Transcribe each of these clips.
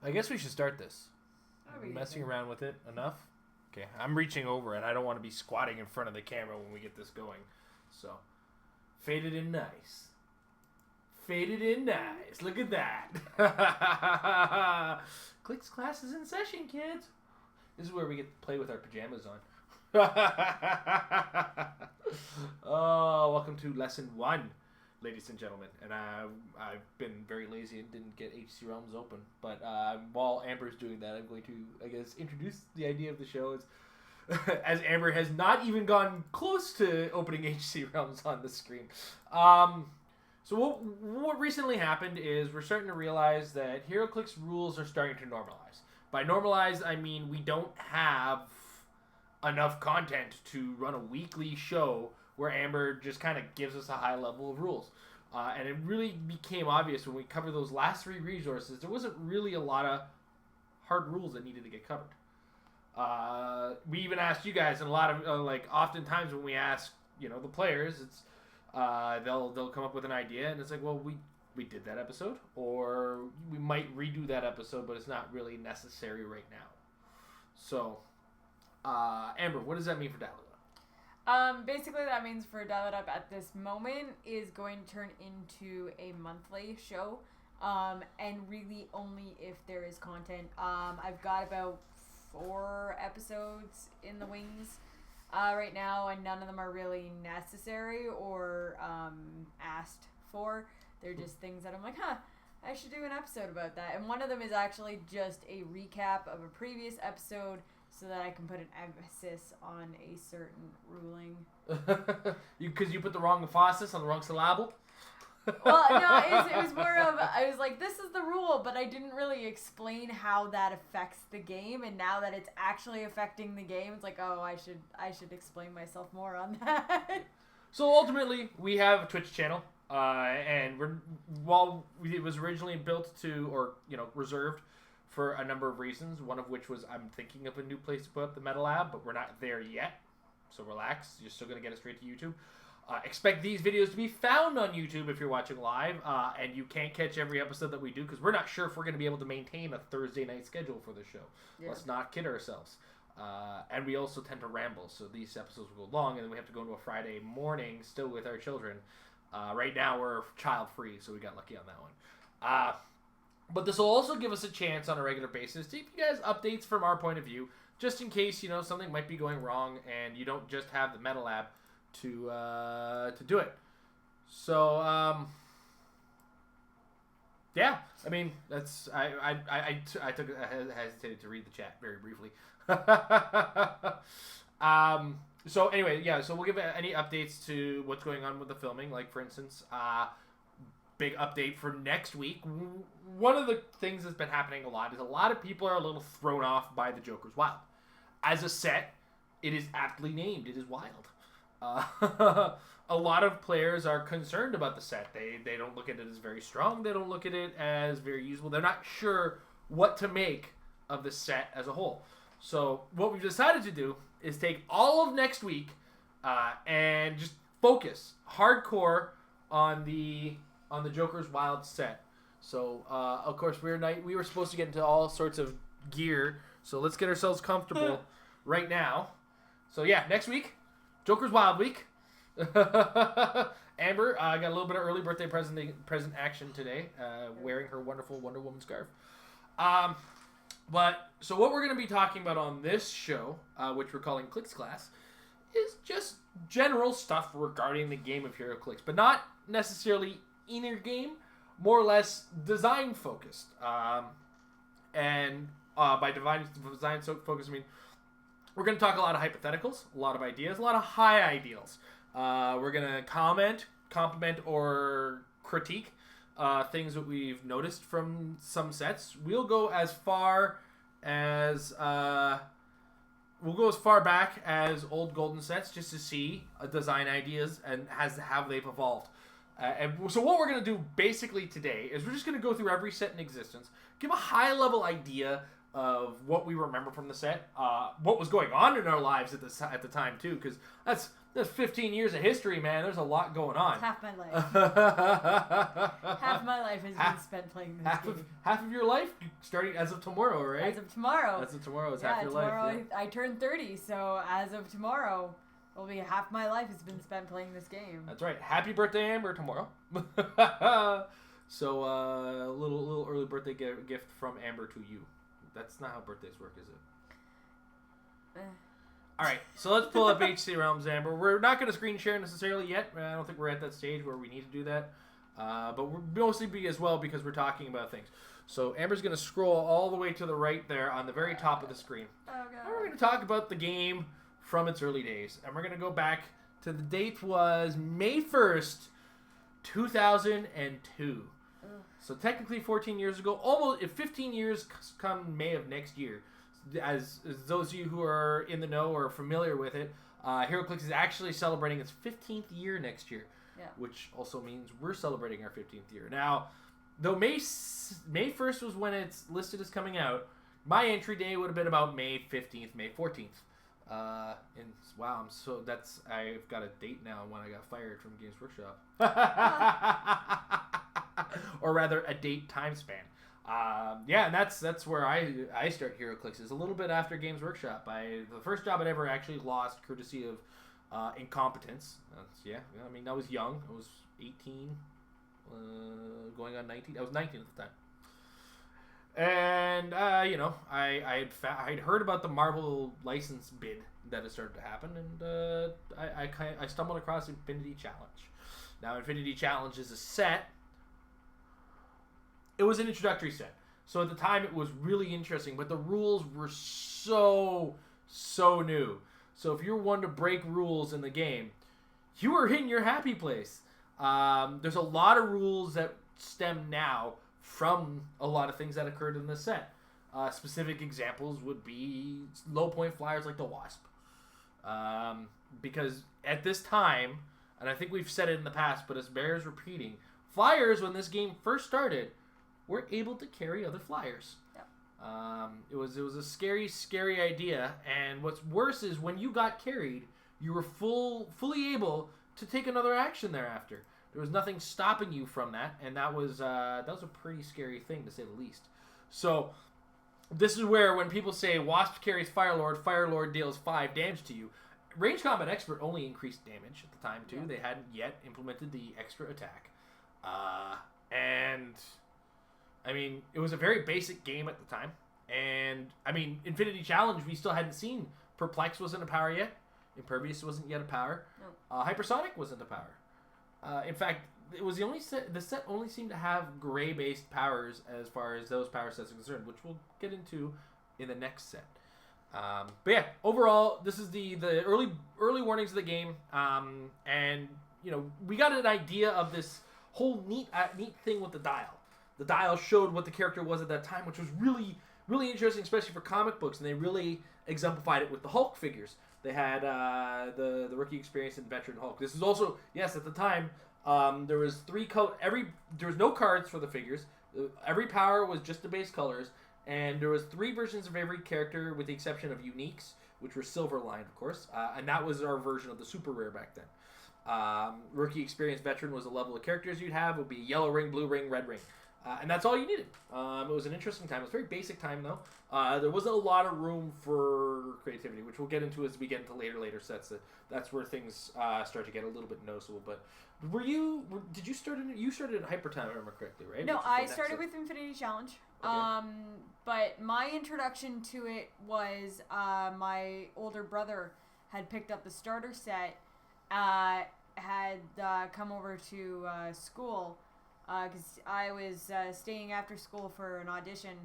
I guess we should start this. I'm Messing around with it enough? Okay, I'm reaching over and I don't want to be squatting in front of the camera when we get this going. So, faded in nice. Faded in nice. Look at that. Clix class is in session, kids. This is where we get to play with our pajamas on. Oh, welcome to lesson 1, ladies and gentlemen. And I've been very lazy and didn't get HC Realms open. But while Amber's doing that, I'm going to, I guess, introduce the idea of the show as Amber has not even gone close to opening HC Realms on the screen. So what recently happened is we're starting to realize that Heroclix rules are starting to normalize. By normalize, I mean we don't have enough content to run a weekly show where Amber just kind of gives us a high level of rules. And it really became obvious when we covered those last 3 resources, there wasn't really a lot of hard rules that needed to get covered. We even asked you guys, and a lot of, oftentimes when we ask, the players, it's, they'll come up with an idea, and it's like, well, we did that episode, or we might redo that episode, but it's not really necessary right now. So, Amber, what does that mean for Dial It Up? Basically that means for Dial It Up at this moment is going to turn into a monthly show, and really only if there is content. I've got about 4 episodes in the wings right now, and none of them are really necessary or asked for. They're just things that I'm like, I should do an episode about that. And one of them is actually just a recap of a previous episode so that I can put an emphasis on a certain ruling. Because you put the wrong emphasis on the wrong syllable? Well, no, it was more of, I was like, this is the rule, but I didn't really explain how that affects the game, and now that it's actually affecting the game, it's like, oh, I should explain myself more on that. So ultimately, we have a Twitch channel, and while it was originally built to, or, reserved for a number of reasons, one of which was I'm thinking of a new place to put up the Meta Lab, but we're not there yet, so relax, you're still going to get it straight to YouTube. Expect these videos to be found on YouTube if you're watching live, and you can't catch every episode that we do because we're not sure if we're going to be able to maintain a Thursday night schedule for the show. Yeah. Let's not kid ourselves. And we also tend to ramble, so these episodes will go long, and then we have to go into a Friday morning still with our children. Right now we're child-free, so we got lucky on that one. But this will also give us a chance on a regular basis to give you guys updates from our point of view, just in case, something might be going wrong and you don't just have the Meta Lab to do it. So yeah, I mean that's I hesitated to read the chat very briefly. So anyway, yeah, so we'll give any updates to what's going on with the filming, like for instance, big update for next week. One of the things that's been happening a lot is a lot of people are a little thrown off by the Joker's Wild. As a set, it is aptly named. It is wild. A lot of players are concerned about the set. They don't look at it as very strong. They don't look at it as very usable. They're not sure what to make of the set as a whole. So what we've decided to do is take all of next week and just focus hardcore on the Joker's Wild set. So of course we were supposed to get into all sorts of gear. So let's get ourselves comfortable right now. So yeah, next week, Joker's Wild Week. Amber got a little bit of early birthday present action today, wearing her wonderful Wonder Woman scarf. But so what we're going to be talking about on this show, which we're calling Clix Class, is just general stuff regarding the game of Heroclix, but not necessarily inner game, more or less design focused. And by design focused, I mean we're going to talk a lot of hypotheticals, a lot of ideas, a lot of high ideals. We're going to compliment, or critique things that we've noticed from some sets. We'll go as far back as old golden sets just to see design ideas and how they've evolved. And so what we're going to do basically today is we're just going to go through every set in existence, give a high-level idea of what we remember from the set, what was going on in our lives at the time too, because There's 15 years of history, man. There's a lot going on. It's half my life. Half my life has been spent playing this game. Half of your life, starting as of tomorrow, right? As of tomorrow. As of tomorrow is half your life. Tomorrow I turn 30, so as of tomorrow, will be half my life has been spent playing this game. That's right. Happy birthday, Amber, tomorrow. So, a little early birthday gift from Amber to you. That's not how birthdays work, is it? All right, so let's pull up HC Realms, Amber. We're not going to screen share necessarily yet. I don't think we're at that stage where we need to do that. But we're mostly because we're talking about things. So Amber's going to scroll all the way to the right there on the very top of the screen. Oh, God. And we're going to talk about the game from its early days. And we're going to go back to the date was May 1st, 2002. So technically 14 years ago, almost 15 years come May of next year. As those of you who are in the know or familiar with it, Heroclix is actually celebrating its 15th year next year, which also means we're celebrating our 15th year. Now, though May 1st was when it's listed as coming out, my entry day would have been about May 15th, May 14th. And wow, I've got a date now when I got fired from Games Workshop. Or rather, a date time span. And that's where I start Heroclix, is a little bit after Games Workshop. The first job I'd ever actually lost courtesy of incompetence. I mean, I was young. I was 18, going on 19. I was 19 at the time. And I'd heard about the Marvel license bid that had started to happen, and I stumbled across Infinity Challenge. Now, Infinity Challenge is a set. It was an introductory set, so at the time it was really interesting, but the rules were so new. So if you're one to break rules in the game, you were in your happy place. There's a lot of rules that stem now from a lot of things that occurred in the set. Specific examples would be low point flyers like the Wasp. Because at this time, and I think we've said it in the past, but it bears repeating, flyers, when this game first started, were able to carry other flyers. Yep. It was a scary idea, and what's worse is when you got carried, you were fully able to take another action thereafter. There was nothing stopping you from that, and that was a pretty scary thing, to say the least. So this is where, when people say Wasp carries Firelord deals 5 damage to you, Range Combat Expert only increased damage at the time too. Yeah. They hadn't yet implemented the extra attack, and I mean, it was a very basic game at the time. And I mean, Infinity Challenge, we still hadn't seen. Perplex wasn't a power yet. Impervious wasn't yet a power. No. Hypersonic wasn't a power. In fact, it was the set only seemed to have gray-based powers as far as those power sets are concerned, which we'll get into in the next set. But yeah, overall, this is the early warnings of the game, and we got an idea of this whole neat thing with the dial. The dial showed what the character was at that time, which was really, really interesting, especially for comic books, and they really exemplified it with the Hulk figures. They had the rookie experience and veteran Hulk. This is also, yes, at the time, there was there was no cards for the figures. Every power was just the base colors, and there was 3 versions of every character, with the exception of uniques, which were silver lined, of course, and that was our version of the super rare back then. Rookie experience veteran was a level of characters you'd have. It would be yellow ring, blue ring, red ring. And that's all you needed. It was an interesting time. It was a very basic time, though. There wasn't a lot of room for creativity, which we'll get into as we get into later sets. That's where things start to get a little bit noticeable. But did you start you started in Hyper Time, if I remember correctly, right? No, I started with Infinity Challenge. Okay. But my introduction to it was my older brother had picked up the starter set, had come over to school, because I was staying after school for an audition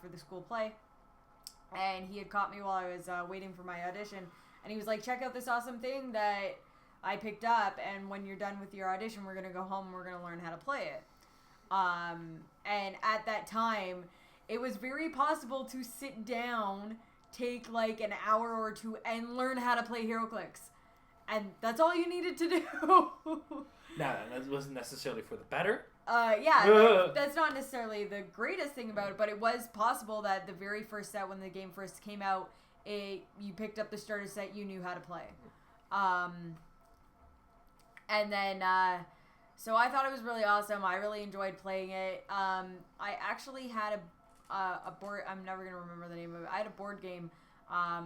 for the school play, and he had caught me while I was waiting for my audition, and he was like, check out this awesome thing that I picked up, and when you're done with your audition, we're going to go home and we're going to learn how to play it. And at that time, it was very possible to sit down, take like an hour or 2, and learn how to play Heroclix. And that's all you needed to do. No, that wasn't necessarily for the better. That's not necessarily the greatest thing about it, but it was possible that the very first set, when the game first came out, you picked up the starter set, you knew how to play. And then, so I thought it was really awesome. I really enjoyed playing it. I actually had a board. I'm never gonna remember the name of it. I had a board game, a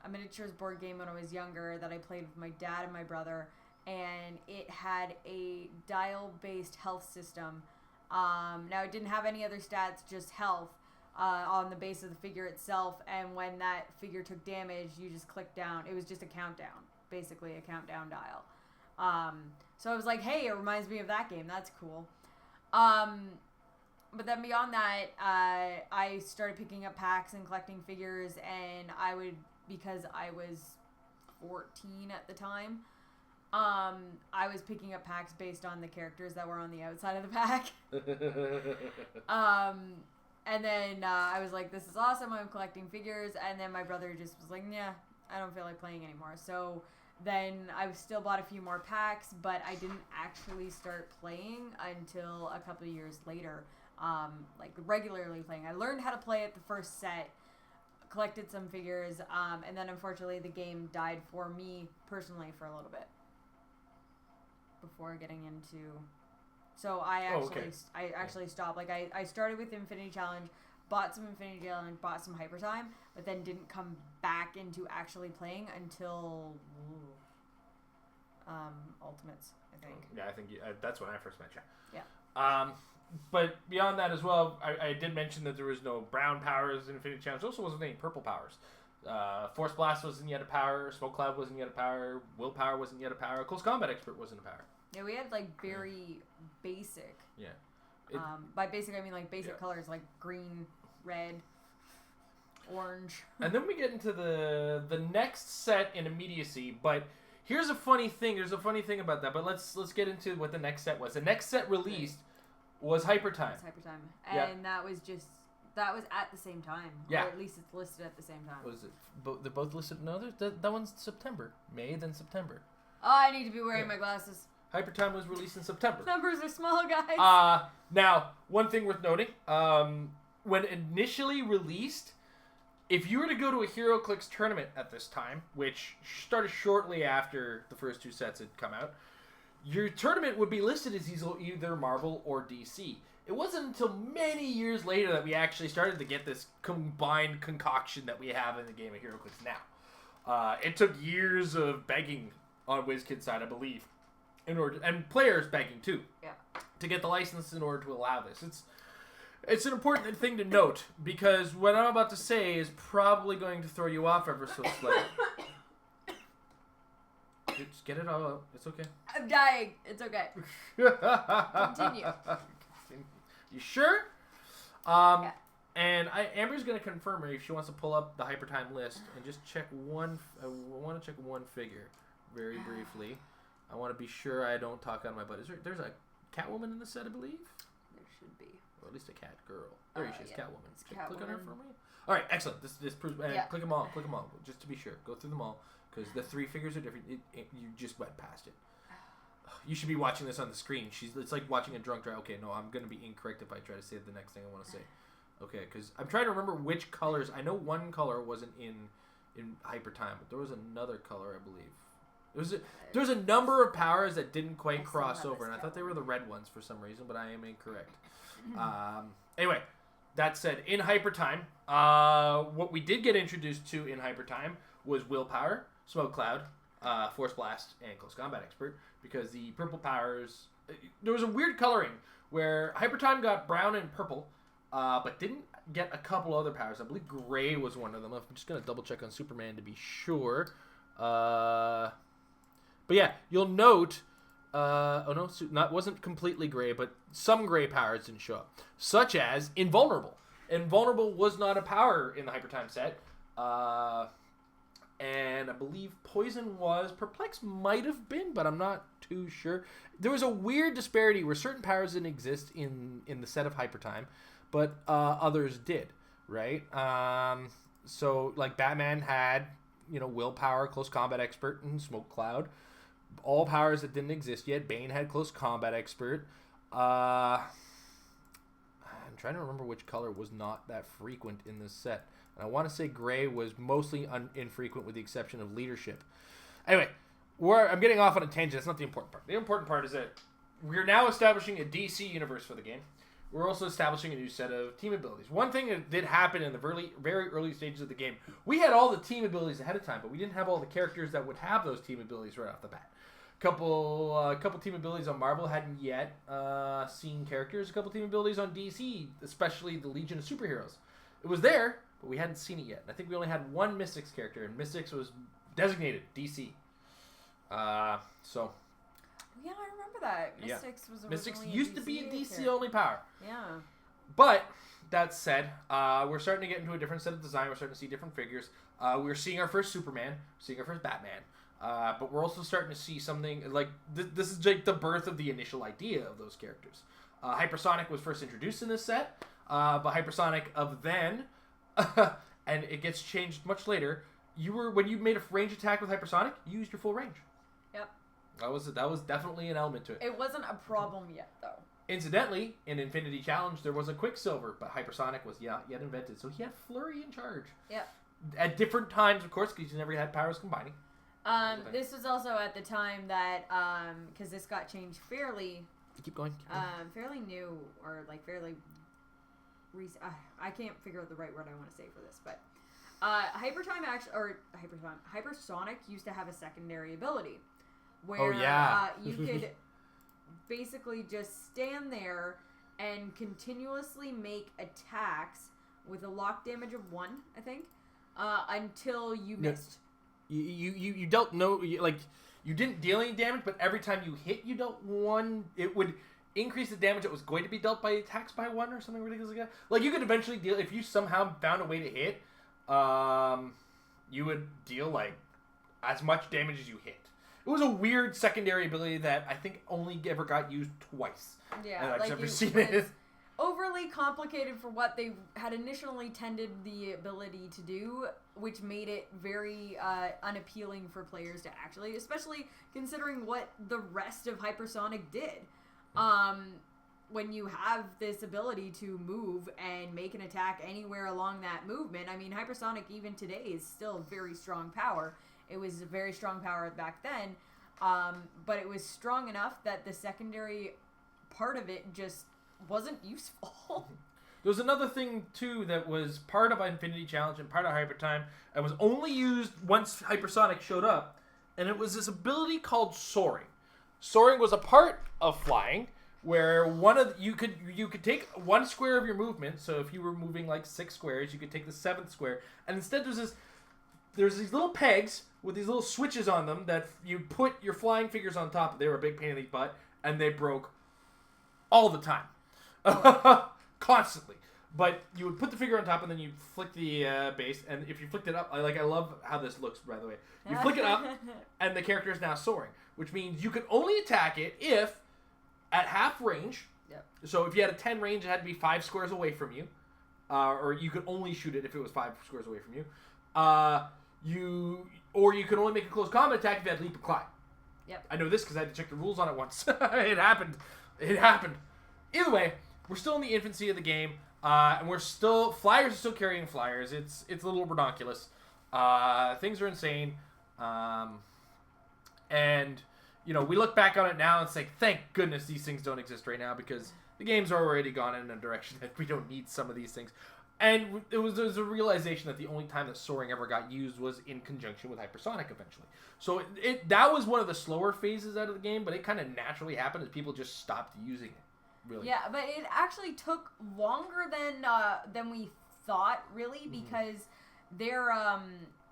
miniatures board game when I was younger that I played with my dad and my brother, and it had a dial-based health system. Now it didn't have any other stats, just health on the base of the figure itself. And when that figure took damage, you just clicked down. It was just a countdown, basically a countdown dial. So I was like, hey, it reminds me of that game. That's cool. But then beyond that, I started picking up packs and collecting figures, and because I was 14 at the time, I was picking up packs based on the characters that were on the outside of the pack. And then I was like, this is awesome. I'm collecting figures. And then my brother just was like, yeah, I don't feel like playing anymore. So then I still bought a few more packs, but I didn't actually start playing until a couple of years later, like regularly playing. I learned how to play it the first set, collected some figures, and then unfortunately the game died for me personally for a little bit before getting into... So I actually stopped. Like I started with Infinity Challenge, bought some Infinity Challenge, bought some Hyper Time, but then didn't come back into actually playing until Ultimates, I think. Yeah, I think that's when I first met you. Yeah. But beyond that as well, I did mention that there was no brown powers in Infinity Challenge. There also wasn't any purple powers. Force Blast wasn't yet a power. Smoke Cloud wasn't yet a power. Willpower wasn't yet a power. Close Combat Expert wasn't a power. Yeah, we had like very basic. Yeah. By basic, I mean like basic colors like green, red, orange. And then we get into the next set in immediacy. But here's a funny thing. There's a funny thing about that. But let's get into what the next set was. The next set released was Hyper Time. It's Hyper Time, and that was at the same time. Yeah. Or at least it's listed at the same time. Was it? They're both listed. No, that one's September, May, then September. Oh, I need to be wearing my glasses. Hyper Time was released in September. Numbers are small, guys. Now, one thing worth noting, when initially released, if you were to go to a HeroClix tournament at this time, which started shortly after the first two sets had come out, your tournament would be listed as either Marvel or DC. It wasn't until many years later that we actually started to get this combined concoction that we have in the game of HeroClix now. It took years of begging on WizKid's side, I believe, and players begging too, to get the license in order to allow this. It's an important thing to note, because what I'm about to say is probably going to throw you off ever so slightly. Just get it all out. It's okay. I'm dying. It's okay. Continue. You sure? Yeah. And Amber's going to confirm her if she wants to pull up the Hyper Time list and just check one. I want to check one figure very briefly. I want to be sure I don't talk out of my butt. There's a Catwoman in the set, I believe? There should be. Or at least a cat girl. There she is, yeah. Catwoman. Click on her for me. All right, excellent. This proves. Click them all. Just to be sure. Go through them all, because the three figures are different. You just went past it. You should be watching this on the screen. It's like watching a drunk drive. Okay, no, I'm going to be incorrect if I try to say the next thing I want to say. Okay, because I'm trying to remember which colors. I know one color wasn't in Hyper Time, but there was another color, I believe. There's a number of powers that didn't quite cross over, and I thought they were the red ones for some reason, but I am incorrect. Anyway, that said, in Hyper Time, what we did get introduced to in Hyper Time was Willpower, Smoke Cloud, Force Blast, and Close Combat Expert, because the purple powers... There was a weird coloring where Hyper Time got brown and purple, but didn't get a couple other powers. I believe gray was one of them. I'm just going to double check on Superman to be sure. But yeah, you'll note, wasn't completely gray, but some gray powers didn't show up, such as Invulnerable. Invulnerable was not a power in the Hyper Time set, and I believe Poison was. Perplex might have been, but I'm not too sure. There was a weird disparity where certain powers didn't exist in the set of Hyper Time, but others did, right? So, like, Batman had, Willpower, Close Combat Expert, and Smoke Cloud. All powers that didn't exist yet. Bane had Close Combat Expert. I'm trying to remember which color was not that frequent in this set. And I want to say gray was mostly infrequent with the exception of Leadership. Anyway, I'm getting off on a tangent. That's not the important part. The important part is that we're now establishing a DC universe for the game. We're also establishing a new set of team abilities. One thing that did happen in the very early stages of the game, we had all the team abilities ahead of time, but we didn't have all the characters that would have those team abilities right off the bat. Couple team abilities on Marvel hadn't yet seen characters. A couple team abilities on DC, especially the Legion of Superheroes. It was there, but we hadn't seen it yet. I think we only had one Mystics character, and Mystics was designated DC. So. Yeah, I remember that. Mystics was Mystics originally used to be a DC character. only power. Yeah. But that said, we're starting to get into a different set of design. We're starting to see different figures. We're seeing our first Superman, seeing our first Batman. But we're also starting to see something like this is like the birth of the initial idea of those characters. Hypersonic was first introduced in this set, but Hypersonic of then, and it gets changed much later. When you made a range attack with Hypersonic, you used your full range. Yep. That was definitely an element to it. It wasn't a problem yet, though. Incidentally, in Infinity Challenge, there was a Quicksilver, but Hypersonic was yet invented, so he had Flurry in charge. Yep. At different times, of course, because he never had powers combining. This was also at the time that, because this got changed fairly... Keep going. Fairly new, or like fairly recent. I can't figure out the right word I want to say for this, but Hypersonic used to have a secondary ability where you could basically just stand there and continuously make attacks with a lock damage of 1, I think, until you missed. You dealt you didn't deal any damage, but every time you hit, you dealt 1. It would increase the damage that was going to be dealt by attacks by 1 or something ridiculous like that. Like, you could eventually deal, if you somehow found a way to hit, you would deal, like, as much damage as you hit. It was a weird secondary ability that I think only ever got used twice. Yeah, and I've like never seen it. Overly complicated for what they had initially intended the ability to do, which made it very unappealing for players to actually, especially considering what the rest of Hypersonic did. When you have this ability to move and make an attack anywhere along that movement, I mean, Hypersonic even today is still very strong power. It was a very strong power back then, but it was strong enough that the secondary part of it just wasn't useful. There was another thing, too, that was part of Infinity Challenge and part of Hyper Time, and was only used once Hypersonic showed up, and it was this ability called Soaring. Soaring was a part of flying, where you could take 1 square of your movement, so if you were moving like 6 squares, you could take the 7th square, and instead there's these little pegs with these little switches on them that you put your flying figures on top of. They were a big pain in the butt, and they broke all the time. Constantly. But you would put the figure on top and then you flick the base, and if you flicked it up, I love how this looks, by the way. You flick it up and the character is now soaring, which means you could only attack it if at half range. Yep. So if you had a 10 range, it had to be 5 squares away from you. Or you could only shoot it if it was 5 squares away from you. You could only make a close combat attack if you had leap and climb. Yep. I know this because I had to check the rules on it once. It happened. Either way, we're still in the infancy of the game, and flyers are still carrying flyers. It's a little redonkulous. Things are insane, and we look back on it now and say, thank goodness these things don't exist right now, because the game's already gone in a direction that we don't need some of these things. And there was a realization that the only time that soaring ever got used was in conjunction with Hypersonic eventually. So that was one of the slower phases out of the game, but it kind of naturally happened as people just stopped using it. Really. Yeah, but it actually took longer than we thought, really, because there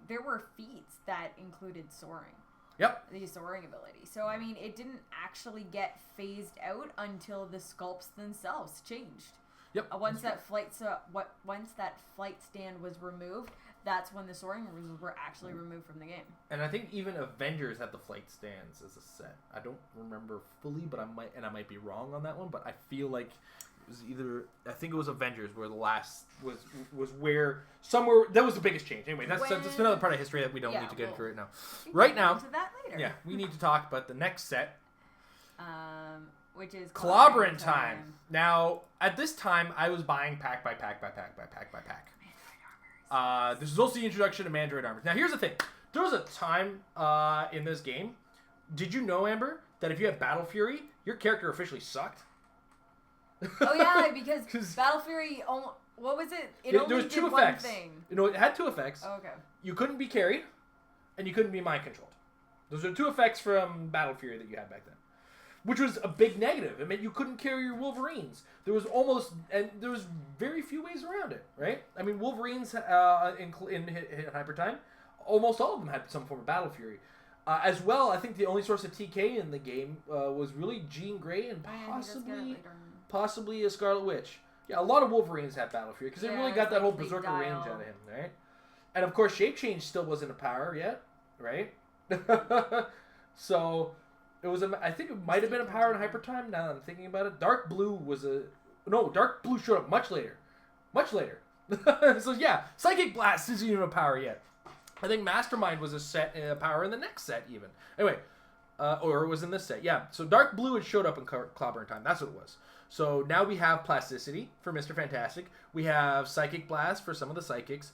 were feats that included soaring. Yep. The soaring ability. So I mean, it didn't actually get phased out until the sculpts themselves changed. Yep. Once that flight stand was removed, that's when the soaring rules were actually removed from the game. And I think even Avengers had the flight stands as a set. I don't remember fully, but I might be wrong on that one. But I feel like it was it was Avengers where the last was where somewhere that was the biggest change. Anyway, that's another part of history that we don't need to get into right now. Right now, into that later. Yeah, we need to talk about the next set. Which is Clobbering Time. Now, at this time, I was buying pack by pack by pack by pack by pack. This is also the introduction of Mandroid armors. Now, here's the thing. There was a time in this game did you know, Amber, that if you have Battle Fury, your character officially sucked? Oh yeah, because Battle Fury, what was it? It only there was did two one effects. thing. It had two effects. Oh, okay. You couldn't be carried, and you couldn't be mind controlled. Those are two effects from Battle Fury that you had back then, which was a big negative. It meant you couldn't carry your Wolverines. There was very few ways around it, right? I mean, Wolverines in Hyper Time, almost all of them had some form of Battle Fury. As well, I think the only source of TK in the game was really Jean Grey and possibly a Scarlet Witch. Yeah, a lot of Wolverines had Battle Fury because they really got that whole Berserker range out of him, right? And of course, Shape Change still wasn't a power yet, right? So it I think it might have been a power in Hyper Time. Now that I'm thinking about it, Dark Blue showed up much later. So yeah, Psychic Blast isn't even a power yet. I think Mastermind was a power in the next set even. Anyway, or it was in this set. Yeah, so Dark Blue had showed up in Clobbering Time. That's what it was. So now we have Plasticity for Mr. Fantastic. We have Psychic Blast for some of the Psychics.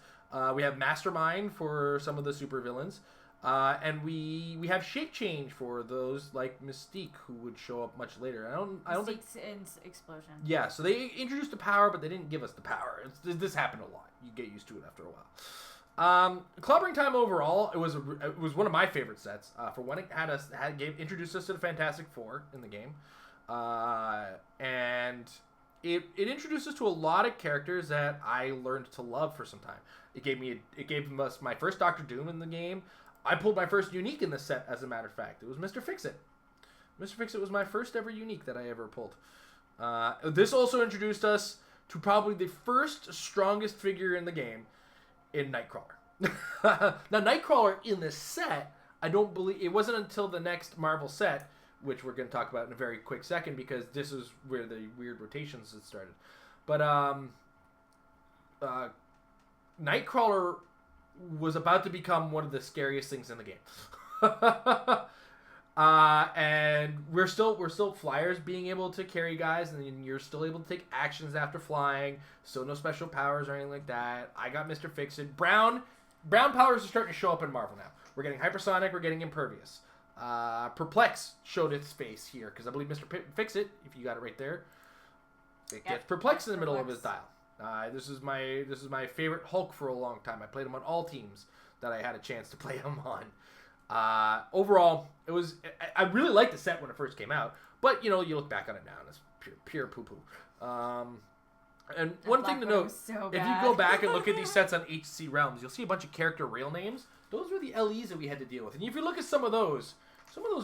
We have Mastermind for some of the supervillains. And we have Shape Change for those like Mystique, who would show up much later. I don't think Explosion. Yeah, so they introduced the power, but they didn't give us the power. This happened a lot. You get used to it after a while. Clobbering Time overall, it was one of my favorite sets. For one, it introduced us to the Fantastic Four in the game, and it introduced us to a lot of characters that I learned to love for some time. It gave us my first Doctor Doom in the game. I pulled my first unique in this set, as a matter of fact. It was Mr. Fix-It. Mr. Fix-It was my first ever unique that I ever pulled. This also introduced us to probably the first strongest figure in the game, in Nightcrawler. Now, Nightcrawler in this set, I don't believe... It wasn't until the next Marvel set, which we're going to talk about in a very quick second, because this is where the weird rotations had started. But Nightcrawler was about to become one of the scariest things in the game. And we're still flyers being able to carry guys, and you're still able to take actions after flying. So no special powers or anything like that. I got Mr. Fix-It. Brown powers are starting to show up in Marvel now. We're getting Hypersonic. We're getting Impervious. Perplex showed its face here because I believe Mr. Fix-It, if you got it right there, it gets Perplex in the middle of his dial. This is my favorite Hulk for a long time. I played him on all teams that I had a chance to play him on. Overall, I really liked the set when it first came out, but you look back on it now and it's pure poo-poo. And one thing to note, if you go back and look at these sets on HC Realms, you'll see a bunch of character rail names. Those were the LEs that we had to deal with. And if you look at some of those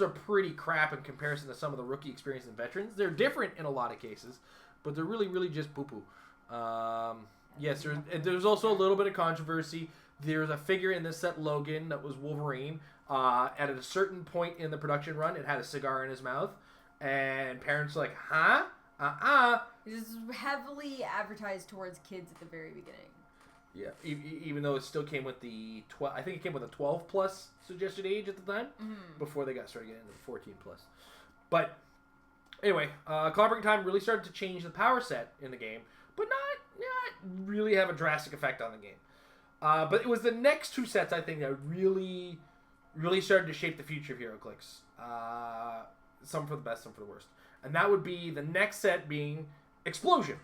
are pretty crap in comparison to some of the rookie experience and veterans. They're different in a lot of cases, but they're really, really just poo-poo. Yes, there's also a little bit of controversy. There's a figure in this set, Logan, that was Wolverine. At a certain point in the production run, it had a cigar in his mouth, and parents were like, huh? This is heavily advertised towards kids at the very beginning. Yeah, even though it still came with the 12, I think it came with a 12 plus suggested age at the time, before they started getting into the 14 plus. But anyway, Clobbering Time really started to change the power set in the game, but not really have a drastic effect on the game. But it was the next two sets, I think, that really started to shape the future of HeroClix. Some for the best, some for the worst. And that would be the next set being Explosion.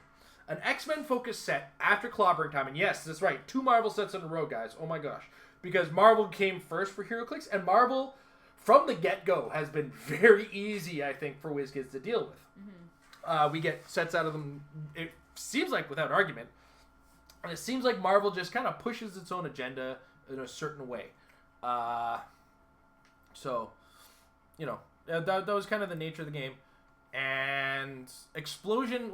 An X-Men focused set after Clobbering Time. And yes, that's right, 2 Marvel sets in a row, guys. Oh my gosh. Because Marvel came first for HeroClix, and Marvel, from the get-go, has been very easy, I think, for WizKids to deal with. We get sets out of them, it seems like, without argument. And it seems like Marvel just kind of pushes its own agenda in a certain way. So, that was kind of the nature of the game. And Explosion,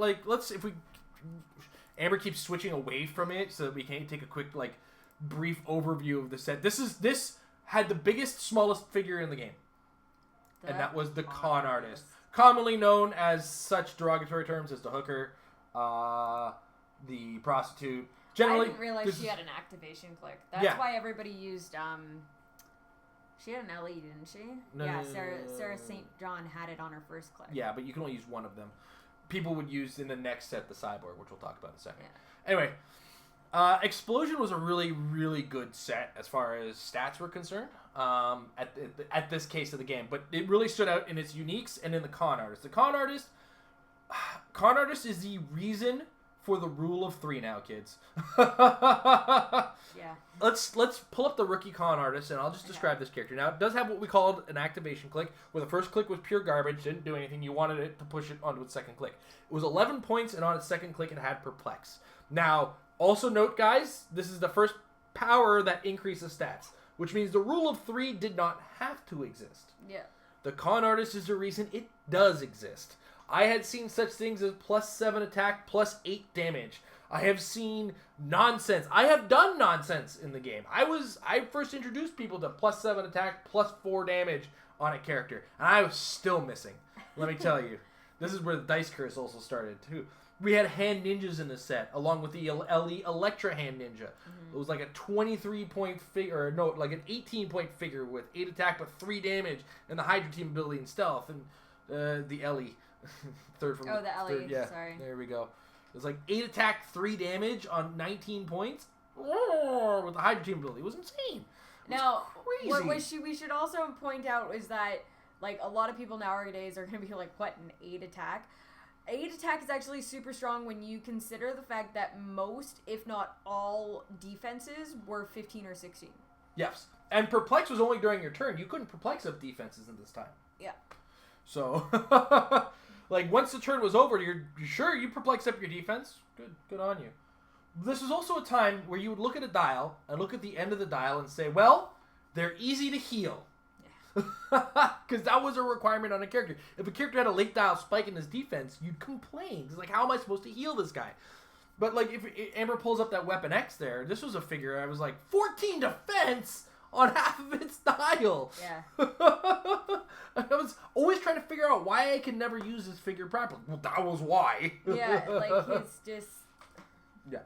Amber keeps switching away from it so that we can take a quick, brief overview of the set. This had the biggest, smallest figure in the game. And that was the Con Artist. Commonly known as such derogatory terms as the hooker, the prostitute. Generally, I didn't realize she had an activation click. That's why everybody used, she had an LE, didn't she? Sarah St. John had it on her first click. Yeah, but you can only use one of them. People would use in the next set the Cyborg, which we'll talk about in a second. Yeah. Anyway, Explosion was a really, really good set as far as stats were concerned at this case of the game. But it really stood out in its uniques and in the con artist. The con artist is the reason for the rule of 3 now, kids. Yeah. Let's pull up the rookie con artist, and I'll just describe this character. Now, it does have what we called an activation click, where the first click was pure garbage, didn't do anything. You wanted it to push it onto its second click. It was 11 points, and on its second click, it had Perplex. Now, also note, guys, this is the first power that increases stats, which means the rule of 3 did not have to exist. Yeah. The con artist is the reason it does exist. I had seen such things as +7 attack, +8 damage. I have seen nonsense. I have done nonsense in the game. I first introduced people to +7 attack, +4 damage on a character, and I was still missing. Let me tell you. This is where the dice curse also started, too. We had hand ninjas in the set, along with the LE Electra hand ninja. Mm-hmm. It was like a 23-point figure, like an 18-point figure with 8 attack but 3 damage, and the Hydra team ability and stealth, and the LE. Third from the LE. Third, yeah, sorry. There we go. It was like 8 attack, 3 damage on 19 points with the Hydra team ability. It was insane. Now, what we should also point out is that, like, a lot of people nowadays are going to be like, what, an 8 attack? 8 attack is actually super strong when you consider the fact that most, if not all, defenses were 15 or 16. Yes. And Perplex was only during your turn. You couldn't Perplex up defenses at this time. Yeah. So, like, once the turn was over, you're sure you Perplex up your defense. Good on you. This was also a time where you would look at a dial and look at the end of the dial and say, well, they're easy to heal. Because that was a requirement on a character. If a character had a late dial spike in his defense, you'd complain. It's like, how am I supposed to heal this guy? But, like, if Amber pulls up that Weapon X there, this was a figure, I was like, 14 defense on half of its dial. Yeah. I was always trying to figure out why I could never use this figure properly. Well, that was why. Yeah, like, it's just... Yeah.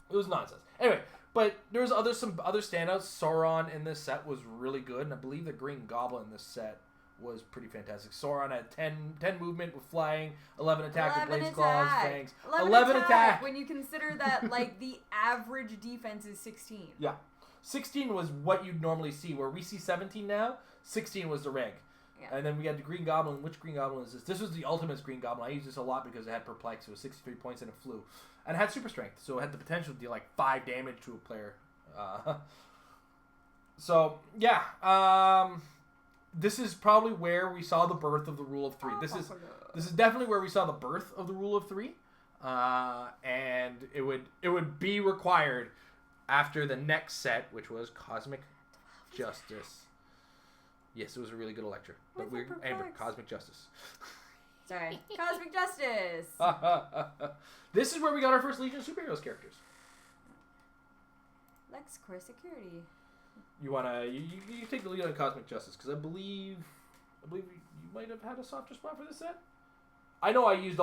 It was nonsense. Anyway, but there was some other standouts. Sauron in this set was really good, and I believe the Green Goblin in this set was pretty fantastic. Sauron had 10 movement with flying, 11 attack with blaze claws, fangs. 11 attack! When you consider that, like, the average defense is 16. Yeah. 16 was what you'd normally see. Where we see 17 now, 16 was the reg. Yeah. And then we had the Green Goblin. Which Green Goblin is this? This was the Ultimate Green Goblin. I used this a lot because it had Perplex. It was 63 points and it flew. And it had Super Strength, so it had the potential to deal like 5 damage to a player. So, yeah. This is probably where we saw the birth of the Rule of 3. This is definitely where we saw the birth of the Rule of 3. And it would be required after the next set, which was Cosmic Justice. Yes, it was a really good Electra. But Amber, Cosmic Justice. Sorry. Cosmic Justice! This is where we got our first Legion of Superheroes characters. LexCorp Security. You wanna you take the lead on Cosmic Justice, because I believe you might have had a softer spot for this set. I know I used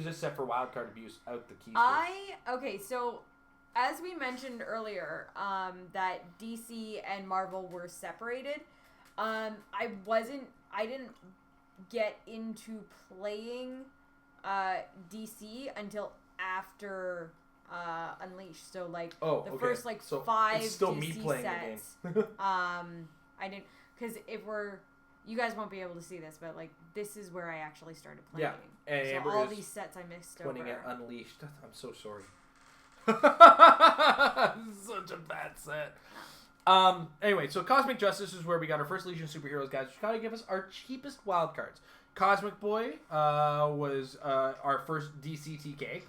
this set for wildcard abuse out the keys. Okay, so as we mentioned earlier, that DC and Marvel were separated. I didn't get into playing DC until after Unleashed. So like first like 5 it's still DC me playing sets. The game. I didn't, because you guys won't be able to see this, but like this is where I actually started playing. Yeah, and so Amber all these sets I missed over. Pointing at Unleashed. I'm so sorry. Such a bad set. Anyway, so Cosmic Justice is where we got our first Legion of Superheroes, guys, which kind of give us our cheapest wild cards. Cosmic Boy was our first DC TK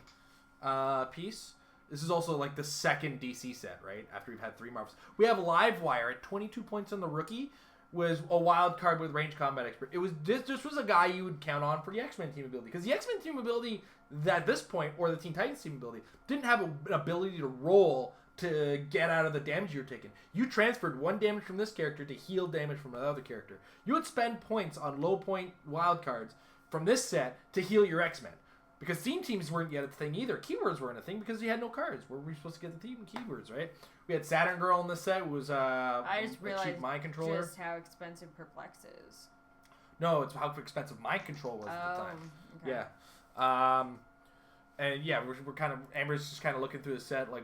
piece. This is also like the second DC set, right? After we've had 3 Marvels. We have Livewire at 22 points on the rookie. Was a wild card with range combat expert. It was this was a guy you would count on for the X-Men team ability, because the X-Men team ability at this point, or the Teen Titans team ability, didn't have an ability to roll to get out of the damage you're taking. You transferred 1 damage from this character to heal damage from another character. You would spend points on low point wild cards from this set to heal your X-Men. Because theme teams weren't yet a thing either. Keywords weren't a thing because you had no cards. Where were we supposed to get the theme keywords, right? We had Saturn Girl in this set. It was I just realized cheap mind controller. Just how expensive Perplex is. No, it's how expensive mind control was at the time. Okay. Yeah. And yeah, we're kind of Amber's just kind of looking through the set like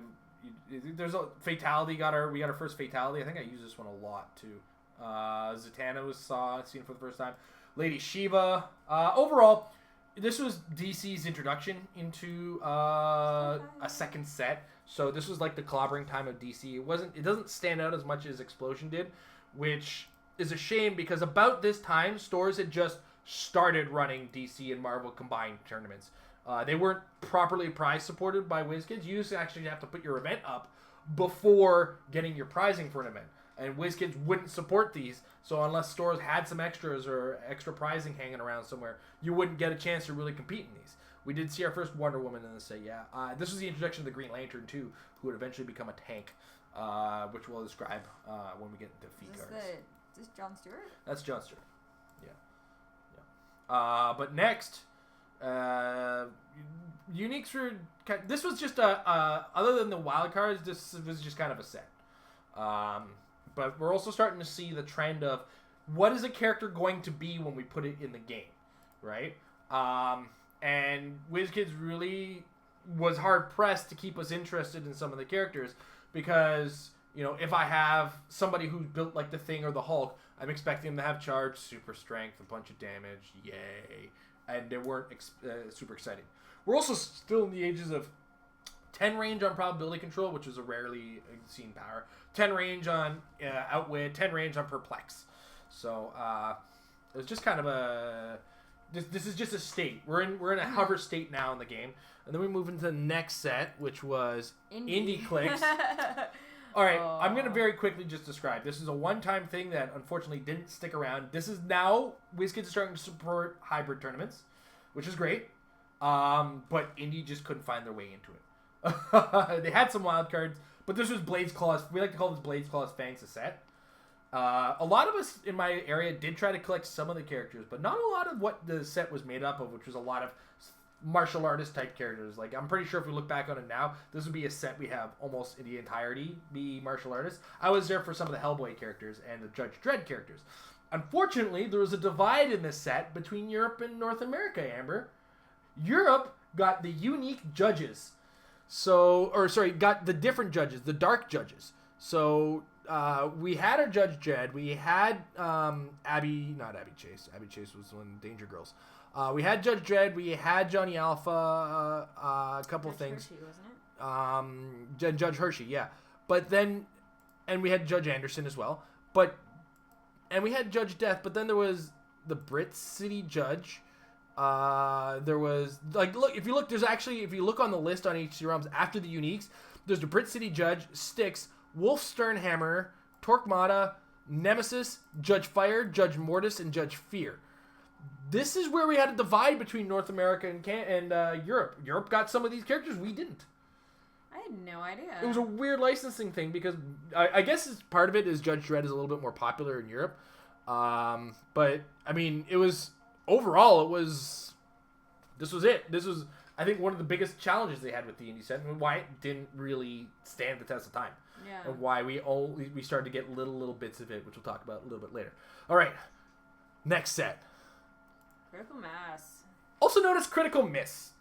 there's a fatality. We got our first fatality. I think I use this one a lot too. Zatanna was seen for the first time. Lady Shiva. Overall, this was DC's introduction into a second set. So this was like the clobbering time of DC. It doesn't stand out as much as Explosion did, which is a shame because about this time, stores had just started running DC and Marvel combined tournaments. They weren't properly prize supported by WizKids. You used to actually have to put your event up before getting your prizing for an event. And WizKids wouldn't support these, so unless stores had some extras or extra prizing hanging around somewhere, you wouldn't get a chance to really compete in these. We did see our first Wonder Woman in the set, yeah. This was the introduction of the Green Lantern, too, who would eventually become a tank, which we'll describe when we get into fee cards. Is this Jon Stewart? That's Jon Stewart, yeah. But next, uniques were... This was just other than the wild cards, this was just kind of a set. But we're also starting to see the trend of what is a character going to be when we put it in the game, right? And WizKids really was hard-pressed to keep us interested in some of the characters because, you know, if I have somebody who's built like the Thing or the Hulk, I'm expecting them to have charge, super strength, a bunch of damage, yay. And they weren't super exciting. We're also still in the ages of 10 range on probability control, which is a rarely seen power. 10 range on outwit, 10 range on perplex. So it was just kind of a... This is just a state. We're in a hover state now in the game. And then we move into the next set, which was Indie Clix. All right, I'm going to very quickly just describe. This is a one-time thing that unfortunately didn't stick around. This is now, WizKids is starting to support hybrid tournaments, which is great. But Indie just couldn't find their way into it. They had some wild cards, but this was Blade's Claws. We like to call this Blade's Claws Fangs a set. A lot of us in my area did try to collect some of the characters, but not a lot of what the set was made up of, which was a lot of martial artist type characters. Like, I'm pretty sure if we look back on it now, this would be a set we have almost in the entirety be martial artists. I was there for some of the Hellboy characters and the Judge Dredd characters. Unfortunately, there was a divide in this set between Europe and North America, Amber. Europe got the unique judges. Got the different judges, the dark judges. So, we had our Judge Dredd. We had Abby Chase. Abby Chase was one of the Danger Girls. We had Judge Dredd. We had Johnny Alpha. A couple Judge things. Hershey, wasn't it? Judge Hershey, yeah. But then, and we had Judge Anderson as well. And we had Judge Death. But then there was the Brit City Judge. There was if you look on the list on HC ROMs after the uniques, there's the Brit City Judge, Styx, Wolf Sternhammer, Torquemada, Nemesis, Judge Fire, Judge Mortis, and Judge Fear. This is where we had a divide between North America and Europe. Europe got some of these characters, we didn't. I had no idea. It was a weird licensing thing because I guess part of it is Judge Dredd is a little bit more popular in Europe. But I mean, this was it. This was, I think, one of the biggest challenges they had with the indie set and why it didn't really stand the test of time. Yeah. And why we started to get little bits of it, which we'll talk about a little bit later. All right, next set. Critical Mass. Also known as Critical Miss.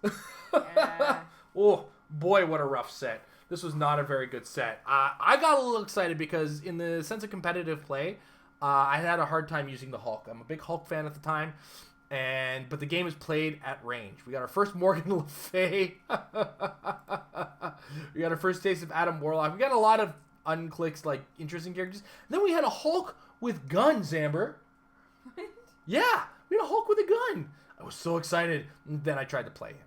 Yeah. Oh, boy, what a rough set. This was not a very good set. I got a little excited because in the sense of competitive play, I had a hard time using the Hulk. I'm a big Hulk fan at the time. But the game is played at range. We got our first Morgan Le Fay. We got our first taste of Adam Warlock. We got a lot of unclicked, interesting characters. And then we had a Hulk with guns, Amber. What? Yeah, we had a Hulk with a gun. I was so excited. And then I tried to play him.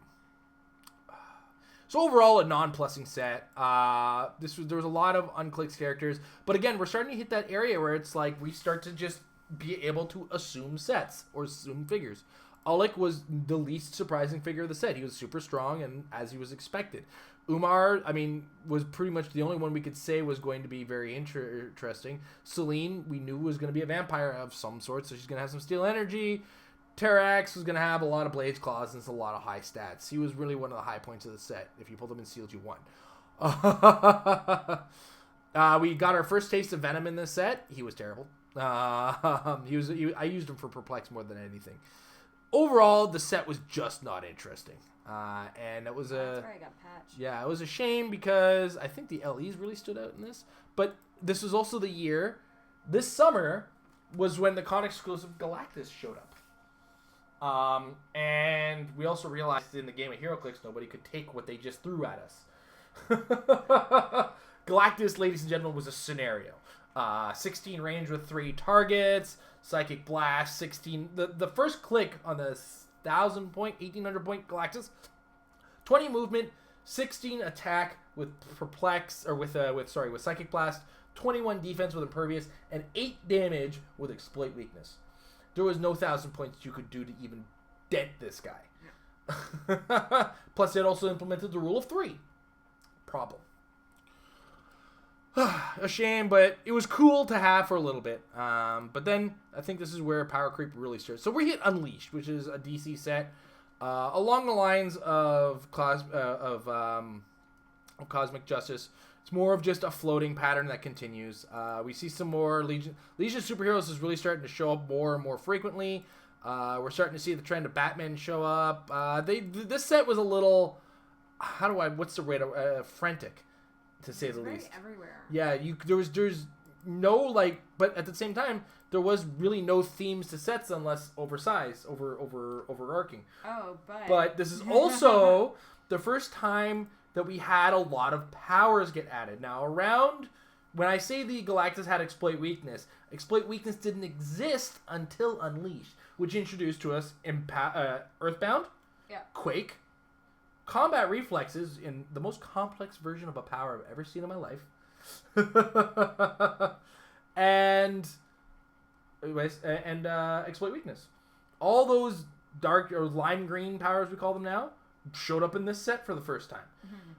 So overall, a non-plussing set. There was a lot of unclicked characters. But again, we're starting to hit that area where it's like we start to just be able to assume sets or assume figures. Alec was the least surprising figure of the set. He was super strong and as he was expected. Umar, was pretty much the only one we could say was going to be very interesting. Celine, we knew was going to be a vampire of some sort, so she's going to have some steel energy. Terrax was going to have a lot of Blade's Claws and a lot of high stats. He was really one of the high points of the set. If you pulled him in sealed, you won. We got our first taste of Venom in this set. He was terrible. I used him for perplex more than anything. Overall, the set was just not interesting. And it was That's where I got patched. Yeah, it was a shame because I think the LEs really stood out in this. But this was also the year, this summer, was when the con exclusive Galactus showed up. And we also realized in the game of HeroClix, nobody could take what they just threw at us. Galactus, ladies and gentlemen, was a scenario. 16 range with 3 targets, Psychic Blast, 16... The first click on the 1,000 point, 1,800 point Galactus, 20 movement, 16 attack with Perplex, or with Psychic Blast, 21 defense with Impervious, and 8 damage with Exploit Weakness. There was no 1,000 points you could do to even dent this guy. Yeah. Plus, it also implemented the rule of 3. Problem. A shame, but it was cool to have for a little bit. But then, I think this is where power creep really starts. So we hit Unleashed, which is a DC set. Along the lines of Cosmic Justice. It's more of just a floating pattern that continues. We see some more Legion superheroes is really starting to show up more and more frequently. We're starting to see the trend of Batman show up. This set was a little, what's the rate of frantic, to say the least. Everywhere. Yeah, there's no but at the same time there was really no themes to sets unless oversized, overarching. Oh, but this is also the first time that we had a lot of powers get added. Now, when I say the Galactus had Exploit Weakness didn't exist until Unleashed, which introduced to us Earthbound, Quake, Combat Reflexes in the most complex version of a power I've ever seen in my life, and Exploit Weakness. All those dark or lime green powers, we call them now, showed up in this set for the first time. Mm-hmm.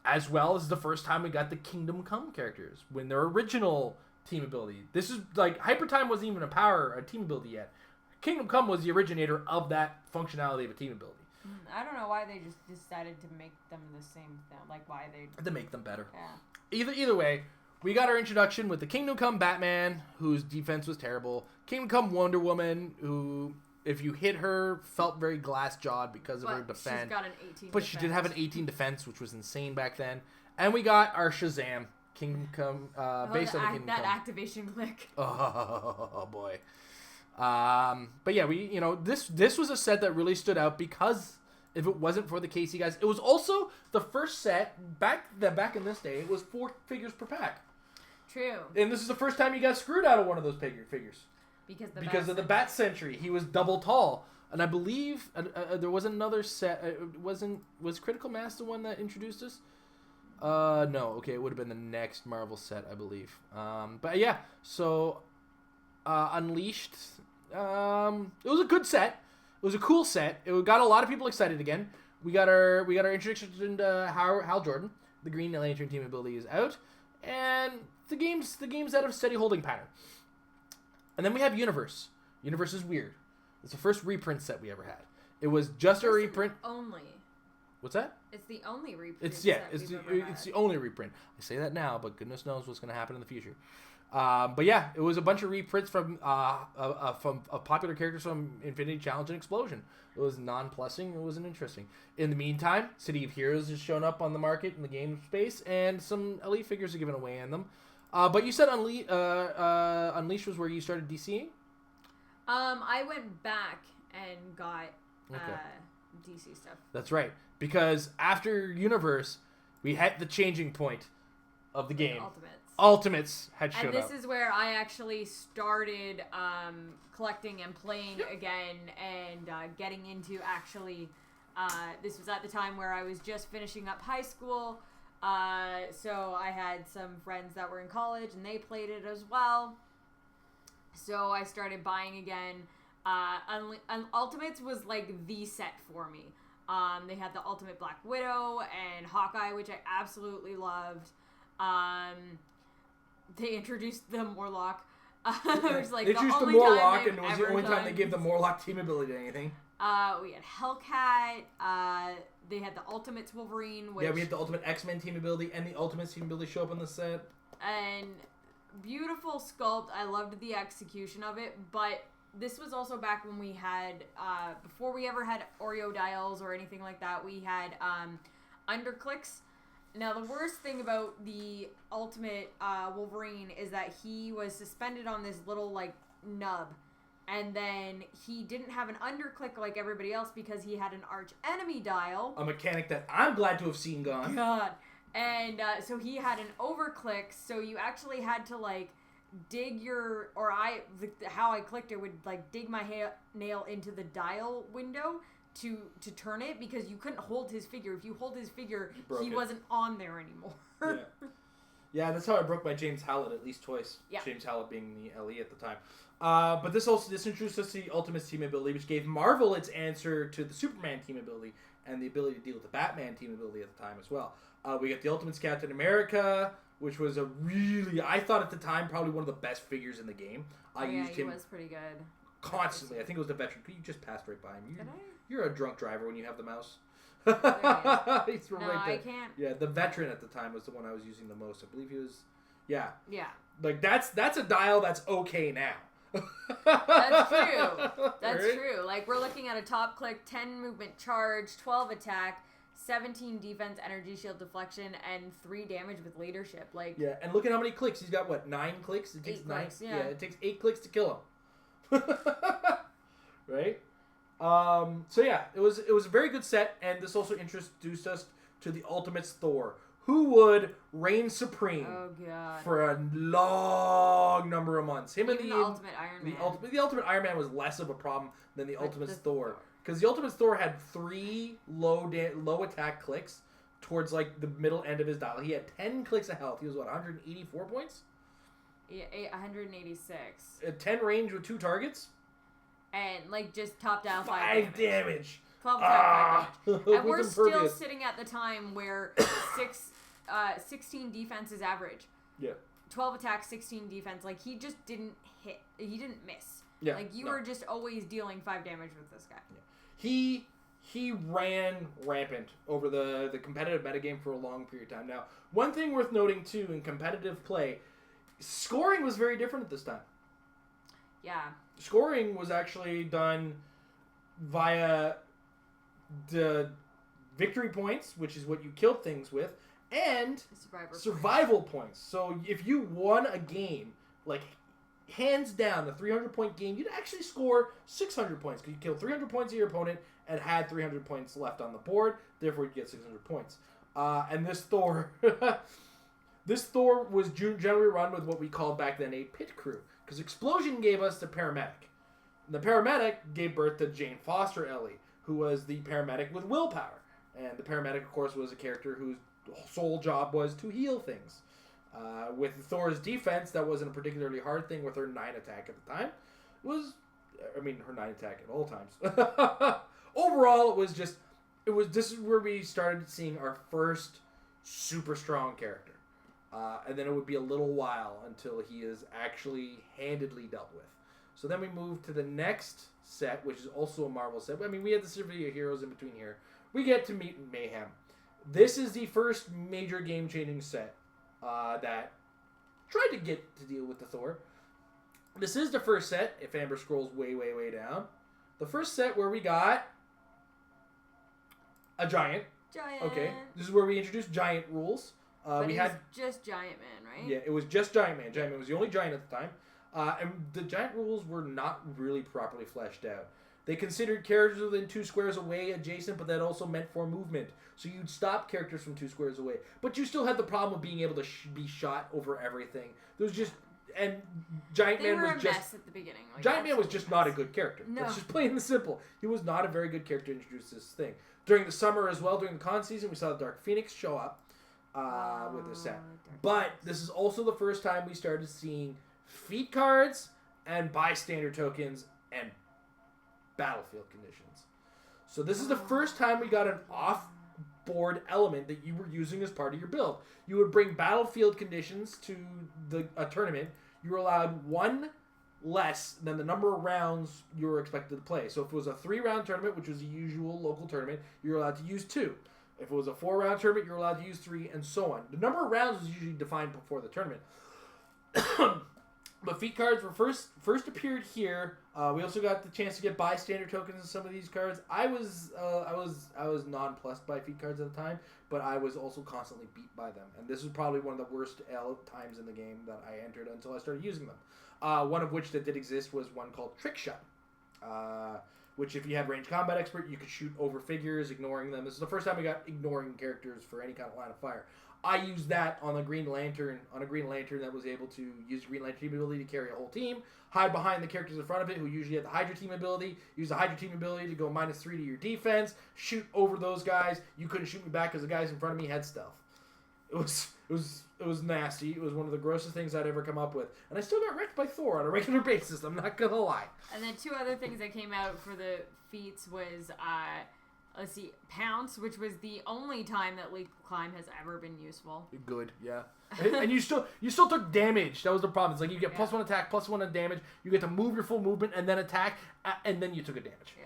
As well as the first time we got the Kingdom Come characters when their original team ability. This is Hyper Time wasn't even a team ability yet. Kingdom Come was the originator of that functionality of a team ability. I don't know why they just decided to make them the same thing. Why they... To make them better. Yeah. Either way, we got our introduction with the Kingdom Come Batman, whose defense was terrible. Kingdom Come Wonder Woman, who... If you hit her, felt very glass-jawed because of her defense. She's got an 18 But she did have an 18 defense, which was insane back then. And we got our Shazam, Kingdom Come, based on the Kingdom Come. That activation click. Oh, boy. But yeah, this was a set that really stood out because if it wasn't for the KC guys, it was also the first set, back in this day, it was 4 figures per pack. True. And this is the first time you got screwed out of one of those figures. Because of the Bat Sentry. He was double tall. And I believe there was another set. Was Critical Mass the one that introduced us? No. Okay, it would have been the next Marvel set, I believe. But yeah, so Unleashed. It was a good set. It was a cool set. It got a lot of people excited again. We got our introduction to Hal Jordan. The Green Lantern team ability is out. And the game's out of steady holding pattern. And then we have Universe. Universe is weird. It's the first reprint set we ever had. It was just a reprint. Only. What's that? It's the only reprint. It's the only reprint. I say that now, but goodness knows what's going to happen in the future. But yeah, it was a bunch of reprints from popular characters from Infinity Challenge and Explosion. It was non-plussing. It wasn't interesting. In the meantime, City of Heroes has shown up on the market in the game space, and some LE figures are given away in them. But you said Unleashed was where you started DCing? I went back and got DC stuff. That's right. Because after Universe, we hit the changing point of the game. Ultimates had showed up. And this is where I actually started collecting and playing again and getting into actually... this was at the time where I was just finishing up high school. So I had some friends that were in college and they played it as well. So I started buying again. Ultimates was the set for me. They had the Ultimate Black Widow and Hawkeye, which I absolutely loved. They introduced the Morlock. It was they introduced the Morlock, and it was the only time they gave the Morlock team ability to anything. We had Hellcat. They had the Ultimates Wolverine. Which, we had the Ultimate X-Men team ability and the Ultimate team ability show up on the set. And beautiful sculpt. I loved the execution of it, but this was also back when we had, before we ever had Oreo dials or anything like that, we had Clix. Now, the worst thing about the Ultimate Wolverine is that he was suspended on this little, like, nub. And then he didn't have an underclick like everybody else because he had an arch enemy dial. A mechanic that I'm glad to have seen gone. God. And so he had an overclick, so you actually had to, like, dig your, or how I clicked it would, like, dig my nail into the dial window to turn it, because you couldn't hold his figure. If you hold his figure, he wasn't on there anymore. Yeah, that's how I broke my James Hallett at least twice. Yeah. James Hallett being the LE at the time. But this introduced us to the Ultimate's team ability, which gave Marvel its answer to the Superman team ability and the ability to deal with the Batman team ability at the time as well. We got the Ultimate's Captain America, which was I thought at the time, probably one of the best figures in the game. I used him. He was pretty good. Constantly. I think it was the veteran. You just passed right by him. You're a drunk driver when you have the mouse. I can't. Yeah, the veteran at the time was the one I was using the most. I believe he was. Yeah. Yeah. Like that's a dial that's okay now. That's true. That's right? true. Like, we're looking at a top click, 10 movement charge, 12 attack, 17 defense, energy shield deflection, and 3 damage with leadership. Like, yeah, and look at how many clicks he's got. What, 9 clicks? It takes 8 9. clicks, yeah. It takes 8 clicks to kill him. Right. So yeah, it was a very good set, and this also introduced us to the Ultimate's Thor, who would reign supreme for a long number of months. Him Even and the Ultimate Iron Man. The Ultimate Iron Man was less of a problem than the Ultimate's Thor. Because the Ultimate's Thor had 3 low attack clicks towards, like, the middle end of his dial. He had 10 clicks of health. He was, what, 184 points? Yeah, 186. 10 range with 2 targets? And, like, just top down 5 damage. 12 attack, 5 damage. And we're still impervious. sitting at the time where 16 defense is average. Yeah. 12 attack, 16 defense. Like, he just didn't hit. He didn't miss. Yeah. Like, you were just always dealing 5 damage with this guy. Yeah. He ran rampant over the competitive metagame for a long period of time. Now, one thing worth noting, too, in competitive play, scoring was very different at this time. Yeah. Scoring was actually done via the victory points, which is what you killed things with, and survival points. So if you won a game, like, hands down, the 300-point game, you'd actually score 600 points because you killed 300 points of your opponent and had 300 points left on the board. Therefore, you get 600 points. And this Thor, was generally run with what we called back then a pit crew, because Explosion gave us the paramedic. And the paramedic gave birth to Jane Foster Ellie, who was the paramedic with willpower. And the paramedic, of course, was a character whose sole job was to heal things. With Thor's defense, that wasn't a particularly hard thing with her 9 attack at the time. Her 9 attack at all times. Overall, this is where we started seeing our first super strong character. And then it would be a little while until he is actually handedly dealt with. So then we move to the next set, which is also a Marvel set. I mean, we had the City of Heroes in between here. We get to meet Mayhem. This is the first major game-changing set that tried to get to deal with the Thor. This is the first set, if Amber scrolls way, way, way down. The first set where we got a giant. Okay. This is where we introduced giant rules. But it was just Giant Man, right? Yeah, it was just Giant Man. Giant Man was the only giant at the time. And the giant rules were not really properly fleshed out. They considered characters within 2 squares away adjacent, but that also meant for movement. So you'd stop characters from 2 squares away. But you still had the problem of being able to be shot over everything. There was just... And Giant Man was just... They were a mess at the beginning. Like, Giant Man was just not a good character. No. It's just plain and simple. He was not a very good character to introduce this thing. During the summer as well, during the con season, we saw the Dark Phoenix show up with this set. But this is also the first time we started seeing feat cards and bystander tokens and battlefield conditions. So this is the first time we got an off-board element that you were using as part of your build. You would bring battlefield conditions to a tournament. You were allowed 1 less than the number of rounds you were expected to play. So if it was a 3-round tournament, which was a usual local tournament, you were allowed to use 2. If it was a 4-round tournament, you were allowed to use 3, and so on. The number of rounds was usually defined before the tournament. But feat cards were first appeared here. We also got the chance to get bystander tokens in some of these cards. I was nonplussed by feat cards at the time, but I was also constantly beat by them. And this was probably one of the worst times in the game that I entered until I started using them. One of which that did exist was one called Trick Shot. Which if you had ranged combat expert, you could shoot over figures, ignoring them. This is the first time we got ignoring characters for any kind of line of fire. I used that on a Green Lantern that was able to use Green Lantern team ability to carry a whole team, hide behind the characters in front of it who usually have the Hydra team ability, use the Hydra team ability to go -3 to your defense, shoot over those guys. You couldn't shoot me back because the guys in front of me had stealth. It was nasty. It was one of the grossest things I'd ever come up with. And I still got wrecked by Thor on a regular basis, I'm not gonna lie. And then 2 other things that came out for the feats was let's see, Pounce, which was the only time that Lethal Climb has ever been useful. Good, yeah. And you still took damage. That was the problem. It's like you get +1 attack, +1 damage. You get to move your full movement and then attack, and then you took a damage. Yeah.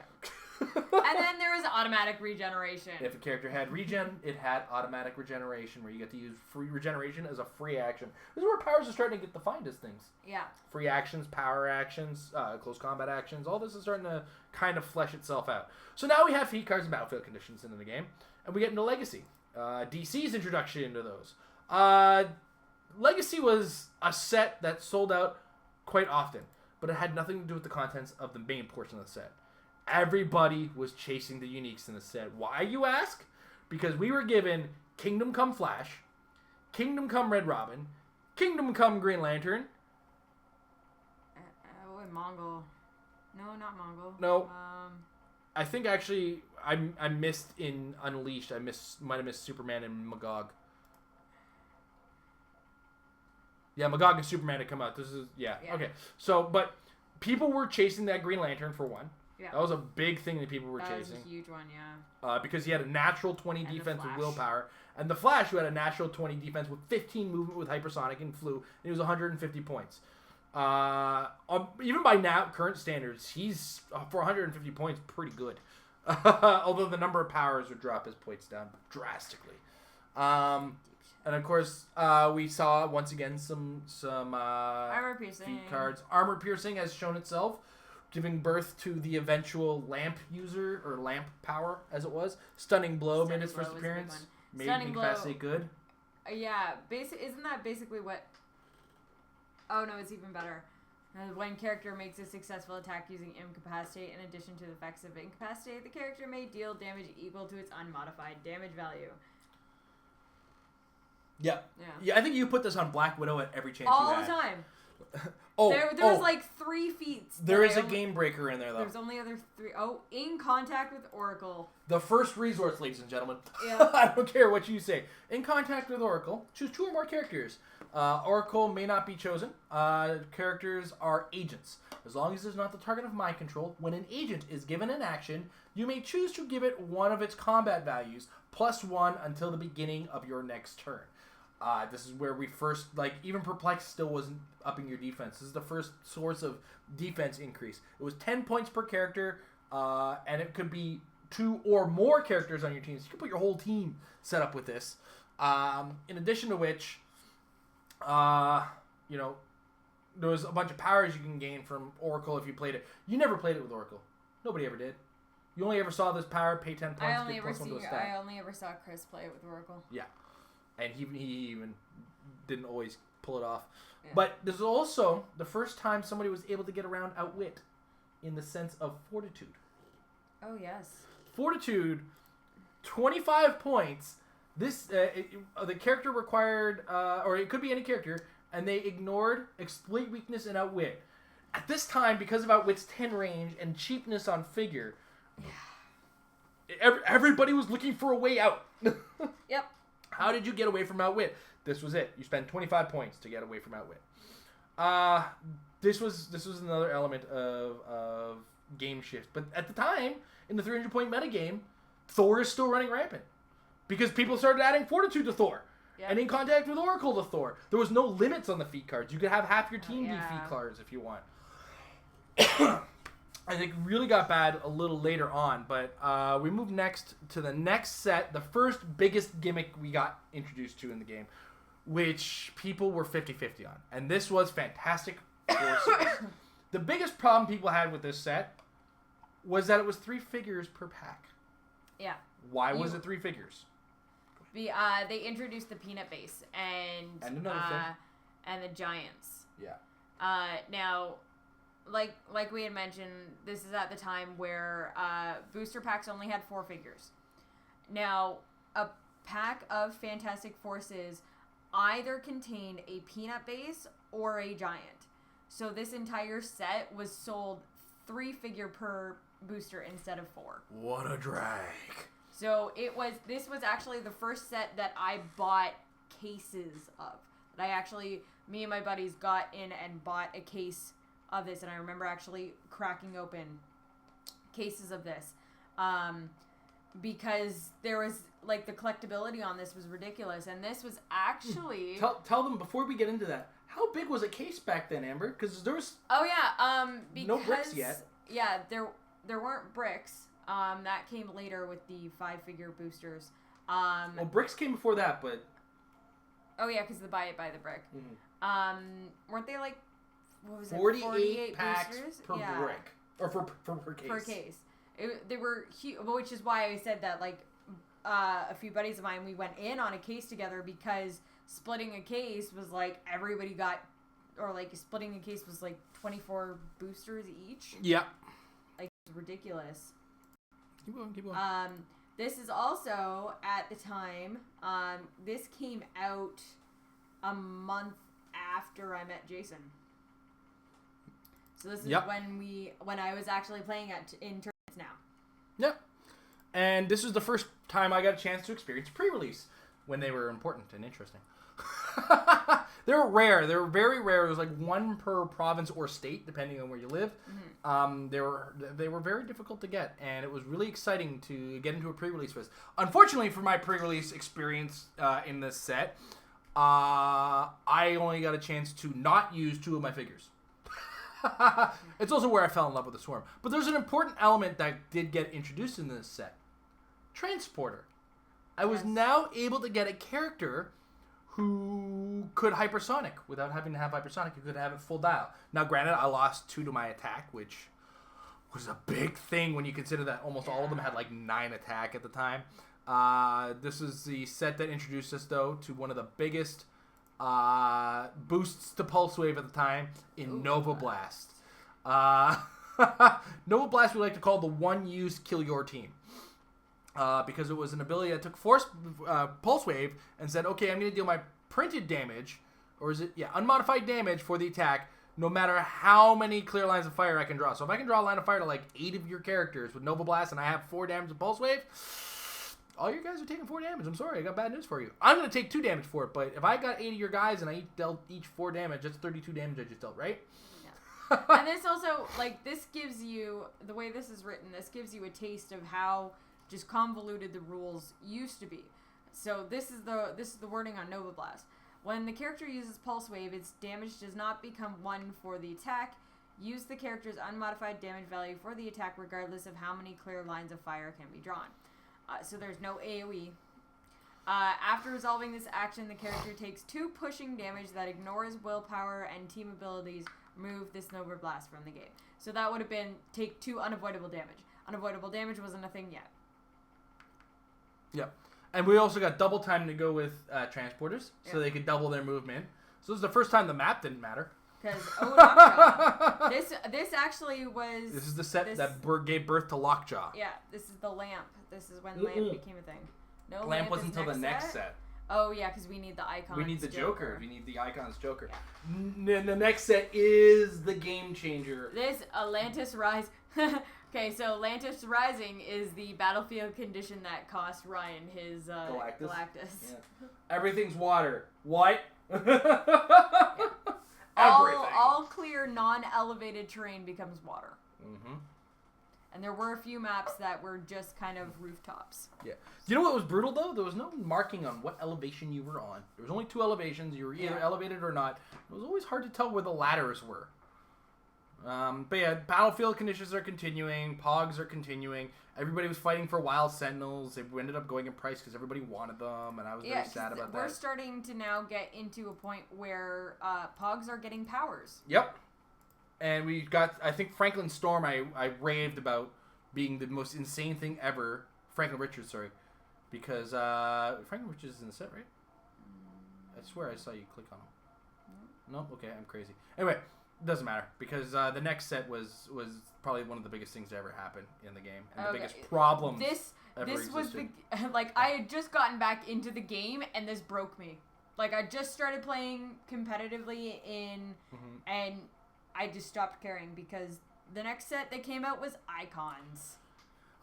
And then there was automatic regeneration. If a character had regen, it had automatic regeneration, where you get to use free regeneration as a free action. This is where powers are starting to get defined as things. Yeah. Free actions, power actions, close combat actions, all this is starting to kind of flesh itself out. So now we have feat cards and battlefield conditions in the game, and we get into Legacy. DC's introduction into those. Legacy was a set that sold out quite often, but it had nothing to do with the contents of the main portion of the set. Everybody was chasing the uniques in the set. Why, you ask? Because we were given Kingdom Come Flash, Kingdom Come Red Robin, Kingdom Come Green Lantern. And Mongol. No, not Mongol. No. I think actually I missed in Unleashed. Might have missed Superman and Magog. Yeah, Magog and Superman had come out. This is yeah. Okay. So, but people were chasing that Green Lantern for one. Yeah. That was a big thing that people were chasing. That was a huge one, yeah. Because he had a natural 20 and defense with willpower. And the Flash, who had a natural 20 defense with 15 movement with hypersonic and flew. And he was 150 points. Even by now, current standards, he's, for 150 points, pretty good. Although the number of powers would drop his points down drastically. And of course, we saw, once again, some Armor Piercing. feat cards. Armor Piercing has shown itself, giving birth to the eventual lamp user, or lamp power, as it was. Stunning Blow made its first appearance. Made incapacity good. Yeah, isn't that basically what... Oh, no, it's even better. When character makes a successful attack using Incapacitate, in addition to the effects of Incapacitate, the character may deal damage equal to its unmodified damage value. Yeah. I think you put this on Black Widow at every chance all you had. the time. There was like 3 feats. There is a game breaker in there, though. There's only other 3. Oh, in contact with Oracle. The first resource, ladies and gentlemen. Yeah. I don't care what you say. In contact with Oracle, choose 2 or more characters. Oracle may not be chosen. Characters are agents. As long as it's not the target of mind control, when an agent is given an action, you may choose to give it one of its combat values, +1 until the beginning of your next turn. This is where we first, even Perplex still wasn't upping your defense. This is the first source of defense increase. It was 10 points per character, and it could be 2 or more characters on your team. So you can put your whole team set up with this. In addition to which, there was a bunch of powers you can gain from Oracle if you played it. You never played it with Oracle. Nobody ever did. You only ever saw this power, pay 10 points, I only ever saw Chris play it with Oracle. Yeah. And he even didn't always pull it off. Yeah. But this is also the first time somebody was able to get around Outwit in the sense of Fortitude. Oh, yes. Fortitude, 25 points. This the character required, or it could be any character, and they ignored Exploit Weakness and Outwit. At this time, because of Outwit's 10 range and cheapness on figure, everybody was looking for a way out. Yep. How did you get away from Outwit? This was it. You spend 25 points to get away from Outwit. This was another element of game shift. But at the time, in the 300-point metagame, Thor is still running rampant. Because people started adding Fortitude to Thor. Yep. And in contact with Oracle to Thor. There was no limits on the feat cards. You could have half your team be feat cards if you want. I think really got bad a little later on, but we moved next to the next set, the first biggest gimmick we got introduced to in the game, which people were 50-50 on. And this was Fantastic forces. The biggest problem people had with this set was that it was 3 figures per pack. Yeah. Why was it 3 figures? They introduced the peanut base and another thing. And the giants. Yeah. Now, like we had mentioned, this is at the time where booster packs only had 4 figures. Now, a pack of Fantastic Forces either contained a peanut base or a giant. So this entire set was sold 3 figure per booster instead of 4. What a drag. So this was actually the first set that I bought cases of. That I actually, me and my buddies got in and bought a case of this, and I remember actually cracking open cases of this. Because there was, like, the collectability on this was ridiculous, and this was actually... Tell them, before we get into that, how big was a case back then, Amber? Because there was... Oh, yeah, because... No bricks yet. Yeah, there weren't bricks. That came later with the 5-figure boosters. Well, bricks came before that, but... Oh, yeah, because the buy it by the brick. Mm-hmm. Weren't they, like, what was 48 packs boosters? per brick. Or per case. Per case. They were huge, which is why I said that, like, a few buddies of mine, we went in on a case together because splitting a case was, like, everybody got, or, like, splitting a case was, like, 24 boosters each. Yeah. Like, it was ridiculous. Keep going. This is also, at the time, this came out a month after I met Jason. So this is when I was actually playing in tournaments now. Yep. And this was the first time I got a chance to experience pre-release when they were important and interesting. They were rare. They were very rare. It was like 1 per province or state, depending on where you lived. Mm-hmm. They were very difficult to get, and it was really exciting to get into a pre-release list. Unfortunately, for my pre-release experience in this set, I only got a chance to not use 2 of my figures. It's also where I fell in love with the Swarm. But there's an important element that did get introduced in this set. Transporter. I was now able to get a character who could hypersonic without having to have hypersonic. You could have it full dial. Now, granted, I lost 2 to my attack, which was a big thing when you consider that almost all of them had like 9 attack at the time. This is the set that introduced us, though, to one of the biggest boosts to Pulse Wave at the time in Nova Blast. Nova Blast we like to call the one-use kill your team. Because it was an ability that took Pulse Wave and said, okay, I'm going to deal my printed damage, or is it, unmodified damage for the attack, no matter how many clear lines of fire I can draw. So if I can draw a line of fire to like 8 of your characters with Nova Blast and I have 4 damage of Pulse Wave, all your guys are taking 4 damage. I'm sorry, I got bad news for you. I'm going to take 2 damage for it, but if I got 8 of your guys and I dealt each 4 damage, that's 32 damage I just dealt, right? Yeah. And this also, like, this gives you, the way this is written, this gives you a taste of how just convoluted the rules used to be. So this is the wording on Nova Blast. When the character uses Pulse Wave, its damage does not become 1 for the attack. Use the character's unmodified damage value for the attack regardless of how many clear lines of fire can be drawn. So there's no AoE. After resolving this action, the character takes 2 pushing damage that ignores willpower and team abilities. Remove this Nova Blast from the game. So that would have been take 2 unavoidable damage. Unavoidable damage wasn't a thing yet. Yep. And we also got double time to go with transporters, so they could double their movement. So this is the first time the map didn't matter. Because Lockjaw. This actually was. This is the set that gave birth to Lockjaw. Yeah, this is the lamp. This is when lamp became a thing. No, lamp wasn't until the next set. Oh yeah, because we need the icons. We need the Joker. We need the icons Joker. Yeah. The next set is the game changer. This Atlantis Rise. Okay, so Atlantis Rising is the battlefield condition that cost Ryan his Galactus. Yeah. Everything's water. What? All clear, non-elevated terrain becomes water. Mm-hmm. And there were a few maps that were just kind of rooftops. Yeah. You know what was brutal, though? There was no marking on what elevation you were on. There was only 2 elevations. You were either elevated or not. It was always hard to tell where the ladders were. But yeah, battlefield conditions are continuing. Pogs are continuing. Everybody was fighting for Wild Sentinels. They ended up going in price because everybody wanted them, and I was very sad about that. We're starting to now get into a point where Pogs are getting powers. Yep. And we got, I think Franklin Storm, I raved about being the most insane thing ever. Franklin Richards, sorry. Because Franklin Richards is in the set, right? I swear I saw you click on him. No? Okay, I'm crazy. Anyway, it doesn't matter. Because the next set was probably one of the biggest things to ever happen in the game. And the biggest problems ever This existed. was the... Like, I had just gotten back into the game, and this broke me. Like, I just started playing competitively and I just stopped caring because the next set that came out was Icons.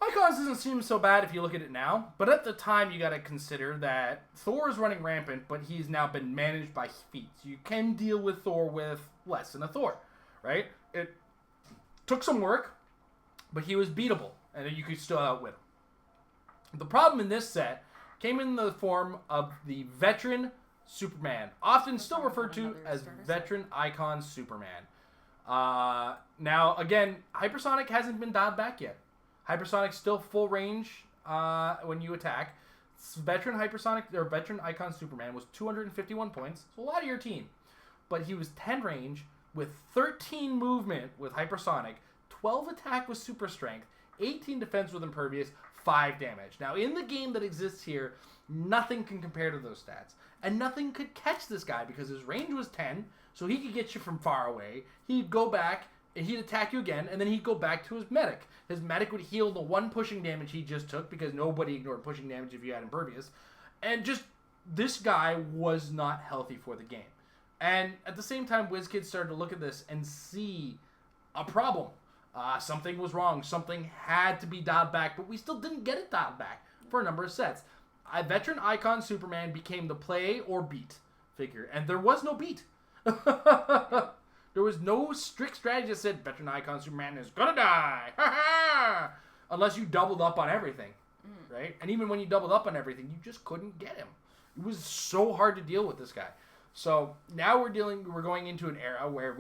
Icons doesn't seem so bad if you look at it now, but at the time you got to consider that Thor is running rampant, but he's now been managed by feats. You can deal with Thor with less than a Thor, right? It took some work, but he was beatable, and you could still outwit him. The problem in this set came in the form of the Veteran Superman, often still referred to as Veteran Icon Superman. Now, again, Hypersonic hasn't been dialed back yet. Hypersonic's still full range when you attack. Veteran Icon Superman was 251 points. It's a lot of your team. But he was 10 range with 13 movement with Hypersonic, 12 attack with super strength, 18 defense with impervious, 5 damage. Now, in the game that exists here, nothing can compare to those stats. And nothing could catch this guy because his range was 10, so he could get you from far away. He'd go back, and he'd attack you again, and then he'd go back to his medic. His medic would heal the 1 pushing damage he just took because nobody ignored pushing damage if you had impervious. And just, this guy was not healthy for the game. And at the same time, WizKids started to look at this and see a problem. Something was wrong. Something had to be dialed back, but we still didn't get it dialed back for a number of sets. Veteran Icon Superman became the play or beat figure, and there was no beat. There was no strict strategy that said Veteran Icon Superman is gonna die, unless you doubled up on everything, right? And even when you doubled up on everything, you just couldn't get him. It was so hard to deal with this guy. So now we're going into an era where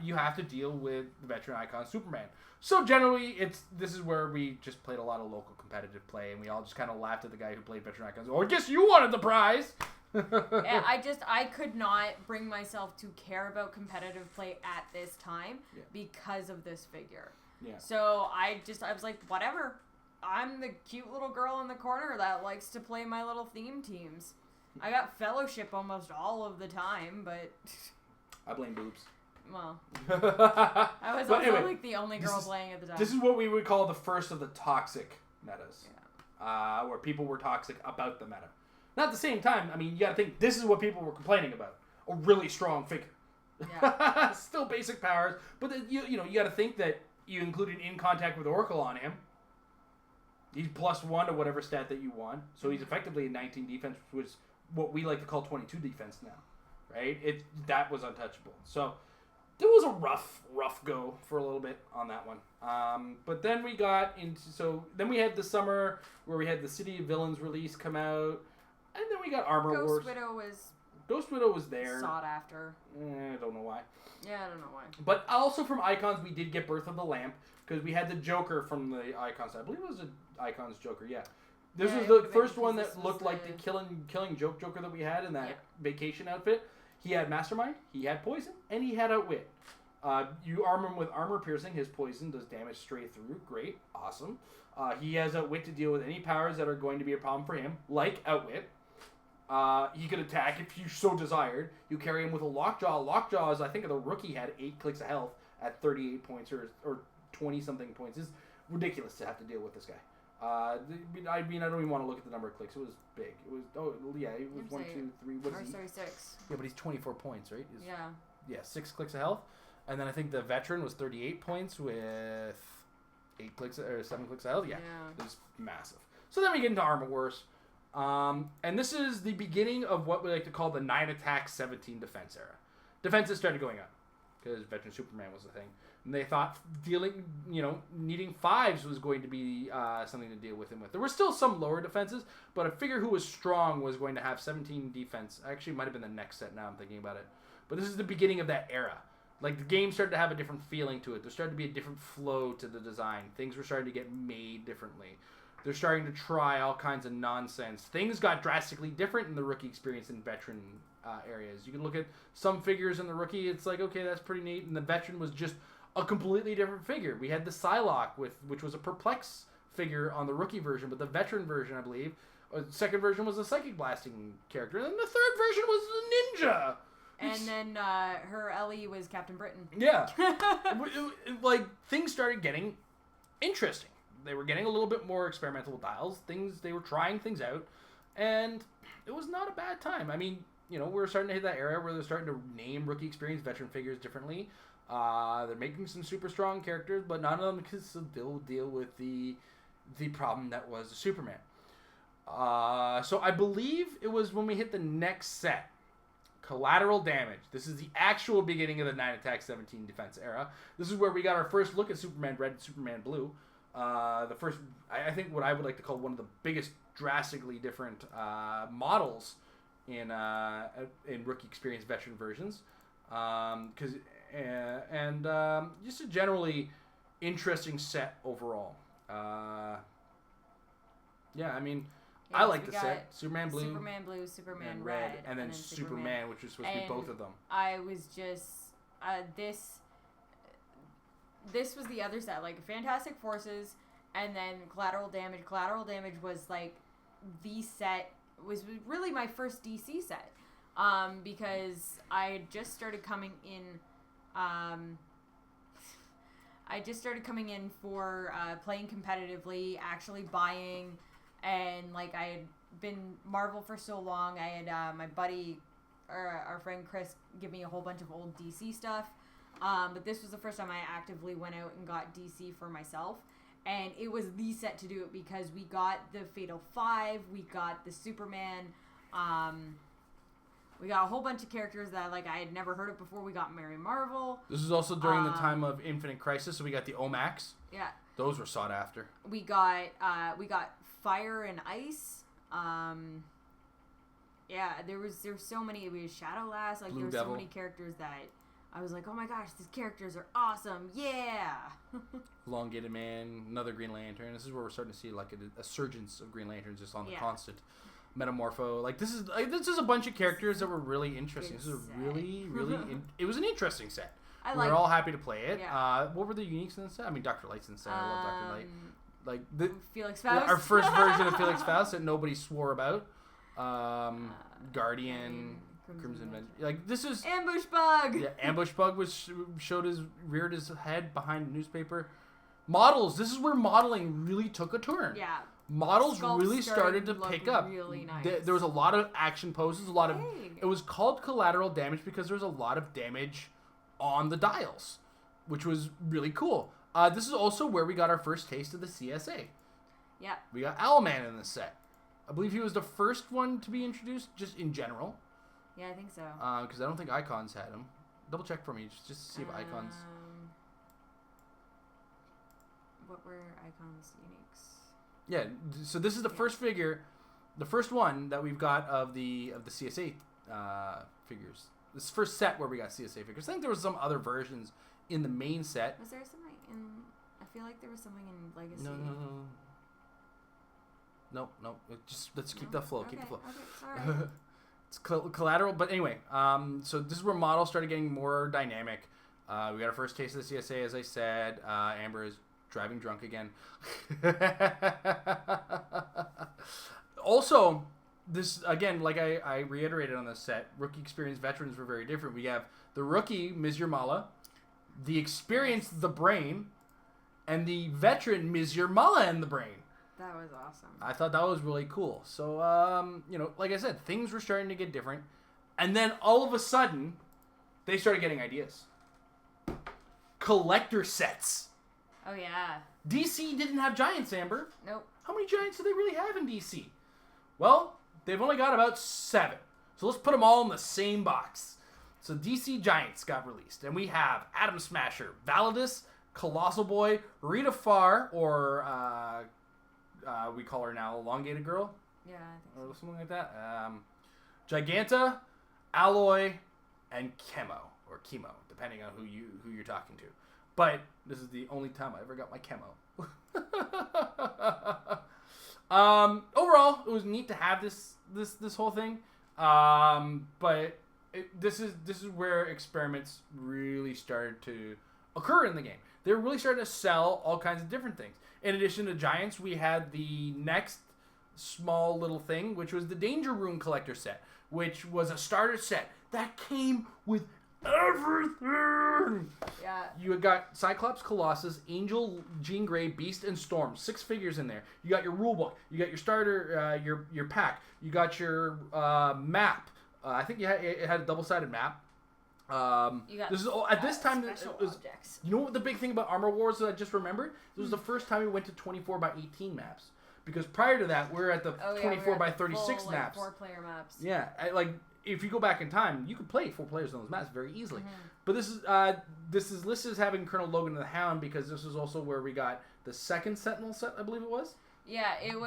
you have to deal with the Veteran Icon Superman. So generally, this is where we just played a lot of local competitive play, and we all just kind of laughed at the guy who played Veteran Icons. Oh, I guess you wanted the prize. Yeah, I could not bring myself to care about competitive play at this time because of this figure. Yeah. So I was like, whatever. I'm the cute little girl in the corner that likes to play my little theme teams. I got fellowship almost all of the time, but I blame boobs. Well, I was also anyway, like the only girl playing at the time. This is what we would call the first of the toxic metas, where people were toxic about the meta. Not at the same time. I mean, you got to think this is what people were complaining about: a really strong figure. Yeah. Still basic powers, but you got to think that you included in contact with Oracle on him. He's +1 to whatever stat that you want, so he's effectively a 19 defense, which is what we like to call 22 defense now, right? That was untouchable. So it was a rough go for a little bit on that one. But then we got into then we had the summer where we had the City of Villains release come out, and then we got Armor Wars. Ghost Widow was there. Sought after. I don't know why. Yeah, I don't know why. But also from Icons, we did get Birth of the Lamp because we had the Joker from the Icons. I believe it was an Icons Joker. Yeah. This was the first one that looked like the killing joke Joker that we had in that vacation outfit. He had Mastermind, he had Poison, and he had Outwit. You arm him with Armor Piercing. His poison does damage straight through. Great. Awesome. He has Outwit to deal with any powers that are going to be a problem for him, like Outwit. He could attack if you so desired. You carry him with a Lockjaw. Lockjaw is, I think, the rookie had 8 clicks of health at 38 points or 20-something points. It's ridiculous to have to deal with this guy. I mean, I don't even want to look at the number of clicks. It was big. It was, it was 1, 2, 3. What is he? 6. Yeah, but he's 24 points, right? Yeah, 6 clicks of health. And then I think the Veteran was 38 points with 8 clicks or 7 clicks of health. Yeah, it was massive. So then we get into Armor Wars. And this is the beginning of what we like to call the 9 attack, 17 defense era. Defenses started going up because Veteran Superman was the thing. And they thought needing 5s was going to be something to deal with him with. There were still some lower defenses, but a figure who was strong was going to have 17 defense. Actually, it might have been the next set now I'm thinking about it. But this is the beginning of that era. Like, the game started to have a different feeling to it. There started to be a different flow to the design. Things were starting to get made differently. They're starting to try all kinds of nonsense. Things got drastically different in the rookie experience and veteran areas. You can look at some figures in the rookie, it's like, okay, that's pretty neat. And the veteran was just a completely different figure. We had the Psylocke, which was a Perplex figure on the rookie version, but the veteran version, I believe, second version was a Psychic Blasting character, and then the third version was a ninja. And then her Ellie was Captain Britain. Yeah. Like, things started getting interesting. They were getting a little bit more experimental with dials. They were trying things out, and it was not a bad time. I mean, you know, we're starting to hit that era where they're starting to name rookie experience veteran figures differently. They're making some super strong characters, but none of them can still deal with the problem that was Superman. So I believe it was when we hit the next set, Collateral Damage. This is the actual beginning of the 9 Attack 17 Defense era. This is where we got our first look at Superman Red and Superman Blue. The first, I think, what I would like to call one of the biggest, drastically different models in rookie experience veteran versions, just a generally interesting set overall. I mean, I like the set. Superman Blue, Superman Red, and then Superman, which was supposed to be both of them. I was just this was the other set, like Fantastic Forces, and then Collateral Damage. Collateral Damage was like the set, was really my first DC set, because I had just started coming in. I just started coming in for playing competitively, actually buying, and like I had been Marvel for so long. I had my buddy, or our friend Chris, give me a whole bunch of old DC stuff. But this was the first time I actively went out and got DC for myself. And it was the set to do it because we got the Fatal Five, we got the Superman, we got a whole bunch of characters that like I had never heard of before. We got Mary Marvel. This is also during the time of Infinite Crisis, so we got the Omax. Yeah. Those were sought after. We got Fire and Ice. There was so many. We had Shadowlass. Like, there were so many characters that I was like, oh my gosh, these characters are awesome. Yeah. Elongated Man, another Green Lantern. This is where we're starting to see like a surgence of Green Lanterns just on the constant. Metamorpho. Like, this is a bunch of characters that were really interesting. This is really it was an interesting set. We were all happy to play it. Yeah. What were the uniques in the set? I mean, Dr. Light's in the set. I love Dr. Light. Like Felix Faust. Our first version of Felix Faust that nobody swore about. Guardian, Crimson Avenger. Like, this is Ambush Bug. Yeah, Ambush Bug reared his head behind a newspaper. Models. This is where modeling really took a turn. Yeah. Models really started to pick up. Really nice. There was a lot of action poses, It was called Collateral Damage because there was a lot of damage on the dials, which was really cool. This is also where we got our first taste of the CSA. Yeah. We got Owlman in this set. I believe he was the first one to be introduced, just in general. Yeah, I think so. Because I don't think Icons had him. Double check for me, just to see if Icons. What were Icons uniques? Yeah, so this is the first figure, the first one that we've got of the CSA figures. This first set where we got CSA figures. I think there was some other versions in the main set. Was there something in? I feel like there was something in Legacy. No. Let's keep the flow. Okay, Keep the flow. Okay, sorry. It's collateral, but anyway. So this is where models started getting more dynamic. We got our first taste of the CSA, as I said. Amber is driving drunk again. Also, this, again, like I reiterated on this set, rookie experience veterans were very different. We have the rookie, Ms. Yermala, the experienced, the Brain, and the veteran, Ms. Yermala and the Brain. That was awesome. I thought that was really cool. So, like I said, things were starting to get different. And then all of a sudden, they started getting ideas. Collector sets. Oh, yeah. DC didn't have Giants, Amber. Nope. How many Giants do they really have in DC? Well, they've only got about 7. So let's put them all in the same box. So DC Giants got released. And we have Atom Smasher, Validus, Colossal Boy, Rita Farr, or we call her now Elongated Girl. Yeah, I think so. Or something like that. Giganta, Alloy, and Chemo, or Chemo, depending on who you're talking to. But this is the only time I ever got my Chemo. Overall, it was neat to have this whole thing. But this is where experiments really started to occur in the game. They're really starting to sell all kinds of different things. In addition to Giants, we had the next small little thing, which was the Danger Room Collector set, which was a starter set that came with everything. Yeah. You got Cyclops, Colossus, Angel, Jean Grey, Beast, and Storm. 6 figures in there. You got your rule book. You got your starter, your pack. You got your map. I think it had a double-sided map. You got this is at this time. Special It was, objects. you know what the big thing about Armor Wars that I just remembered? This was the first time we went to 24 by 18 maps. Because prior to that, we were at the 24 by 36 full, maps. 4-player maps. Yeah, if you go back in time, you could play 4 players on those maps very easily. But this is listed as having Colonel Logan and the Hound because this is also where we got the second Sentinel set, I believe it was. Yeah, it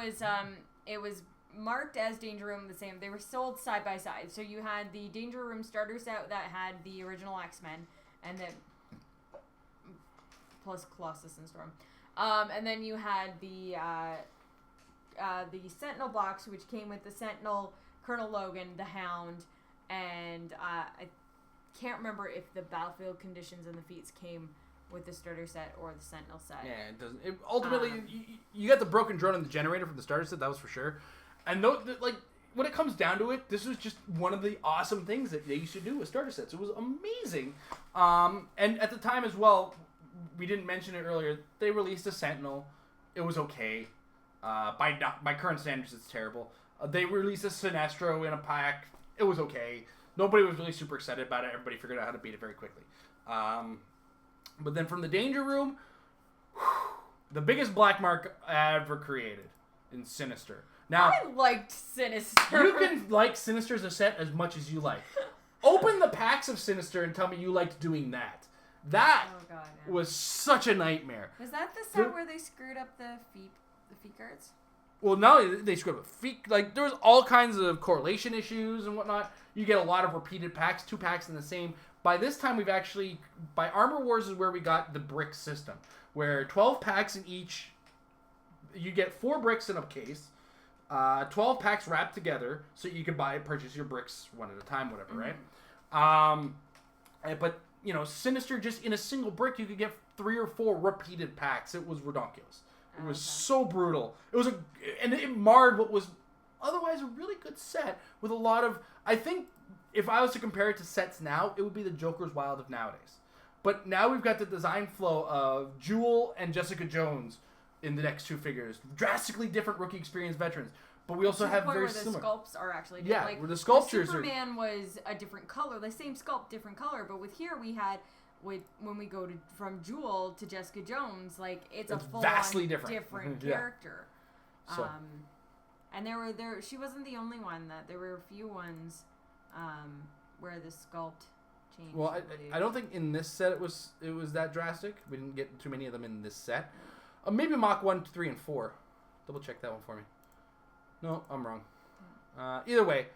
was marked as Danger Room the same. They were sold side by side. So you had the Danger Room starter set that had the original X-Men, and then plus Colossus and Storm, and then you had the Sentinel box, which came with the Sentinel, Colonel Logan, the Hound, and I can't remember if the battlefield conditions and the feats came with the starter set or the Sentinel set. Yeah, it doesn't. Ultimately, you got the broken drone and the generator from the starter set. That was for sure. And when it comes down to it, this was just one of the awesome things that they used to do with starter sets. It was amazing. And at the time as well, we didn't mention it earlier. They released a Sentinel. It was okay. By current standards, it's terrible. They released a Sinestro in a pack. It was okay. Nobody was really super excited about it. Everybody figured out how to beat it very quickly. But then from the Danger Room, the biggest black mark ever created in Sinister. Now, I liked Sinister. You can like Sinister as a set as much as you like. Open the packs of Sinister and tell me you liked doing that. That was such a nightmare. Was that the set where they screwed up the feet cards? Well, not only they screwed up feet, there was all kinds of correlation issues and whatnot. You get a lot of repeated packs, 2 packs in the same. By this time, by Armor Wars is where we got the brick system, where 12 packs in each, you get 4 bricks in a case, 12 packs wrapped together, so you can purchase your bricks one at a time, whatever, right? But, Sinister, just in a single brick, you could get 3 or 4 repeated packs. It was redonkulous. It was so brutal. And it marred what was otherwise a really good set with a lot of, I think, if I was to compare it to sets now, it would be the Joker's Wild of nowadays. But now we've got the design flow of Jewel and Jessica Jones in the next 2 figures. Drastically different rookie experience veterans. But we also have very similar. The sculpts are actually different. Yeah, where the sculptures Superman was a different color. The same sculpt, different color. But with here we had, when we go from Jewel to Jessica Jones, it's a full vastly different character. So. And she wasn't the only one. There were a few ones where the sculpt changed. Well, I don't think in this set it was that drastic. We didn't get too many of them in this set. Maybe Mach 1, 3, and 4. Double check that one for me. No, I'm wrong. Either way,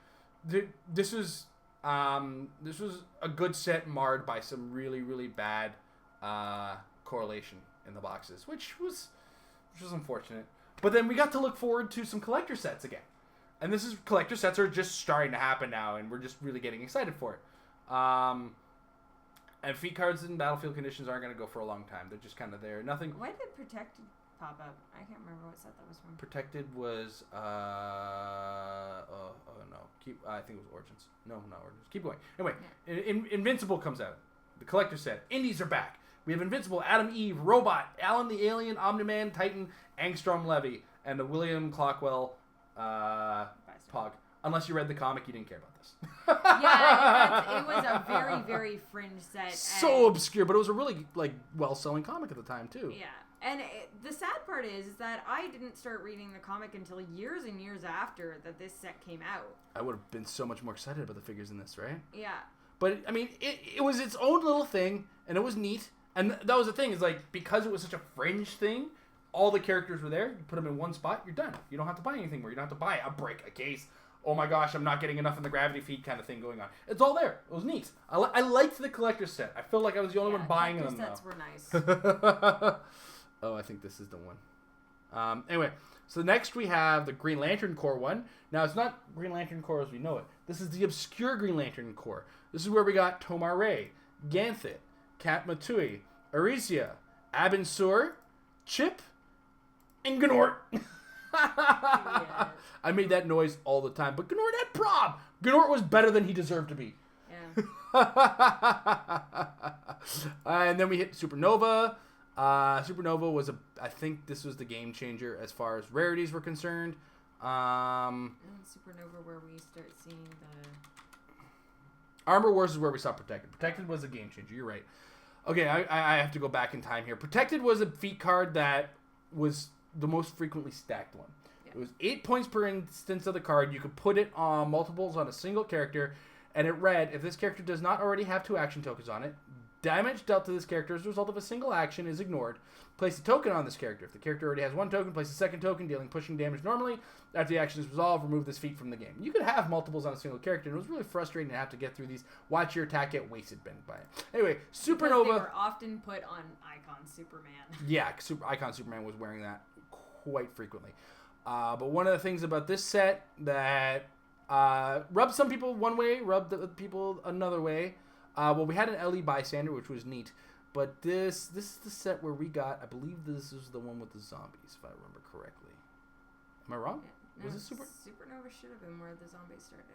this was a good set marred by some really, really bad correlation in the boxes, which was unfortunate. But then we got to look forward to some collector sets again. And collector sets are just starting to happen now, and we're just really getting excited for it. And feat cards and battlefield conditions aren't going to go for a long time. They're just kind of there. Nothing. Why did Protected pop up? I can't remember what set that was from. Protected was no. I think it was Origins. No, not Origins. Keep going. Anyway, Invincible comes out. The collector set. Indies are back. We have Invincible, Adam Eve, Robot, Alan the Alien, Omni-Man, Titan, Angstrom Levy, and the William Clockwell Pog. Unless you read the comic, you didn't care about this. It was a very, very fringe set. So obscure, but it was a really well-selling comic at the time too. Yeah, and the sad part is that I didn't start reading the comic until years and years after that this set came out. I would have been so much more excited about the figures in this, right? Yeah. But I mean, it was its own little thing, and it was neat. And that was the thing, is because it was such a fringe thing, all the characters were there. You put them in one spot, you're done. You don't have to buy anything more. You don't have to buy a brick, a case. Oh my gosh, I'm not getting enough in the gravity feed kind of thing going on. It's all there. It was neat. I liked the collector's set. I feel like I was the only one buying them. Sets were nice. Oh, I think this is the one. Anyway, so next we have the Green Lantern Corps one. Now, it's not Green Lantern Corps as we know it. This is the obscure Green Lantern Corps. This is where we got Tomar Ray, Ganthet, Kat Matui, Aricia, Abensour, Chip, and Gnort. Yes. I made that noise all the time, but Gnort had prob. Gnort was better than he deserved to be. Yeah. And then we hit Supernova. Supernova was I think this was the game changer as far as rarities were concerned. Supernova, where we start seeing the Armor Wars is where we saw Protected. Protected was a game changer. You're right. Okay, I have to go back in time here. Protected was a feat card that was the most frequently stacked one. Yeah. It was 8 points per instance of the card. You could put it on multiples on a single character, and it read, if this character does not already have 2 action tokens on it, damage dealt to this character as a result of a single action is ignored. Place a token on this character. If the character already has 1 token, place a second token, dealing pushing damage normally. After the action is resolved, remove this feat from the game. You could have multiples on a single character, and it was really frustrating to have to get through these. Watch your attack get wasted by it. Anyway, Supernova. Because they were often put on Icon Superman. Yeah, Icon Superman was wearing that quite frequently. But one of the things about this set that rubbed some people one way, rubbed the people another way. Well, we had an LE bystander, which was neat. But this is the set where we got, I believe this is the one with the zombies, if I remember correctly. Am I wrong? Yeah, was it Supernova should have been where the zombies started.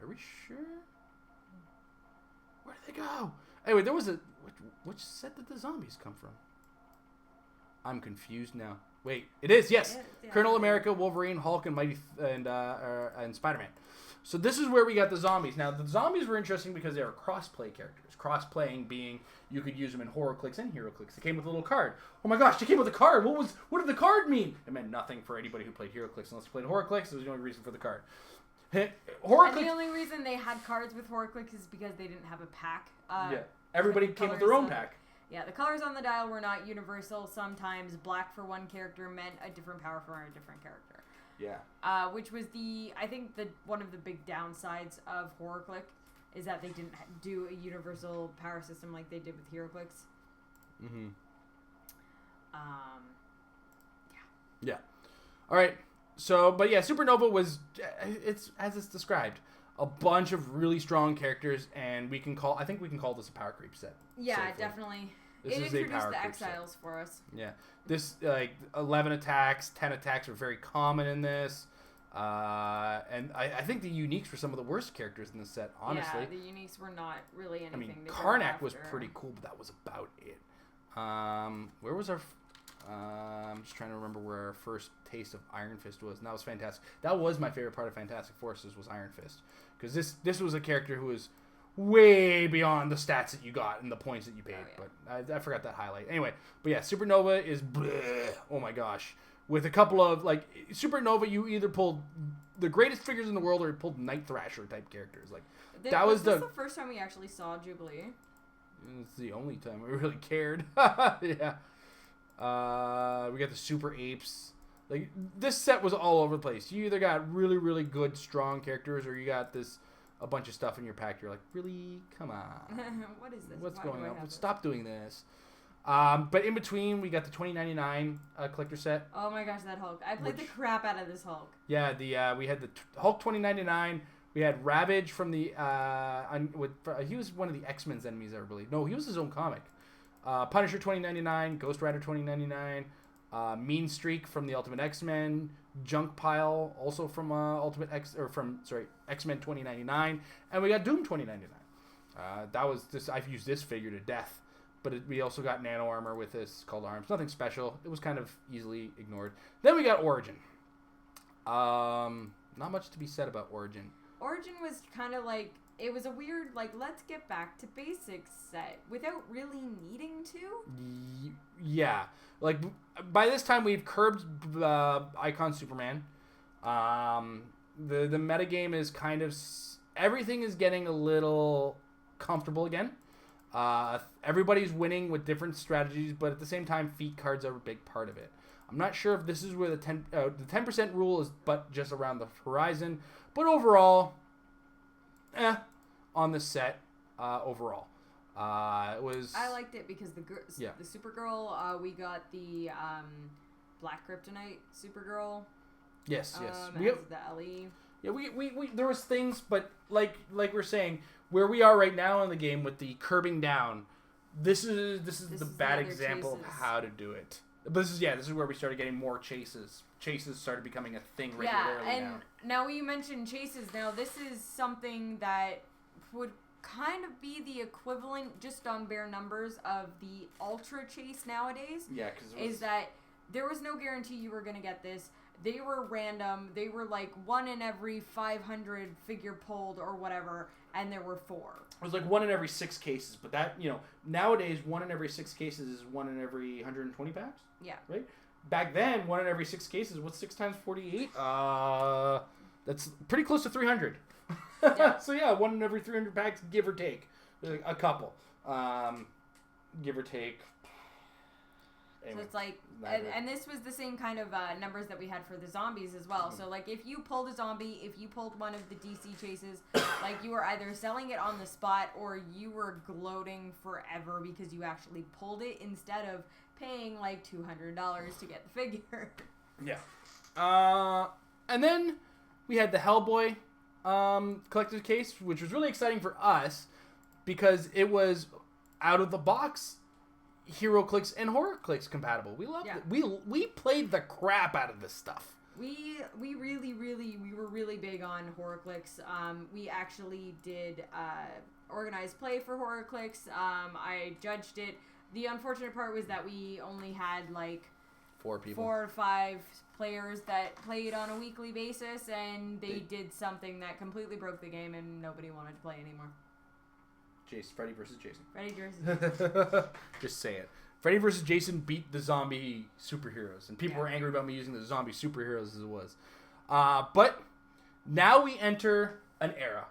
Are we sure? Where did they go? Anyway, there was a... Which set did the zombies come from? I'm confused now. Wait, it is, yes. Yeah, Colonel America, Wolverine, Hulk, and and Spider-Man. So this is where we got the zombies. Now, the zombies were interesting because they were cross-play characters. Cross-playing being you could use them in Heroclix and Heroclix. They came with a little card. Oh my gosh, they came with a card. What did the card mean? It meant nothing for anybody who played Heroclix unless you played Heroclix. It was the only reason for the card. And the only reason they had cards with Heroclix is because they didn't have a pack. Yeah, everybody came with their own pack. Yeah, the colors on the dial were not universal. Sometimes black for one character meant a different power for a different character. Yeah. Which was I think one of the big downsides of Heroclix is that they didn't do a universal power system like they did with Heroclix. Mm-hmm. Yeah. Yeah. All right. So, but yeah, Supernova was, it's as it's described, a bunch of really strong characters, and I think we can call this a power creep set. Yeah, safely. Definitely. This it is introduced a the exiles for us. Yeah. This, 11 attacks, 10 attacks are very common in this. And I think the uniques were some of the worst characters in this set, honestly. Yeah, the uniques were not really anything. I mean, Karnak was pretty cool, but that was about it. Where was our... I'm just trying to remember where our first taste of Iron Fist was, and that was fantastic. That was my favorite part of Fantastic Forces was Iron Fist, because this was a character who was way beyond the stats that you got and the points that you paid. Oh, yeah. But I forgot that highlight. Anyway, but yeah, Supernova is bleh, oh my gosh. With a couple of Supernova, you either pulled the greatest figures in the world or you pulled Night Thrasher type characters. Was this the first time we actually saw Jubilee? It's the only time we really cared. Yeah. We got the Super Apes. This set was all over the place. You either got really, really good, strong characters, or you got a bunch of stuff in your pack. You're like, really? Come on. What is this? What's going on? Stop doing this. But in between, we got the 2099 collector set. Oh my gosh, that Hulk! I played the crap out of this Hulk. Yeah, we had the Hulk 2099. We had Ravage from the he was one of the X-Men's enemies, I believe. No, he was his own comic. Punisher 2099, Ghost Rider 2099, Mean Streak from the Ultimate X-Men, Junk Pile also from X-Men 2099, and we got Doom 2099. That was just, I've used this figure to death, but we also got Nano Armor with this called Arms. Nothing special. It was kind of easily ignored. Then we got Origin. Not much to be said about Origin. Origin was kind of it was a weird, let's get back to basics set without really needing to. Yeah. By this time, we've curbed Icon Superman. The metagame is kind of... Everything is getting a little comfortable again. Everybody's winning with different strategies, but at the same time, feat cards are a big part of it. I'm not sure if this is where the 10% rule is but just around the horizon, but overall... on the set overall. It was... I liked it because the Supergirl, we got the Black Kryptonite Supergirl. Yes. We got the LE. Yeah, we there was things, but like we're saying, where we are right now in the game with the curbing down, this is the bad example of how to do it. But this is where we started getting more chases. Chases started becoming a thing regularly now. Yeah, and now you mentioned chases. Now this is something that would kind of be the equivalent, just on bare numbers, of the ultra chase nowadays. Yeah, because is that there was no guarantee you were going to get this. They were random. They were like 1 in every 500 figure pulled or whatever, and there were 4. It was like 1 in every 6 cases, but that, nowadays 1 in every 6 cases is 1 in every 120 packs. Yeah. Right? Back then, 1 in every 6 cases, what's 6 times 48? That's pretty close to 300. Yeah. So yeah, 1 in every 300 packs, give or take. A couple. Give or take. So it's like, and this was the same kind of numbers that we had for the zombies as well. So like, if you pulled a zombie, if you pulled one of the DC chases, like you were either selling it on the spot or you were gloating forever because you actually pulled it instead of paying like $200 to get the figure. Yeah. And then we had the Hellboy collector's case, which was really exciting for us because it was out of the box Heroclix and Heroclix compatible. We loved it. We played the crap out of this stuff. We were really big on Heroclix. We actually did organized play for Heroclix. I judged it. The unfortunate part was that we only had like 4 people, 4 or 5 players that played on a weekly basis, and they did something that completely broke the game, and nobody wanted to play anymore. Freddy versus Jason. Freddy versus Jason. Just say it. Freddy versus Jason beat the zombie superheroes, and people were angry about me using the zombie superheroes as it was. But now we enter an era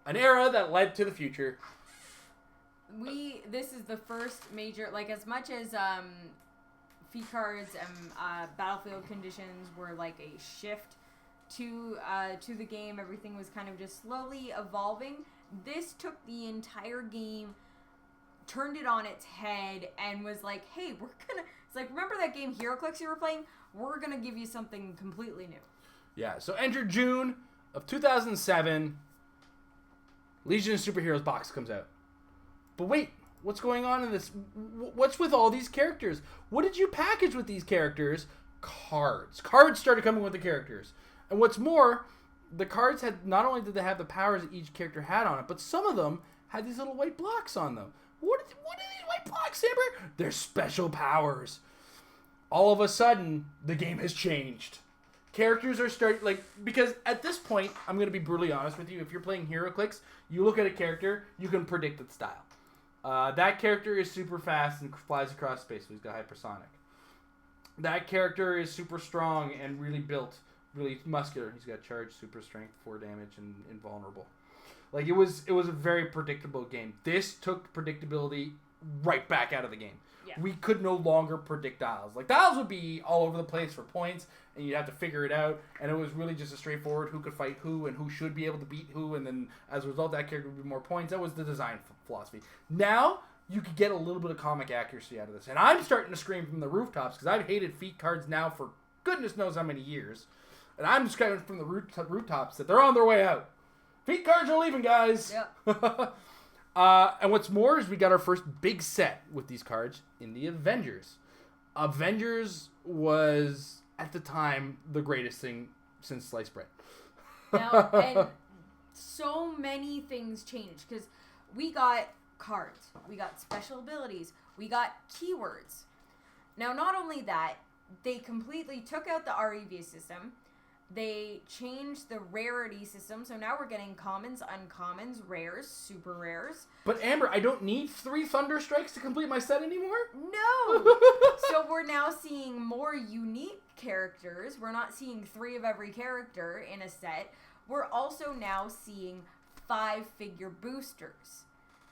that led to the future. This is the first major, like, as much as feat cards and battlefield conditions were like a shift to the game. Everything was kind of just slowly evolving. This took the entire game, turned it on its head, and was like, hey, it's like, remember that game Heroclix you were playing? We're gonna give you something completely new. Yeah, so enter June of 2007, Legion of Superheroes box comes out. But wait, what's going on in this? What's with all these characters? What did you package with these characters? Cards. Cards started coming with the characters. And what's more, the cards had, not only did they have the powers that each character had on it, but some of them had these little white blocks on them. What are these white blocks, Amber? They're special powers. All of a sudden, the game has changed. Characters are because at this point, I'm going to be brutally honest with you. If you're playing Heroclix, you look at a character, you can predict its style. That character is super fast and flies across space, so he's got hypersonic. That character is super strong and really built, really muscular. He's got charge, super strength, 4 damage, and invulnerable. Like, it was a very predictable game. This took predictability right back out of the game. Yeah. We could no longer predict dials. Like, dials would be all over the place for points, and you'd have to figure it out, and it was really just a straightforward who could fight who and who should be able to beat who, and then as a result, that character would be more points. That was the design philosophy. Now, you could get a little bit of comic accuracy out of this, and I'm starting to scream from the rooftops, because I've hated feat cards now for goodness knows how many years, and I'm screaming from the rooftops that they're on their way out. Feat cards are leaving, guys! Yep. And what's more is we got our first big set with these cards in the Avengers. Avengers was, at the time, the greatest thing since sliced bread. Now, and so many things changed, because we got cards, we got special abilities, we got keywords. Now, not only that, they completely took out the REV system. They changed the rarity system, so now we're getting commons, uncommons, rares, super rares. But Amber, I don't need 3 Thunder Strikes to complete my set anymore? No! So we're now seeing more unique characters. We're not seeing 3 of every character in a set. We're also now seeing 5-figure boosters.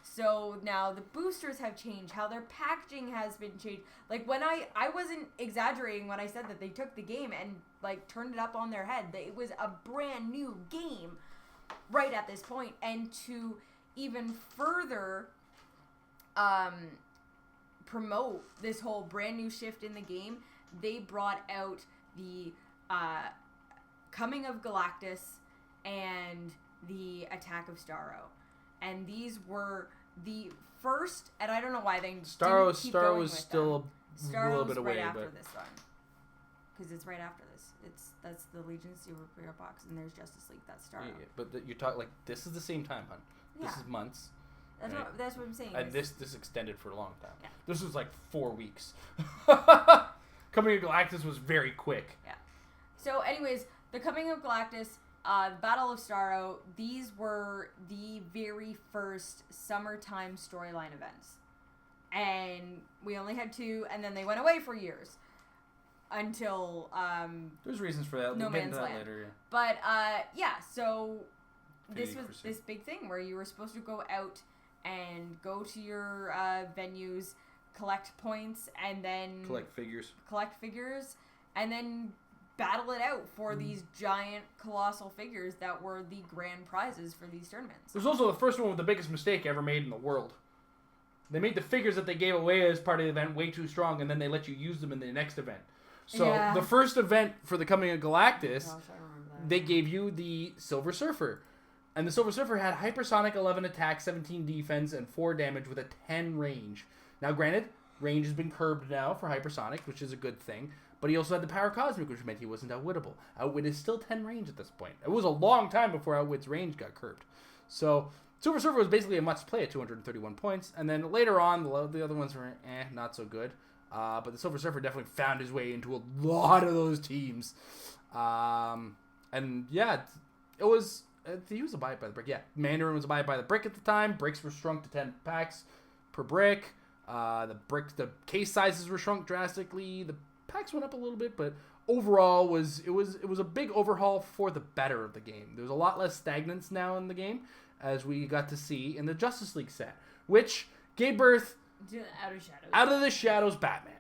So now the boosters have changed, how their packaging has been changed. Like, when I wasn't exaggerating when I said that they took the game and, like, turned it up on their head. It was a brand new game right at this point. And to even further promote this whole brand new shift in the game, they brought out the Coming of Galactus and the Attack of Starro. And these were the first, and I don't know why they Starro going was with still them. a little bit away, right after but this one. Because it's right after this. That's the Legion's Superhero box, and there's Justice League. That's Starro. Yeah, but you're talking like this is the same time, hon. This is months. That's what I'm saying. And this extended for a long time. Yeah. This was like 4 weeks. Coming of Galactus was very quick. Yeah. So, anyways, the Coming of Galactus, the Battle of Starro, these were the very first summertime storyline events. And we only had 2, and then they went away for years. Until, there's reasons for that. No We'll get into Man's that Land. later, yeah. But, yeah, so this Infinity was Crusade. this big thing where you were supposed to go out and go to your venues, collect points, and then Collect figures, and then battle it out for these giant, colossal figures that were the grand prizes for these tournaments. It was also the first one with the biggest mistake ever made in the world. They made the figures that they gave away as part of the event way too strong, and then they let you use them in the next event. So the first event for the Coming of Galactus, Gosh, I remember that. they gave you the Silver Surfer. And the Silver Surfer had hypersonic 11 attack, 17 defense, and 4 damage with a 10 range. Now, granted, range has been curbed now for hypersonic, which is a good thing. But he also had the power cosmic, which meant he wasn't outwittable. Outwit is still 10 range at this point. It was a long time before Outwit's range got curbed. So, Silver Surfer was basically a must-play at 231 points. And then later on, the other ones were not so good. But the Silver Surfer definitely found his way into a lot of those teams. And yeah, it was... he was abided by the brick. Yeah, Mandarin was abided by the brick at the time. Bricks were shrunk to 10 packs per brick. The case sizes were shrunk drastically. The packs went up a little bit, but overall it was a big overhaul for the better of the game. There's a lot less stagnance now in the game, as we got to see in the Justice League set, which gave birth out of the shadows Batman.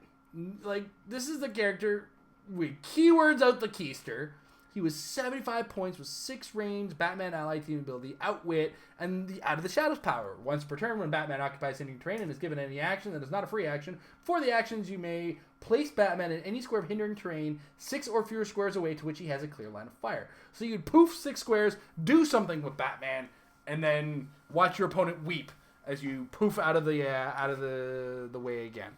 Like, this is the character with keywords out the keister. He was 75 points with 6 range, Batman ally team ability, outwit, and the out of the shadows power. Once per turn, when Batman occupies any terrain and is given any action that is not a free action, for the actions you may place Batman in any square of hindering terrain 6 or fewer squares away to which he has a clear line of fire. So you'd poof 6 squares, do something with Batman, and then watch your opponent weep as you poof out of the way again.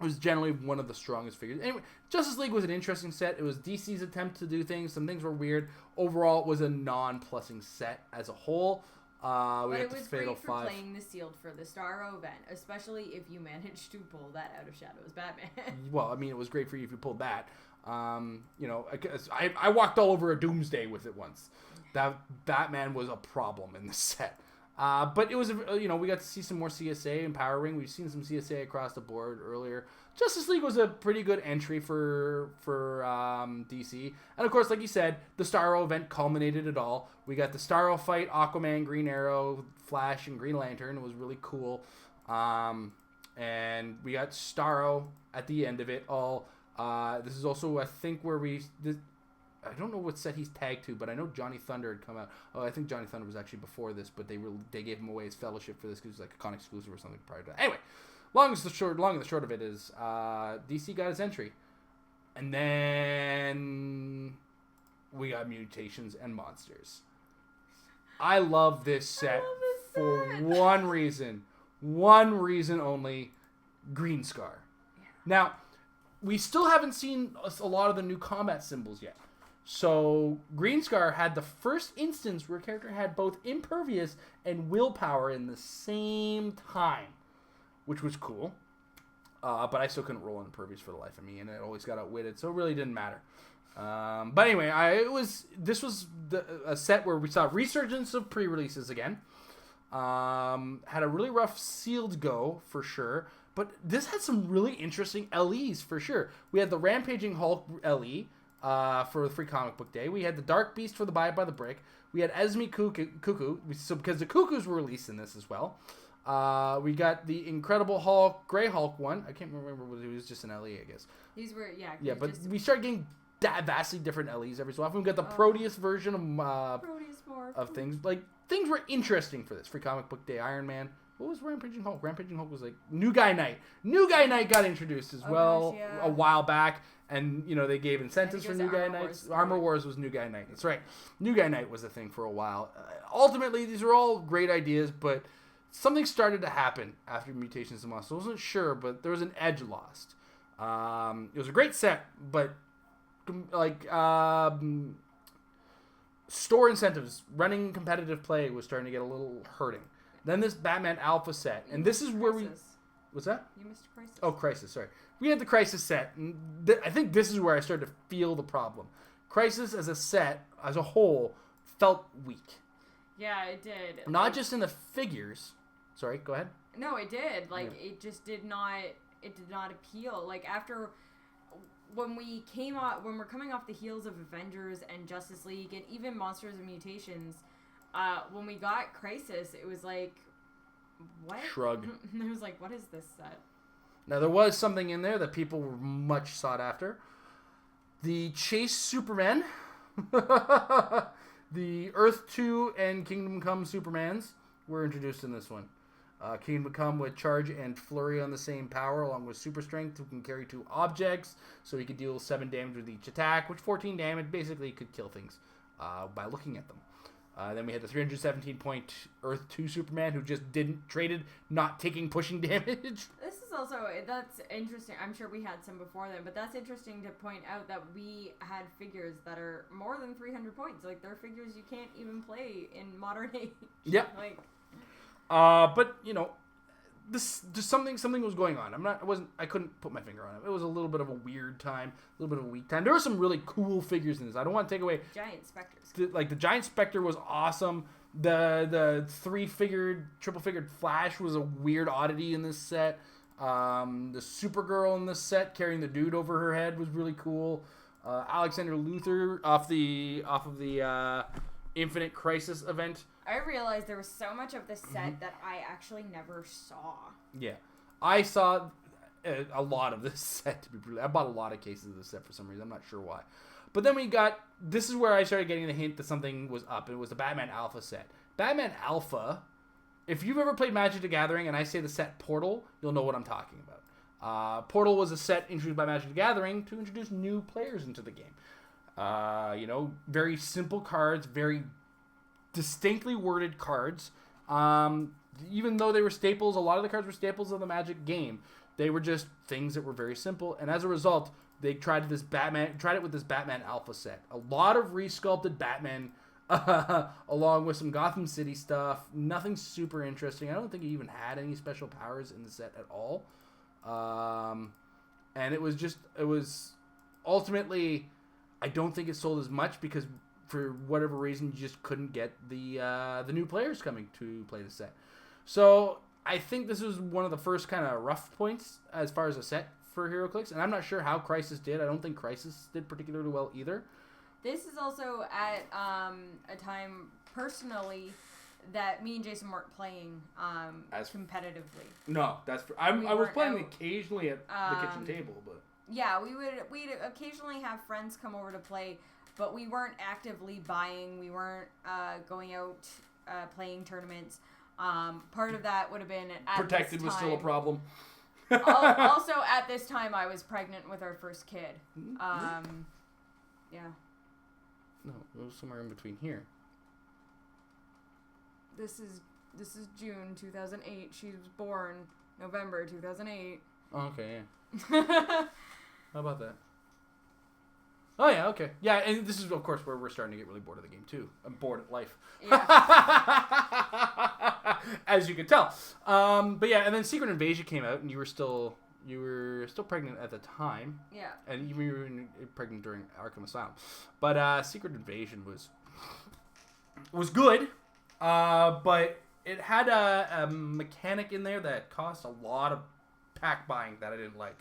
It was generally one of the strongest figures. Anyway, Justice League was an interesting set. It was DC's attempt to do things. Some things were weird. Overall, it was a non-plussing set as a whole. But it was great for playing the sealed for the Starro event, especially if you managed to pull that out of Shadows Batman. Well, I mean, it was great for you if you pulled that. I walked all over a Doomsday with it once. That Batman was a problem in the set. But it was, we got to see some more CSA and Power Ring. We've seen some CSA across the board earlier. Justice League was a pretty good entry for DC. And of course, like you said, the Starro event culminated it all. We got the Starro fight, Aquaman, Green Arrow, Flash, and Green Lantern. It was really cool. And we got Starro at the end of it all. This is also, I think, where I don't know what set he's tagged to, but I know Johnny Thunder had come out. Oh, I think Johnny Thunder was actually before this, but they gave him away as Fellowship for this because it was like a con exclusive or something prior to that. Anyway, long and the short of it is DC got his entry. And then we got Mutations and Monsters. I love this set for one reason. One reason only. Green Scar. Yeah. Now, we still haven't seen a lot of the new combat symbols yet. So, Green Scar had the first instance where a character had both Impervious and Willpower in the same time, which was cool. But I still couldn't roll Impervious for the life of me, and it always got outwitted, so it really didn't matter. But anyway, this was a set where we saw resurgence of pre-releases again. Had a really rough sealed go, for sure. But this had some really interesting LEs, for sure. We had the Rampaging Hulk LE, for the Free Comic Book Day. We had the Dark Beast for the Buy by the Brick. We had Esme Cuckoo, so because the Cuckoos were released in this as well. We got the Incredible Hulk, Grey Hulk one. I can't remember what it was, just an LE, I guess. These were, yeah, but we started getting vastly different LEs every so often. We got the Proteus version of things. Like, things were interesting for this Free Comic Book Day. Iron Man. What was Rampaging Hulk? Rampaging Hulk was like New Guy Knight. New Guy Knight got introduced as well a while back. And, they gave incentives for New Guy Nights. Armor Wars was New Guy Night. That's right. New Guy Night was a thing for a while. Ultimately, these were all great ideas, but something started to happen after Mutations of Muscle. I wasn't sure, but there was an edge lost. It was a great set, but store incentives, running competitive play was starting to get a little hurting. Then this Batman Alpha set, and this is where what's that? You missed Crisis. Oh, Crisis, sorry. We had the Crisis set, and I think this is where I started to feel the problem. Crisis as a set, as a whole, felt weak. Yeah, it did. Not just in the figures. Sorry, go ahead. No, it did. It just did not. It did not appeal. After when we're coming off the heels of Avengers and Justice League and even Monsters and Mutations, when we got Crisis, it was like, what? Shrug. It was like, what is this set? Now, there was something in there that people were much sought after. The Chase Superman. The Earth 2 and Kingdom Come Supermans were introduced in this one. Kingdom Come with Charge and Flurry on the same power, along with Super Strength, who can carry 2 objects, so he could deal 7 damage with each attack, which 14 damage basically could kill things by looking at them. Then we had the 317-point Earth 2 Superman, who just traded, not taking pushing damage. This is also, that's interesting. I'm sure we had some before then, but that's interesting to point out that we had figures that are more than 300 points. They're figures you can't even play in modern age. Yeah. But this just something was going on. I couldn't put my finger on it. It was a little bit of a weird time, a little bit of a weak time. There were some really cool figures in this. I don't want to take away Giant Spectres. The Giant Spectre was awesome. The 3-figured, triple-figured Flash was a weird oddity in this set. The Supergirl in this set carrying the dude over her head was really cool. Alexander Luthor off of the Infinite Crisis event. I realized there was so much of the set that I actually never saw. Yeah. I saw a lot of this set, to be brutally. I bought a lot of cases of this set for some reason. I'm not sure why. But then this is where I started getting the hint that something was up. It was the Batman Alpha set. Batman Alpha, if you've ever played Magic the Gathering and I say the set Portal, you'll know what I'm talking about. Portal was a set introduced by Magic the Gathering to introduce new players into the game. Very simple cards, very distinctly worded cards. Even though they were staples, a lot of the cards were staples of the Magic game. They were just things that were very simple, and as a result, they tried it with this Batman Alpha set. A lot of resculpted Batman, along with some Gotham City stuff. Nothing super interesting. I don't think he even had any special powers in the set at all. And it was ultimately, I don't think it sold as much because for whatever reason, you just couldn't get the new players coming to play the set. So I think this was one of the first kind of rough points as far as a set for HeroClix, and I'm not sure how Crisis did. I don't think Crisis did particularly well either. This is also at a time, personally, that me and Jason weren't playing as competitively. No, I was playing occasionally at the kitchen table, but yeah, we'd occasionally have friends come over to play, but we weren't actively buying. We weren't going out playing tournaments. Part of that would have been at Protected this was time. still a problem. Also, at this time, I was pregnant with our first kid. Yeah. No, it was somewhere in between here. This is June 2008. She was born November 2008. Oh, okay, yeah. How about that? Oh, yeah, okay. Yeah, and this is, of course, where we're starting to get really bored of the game, too. I'm bored at life. Yeah. As you can tell. But yeah, and then Secret Invasion came out, and you were still pregnant at the time. Yeah. And you were pregnant during Arkham Asylum. But Secret Invasion was good, but it had a mechanic in there that cost a lot of pack buying that I didn't like.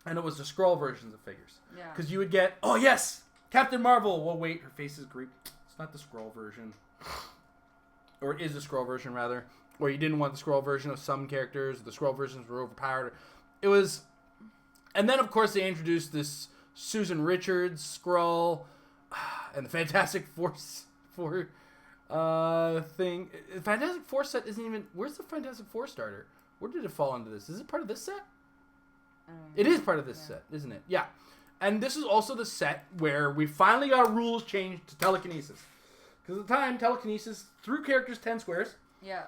And it was the scroll versions of figures. Yeah. Because you would get, oh yes, Captain Marvel. Well, wait, her face is Greek. It's not the scroll version. Or it is the scroll version, rather. Or you didn't want the scroll version of some characters. The scroll versions were overpowered. It was... And then, of course, they introduced this Susan Richards scroll. And the Fantastic Four thing. The Fantastic Four set isn't even... Where's the Fantastic Four starter? Where did it fall into this? Is it part of this set? It is part of this set, isn't it? Yeah. And this is also the set where we finally got rules changed to telekinesis. Because at the time, telekinesis threw characters 10 squares. Yeah.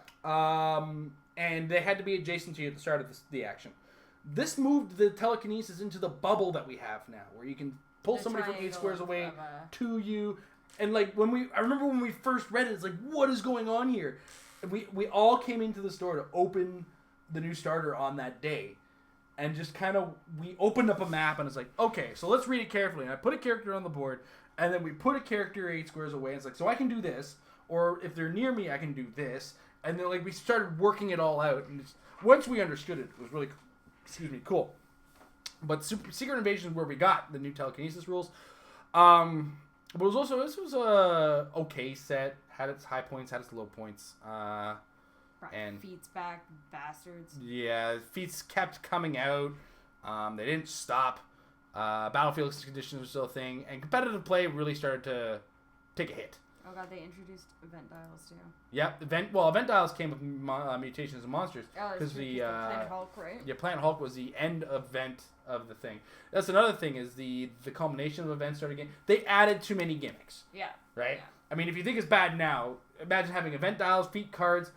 And they had to be adjacent to you at the start of the action. This moved the telekinesis into the bubble that we have now, where you can pull somebody from 8 squares away to you. And like I remember when we first read it, it's like, what is going on here? And we all came into the store to open the new starter on that day. And just kind of, we opened up a map and it's like, okay, so let's read it carefully. And I put a character on the board, and then we put a character 8 squares away. And it's like, so I can do this, or if they're near me, I can do this. And then like we started working it all out. And once we understood it, it was really, cool. But Secret Invasion is where we got the new telekinesis rules. But this was a okay set. Had its high points, had its low points. And feats back, bastards. Yeah, feats kept coming out. They didn't stop. Battlefield conditions were still a thing, and competitive play really started to take a hit. Oh god, they introduced event dials too. Yep, event dials came with mutations of monsters because the Planet Hulk, right? Yeah, Planet Hulk was the end event of the thing. That's another thing is the culmination of events started again. They added too many gimmicks. Yeah. Right. Yeah. I mean, if you think it's bad now, imagine having event dials, feat cards,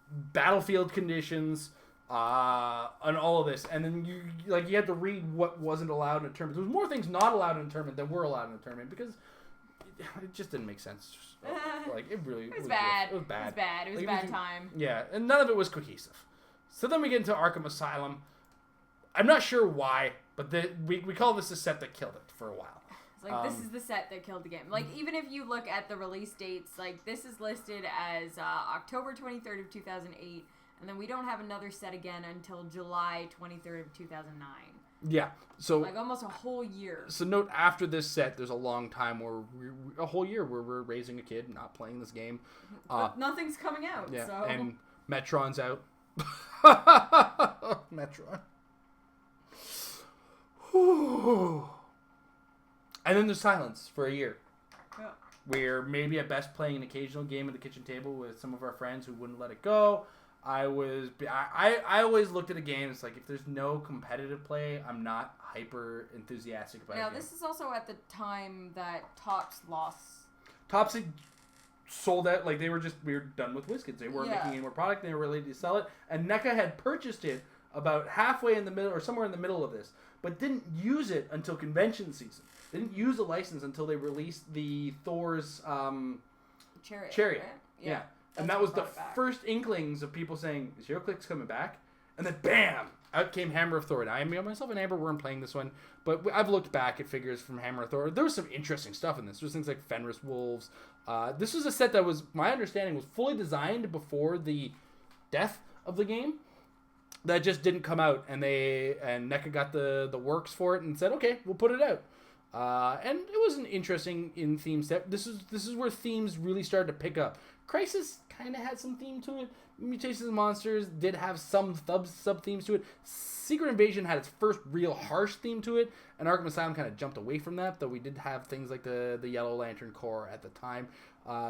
battlefield conditions, and all of this, and then you had to read what wasn't allowed in a tournament. There was more things not allowed in a tournament than were allowed in a tournament because it just didn't make sense. It was bad. It was bad. It was a bad time. Yeah, and none of it was cohesive. So then we get into Arkham Asylum. I'm not sure why, but we call this a set that killed it for a while. It's like, this is the set that killed the game. Like, even if you look at the release dates, like, this is listed as October 23rd of 2008, and then we don't have another set again until July 23rd of 2009. Yeah, so... like, almost a whole year. So note, after this set, there's a long time where a whole year where we're raising a kid, not playing this game. But nothing's coming out, yeah, so... and Metron's out. Metron. And then there's silence for a year. Yeah. We're maybe at best playing an occasional game at the kitchen table with some of our friends who wouldn't let it go. I always looked at a game, it's like, if there's no competitive play, I'm not hyper enthusiastic about it. Now, this is also at the time that Topps lost. Topps had sold out, like, we were done with WizKids. They weren't making any more product, they were ready to sell it. And NECA had purchased it about halfway in the middle, or somewhere in the middle of this, but didn't use it until convention season. They didn't use the license until they released the Thor's Chariot. Right? Yeah. And that was the first inklings of people saying, is Heroclix coming back? And then bam! Out came Hammer of Thor. Now, myself and Amber weren't playing this one, but I've looked back at figures from Hammer of Thor. There was some interesting stuff in this. There was things like Fenris Wolves. This was a set that was, my understanding, was fully designed before the death of the game. That just didn't come out, and NECA got the works for it and said, okay, we'll put it out. And it was an interesting in-theme set. This is where themes really started to pick up. Crisis kind of had some theme to it. Mutations of Monsters did have some sub-themes to it. Secret Invasion had its first real harsh theme to it, and Arkham Asylum kind of jumped away from that, though we did have things like the Yellow Lantern Corps at the time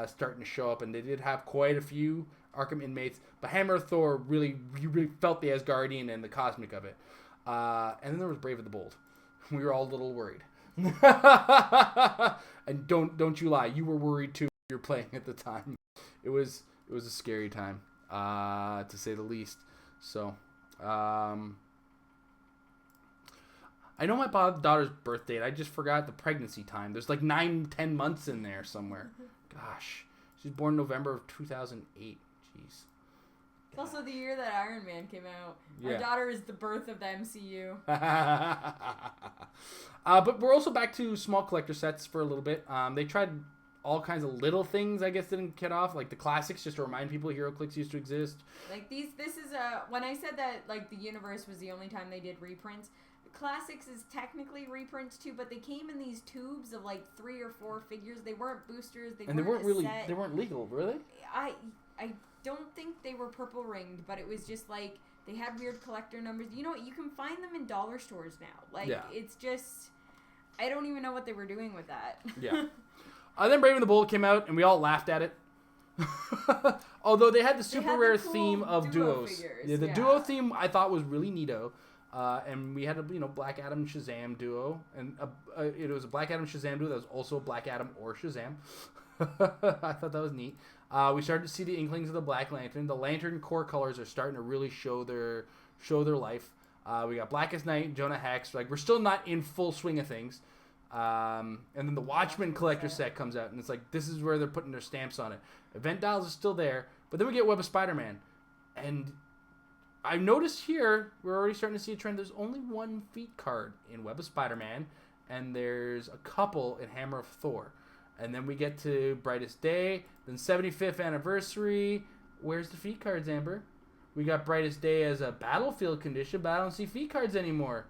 starting to show up, and they did have quite a few Arkham inmates, but Hammer of Thor you really felt the Asgardian and the cosmic of it. And then there was Brave of the Bold. We were all a little worried. And don't you lie, you were worried too. You were playing at the time. It was a scary time, to say the least. So, I know my daughter's birth date. I just forgot the pregnancy time. There's like 9-10 months in there somewhere. Gosh, she's born November of 2008. Jeez. It's also the year that Iron Man came out. Yeah. Our daughter is the birth of the MCU. But we're also back to small collector sets for a little bit. They tried all kinds of little things, I guess, didn't get off. Like the classics, just to remind people Heroclix used to exist. Like this is when I said that, like, the universe was the only time they did reprints. The classics is technically reprints too, but they came in these tubes of like 3 or 4 figures. They weren't boosters. They weren't legal, were they? I don't think they were purple ringed, but it was just like they had weird collector numbers. You know what? You can find them in dollar stores now. Like, It's just, I don't even know what they were doing with that. Yeah. Then Brave and the Bold came out, and we all laughed at it. Although they had the super rare cool theme of duos. Figures, Yeah, the duo theme I thought was really neato. And we had a Black Adam Shazam duo, and it was a Black Adam Shazam duo that was also Black Adam or Shazam. I thought that was neat. We started to see the inklings of the Black Lantern. The Lantern core colors are starting to really show their life. We got Blackest Night, Jonah Hex. Like, we're still not in full swing of things. And then the Watchmen collector set comes out, and it's like, this is where they're putting their stamps on it. Event dials are still there, but then we get Web of Spider-Man, and I noticed here we're already starting to see a trend. There's only one feat card in Web of Spider-Man, and there's a couple in Hammer of Thor. And then we get to Brightest Day, then 75th anniversary. Where's the feat cards, Amber? We got Brightest Day as a battlefield condition, but I don't see feat cards anymore.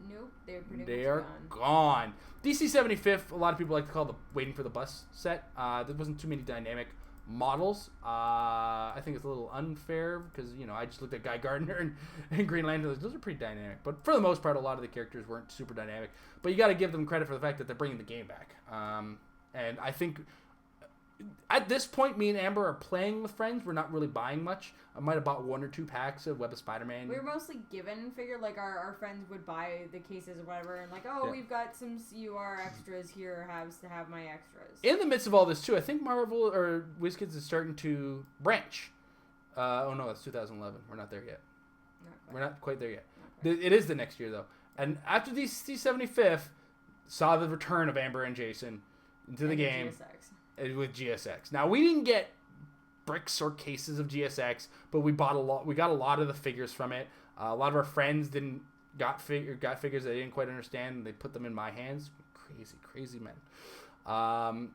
Nope, they're pretty They much are gone. DC 75th, a lot of people like to call the Waiting for the Bus set. There wasn't too many dynamic models. I think it's a little unfair because, I just looked at Guy Gardner and Green Lantern. Those are pretty dynamic. But for the most part, a lot of the characters weren't super dynamic. But you got to give them credit for the fact that they're bringing the game back. And I think at this point, me and Amber are playing with friends. We're not really buying much. I might have bought 1 or 2 packs of Web of Spider-Man. We were mostly given figure, like our friends would buy the cases or whatever, and like, we've got some CUR extras here, to have my extras. In the midst of all this too, I think Marvel or WizKids is starting to branch. Oh no, that's 2011. We're not there yet. We're not quite there yet. It is the next year though. And after the C75th, saw the return of Amber and Jason into the game. GSX. With GSX. Now we didn't get bricks or cases of GSX, but we bought a lot. We got a lot of the figures from it. A lot of our friends got figures they didn't quite understand, and they put them in my hands. Crazy men.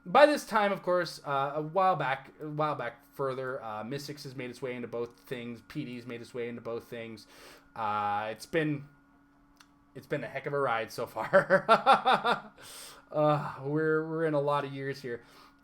By this time, of course, a while back further, Mystics has made its way into both things. PD's made its way into both things. It's been a heck of a ride so far. We're in a lot of years here,